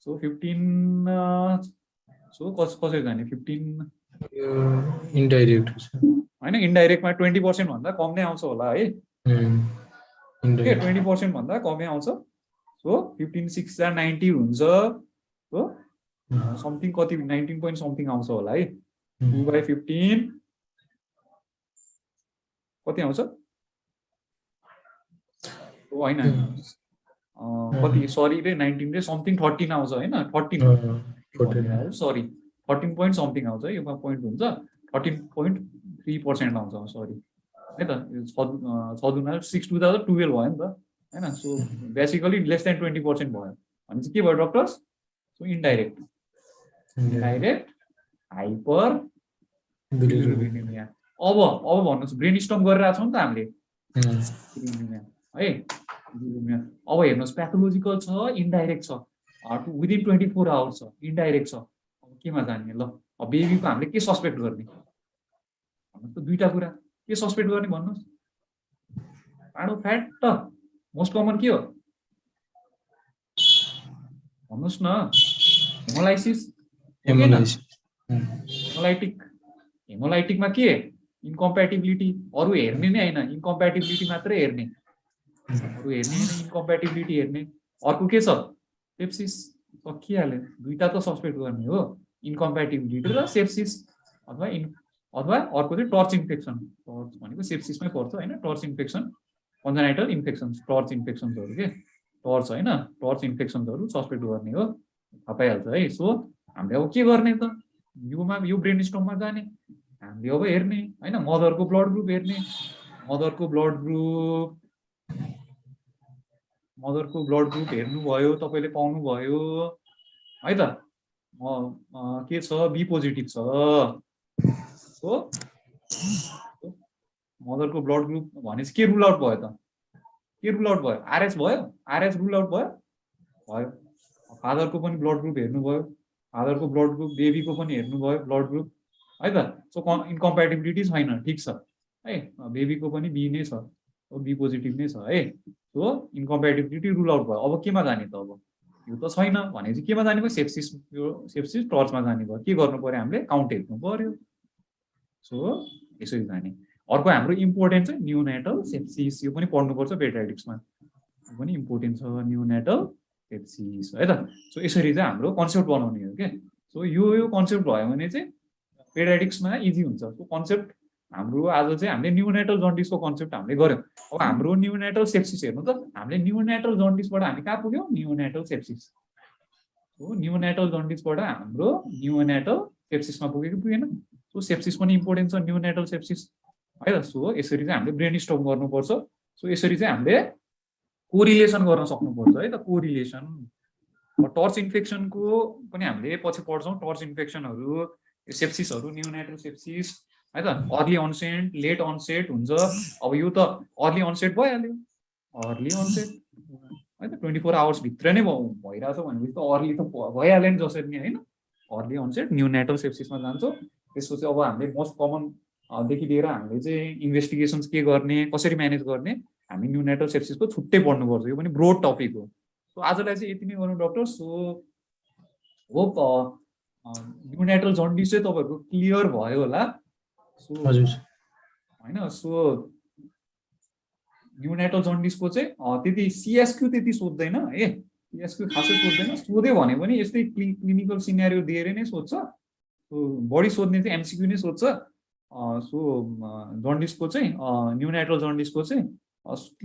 सो 15 सो कसरी जाने 15
इनडाइरेक्ट
हैन इनडाइरेक्टमा 20% भन्दा कम नै आउँछ होला है ओके 20% भन्दा कमै आउँछ सो 15 6 जा 90 हुन्छ सो समथिङ कति 19 point समथिङ आउँछ होला है 2/15 कति आउँछ होइन कति सरी रे 19 रे समथिङ 13 आउँछ हैन 13 सरी 13 point समथिङ आउँछ है यो पोइन्ट हुन्छ 13.3% आउँछ सरी है त 6 to the 12 भयो नि त हैन सो बेसिकली लेस देन 20% भयो भने चाहिँ के भयो डक्टर्स सो इन्डाइरेक्ट हाइपर बिलिरुबिनेमिया अब भन्नुस् ब्रेनस्टर्म गरिरहेको छौं नि त हामीले है अब हेर्नुस् प्याथोलोजिकल छ इन्डाइरेक्ट छ विदिन 24 आवर्स छ इन्डाइरेक्ट छ अब केमा जाने ल अब बेबीको हामीले के सस्पेक्ट गर्ने भन्नुस् त दुईटा कुरा के सस्पेक्ट गर्ने भन्नुस् पाडो फ्याट त मोस्ट कमन के हो भन्नुस् न हेमोलाइसिस हेमोलाइटिकमा के इन्कम्प्याटिबिलिटी अरु हेर्ने नै हैन इन्कम्प्याटिबिलिटी मात्रै हेर्ने अरु हेर्ने हैन इन्कम्प्याटिबिलिटी हेर्ने अर्को के छ सेप्सिस सकिहाल्यो दुईटा त सस्पेक्ट गर्ने हो इन्कम्प्याटिबिलिटी र सेप्सिस अथवा अर्को चाहिँ टर्च इन्फेक्सन टर्च भनेको सेप्सिसमै पर्छ हैन टर्च इन्फेक्सन कन्जेनाइटल इन्फेक्सन्स टर्च इन्फेक्सन्सहरु के टर्च हैन टर्च इन्फेक्सन्सहरु सस्पेक्ट गर्ने हो थाहा पाइहाल्छ है सो हामीले अब के गर्ने त यो ब्रेनस्टर्ममा जाने हामीले अब हेर्ने हैन मदरको ब्लड ग्रुप हेर्ने मदरको ब्लड ग्रुप हेर्नुभयो तपाईले पाउनु भयो है त के छ बी पोजिटिभ छ सो मदरको ब्लड ग्रुप भनेपछि के रुल आउट भयो त के रुल आउट भयो आरएस भयो आरएस रुल आउट भयो फादरको पनि ब्लड ग्रुप हेर्नुभयो फादरको ब्लड ग्रुप बेबीको पनि हेर्नुभयो ब्लड ग्रुप है त सो इन्कम्प्याटिबिलिटी छैन ठिक छ है बेबीको पनि बी नै छ बी पोजिटिभ नै छ है सो इन्कम्प्याटिबिलिटी रुल आउट भयो अब केमा जाने त अब यो त छैन भनेपछि केमा जाने भयो सेप्सिस टर्चमा जाने भयो के गर्नु पर्यो हामीले काउन्ट हेर्नु पर्यो सो यसरी जाने अर्को हाम्रो इम्पोर्टेन्ट चाहिँ नियोनेटल सेप्सिस यो पनि पढ्नुपर्छ पेडियाट्रिक्समा यो पनि इम्पोर्टेन्ट छ नियोनेटल सेप्सिस है त सो यसरी चाहिँ हाम्रो कन्सेप्ट बनाउने हो के सो यो कन्सेप्ट भयो भने चाहिँ पेडियाट्रिक्समा इजी हुन्छ सो कन्सेप्ट हाम्रो आज चाहिँ हामीले नियोनेटल जन्डिसको कन्सेप्ट हामीले गर्यौं अब हाम्रो नियोनेटल सेप्सिस हेर्नु त हामीले नियोनेटल जन्डिसबाट हामी कहाँ पुग्यौं नियोनेटल सेप्सिस सो नियोनेटल जन्डिसबाट हाम्रो नियोनेटल सेप्सिसमा पुगेन सो सेप्सिस पनि इम्पोर्टेन्ट छ नियोनेटल सेप्सिस है त सो यसरी चाहिँ हामीले ब्रेनस्टर्म गर्नुपर्छ सो यसरी चाहिँ हामीले कोरिलेसन गर्न सक्नुपर्छ है त कोरिलेसन टर्च इन्फेक्सनको पनि हामीले पछि पढ्छौं टर्च इन्फेक्सनहरु सेप्सिसहरु नियोनेटल सेप्सिस है त अर्ली अनसेट लेट अनसेट हुन्छ अब यो त अर्ली अनसेट भइहाल्यो अर्ली अनसेट है त 24 आवर्स भित्र नै भइराछ भनेपछि त अर्ली त भइहाल्यो नि जसरी नि हैन अर्ली अनसेट नियोनेटल सेप्सिसमा जान्छौं त्यसपछि अब हामीले मोस्ट कमन देखि लिएर हामीले चाहिँ इन्भेस्टिगेसन्स के गर्ने कसरी म्यानेज गर्ने हामी नियोनेटल सेप्सिसको छुट्टै पढ्नुपर्छ यो पनि ब्रोड टपिक हो सो आजलाई चाहिँ यति नै गरौँ doctor so hope neonatal jaundice चाहिँ तपाईहरुको क्लियर भयो होला सो हैन सो नियोनेटल जन्डिसको चाहिँ त्यति सीएसक्यू त्यति सोध्दैन है सीएसक्यू खासै सोध्दैन सोध्यो भने पनि यस्तै क्लिनिकल सिनेरियो दिएर नै सोध्छ सो बढी सोध्ने चाहिँ एमसीक्यू नै सोध्छ सो जन्डिसको चाहिँ नियोनेटल जन्डिसको चाहिँ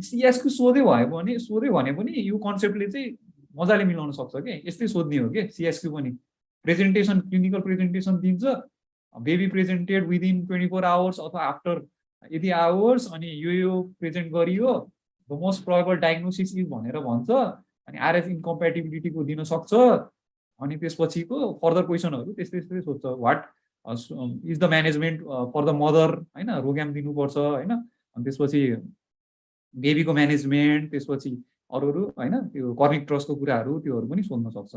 सीएसक्यू सोध्यो भने पनि यो कन्सेप्टले चाहिँ मजाले मिलाउन सक्छ के यस्तै सोध्ने हो के सीएसक्यू पनि प्रेजेन्टेसन क्लिनिकल प्रेजेन्टेसन दिन्छ बेबी प्रेजेन्टेड विदिन 24 आवर्स अथवा आफ्टर यदि आवर्स अनि यो प्रेजेन्ट गरियो the most probable diagnosis is भनेर भन्छ अनि आरएस इन्कम्प्याटिबिलिटीको दिन सक्छ अनि त्यसपछिको फर्दर क्वेशनहरु त्यस्तै सोध्छ what is the management for the mother हैन रोग्याम दिनुपर्छ हैन अनि त्यसपछि बेबीको म्यानेजमेन्ट त्यसपछि अरुहरु हैन त्यो कर्निक ट्रसको कुराहरु त्योहरु पनि सोध्न सक्छ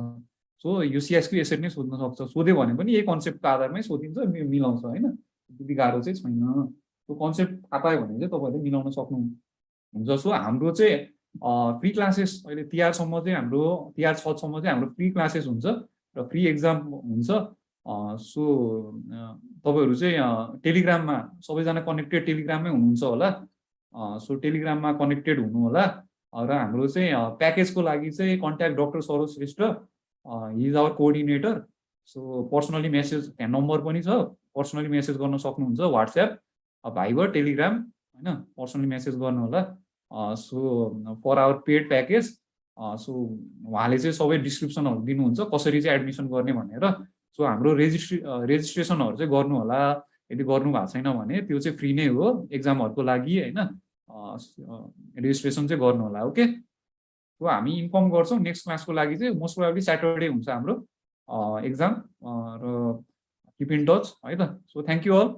सो यो सीएसक्यू यसरी नै सोध्न सक्छ सोध्यो भने पनि यही कन्सेप्टको आधारमै सोधिन्छ मिलाउँछ हैन त्यति गाह्रो चाहिँ छैन त्यो कन्सेप्ट थाहा पायो भने चाहिँ तपाईहरुले मिलाउन सक्नुहुन्छ सो हाम्रो चाहिँ फ्री क्लासेस अहिले तिहार सम्म चाहिँ हाम्रो तिहार 6 सम्म चाहिँ हाम्रो फ्री क्लासेस हुन्छ र फ्री एक्जाम हुन्छ सो तपाईहरु चाहिँ टेलिग्राममा सबैजना कनेक्टेड टेलिग्राममै हुनुहुन्छ होला सो टेलिग्राममा कनेक्टेड हुनु होला र हाम्रो चाहिँ प्याकेजको लागि चाहिँ contact doctor Saroj Shrestha he is our coordinator so personally message त्यहाँ नम्बर पनि छ पर्सनली मेसेज गर्न सक्नुहुन्छ व्हाट्सएप भाइबर टेलिग्राम हैन पर्सनली मेसेज गर्नु होला so for our paid package so उहाँले चाहिँ सबै डिस्क्रिप्सनहरु दिनुहुन्छ कसरी चाहिँ एडमिसन गर्ने भनेर सो हाम्रो रेजिस्ट्रेसनहरु चाहिँ गर्नु होला यदि गर्नु भएको छैन भने त्यो चाहिँ फ्री नै हो एक्जामहरुको लागि हैन रेजिस्ट्रेसन चाहिँ गर्नु होला ओके सो हामी इन्फर्म गर्छौं नेक्स्ट क्लासको लागि चाहिँ मोस्ट प्रोबब्ली सैटरडे हुन्छ हाम्रो एक्जाम र किप इन टच है त सो थ्यांक यू अल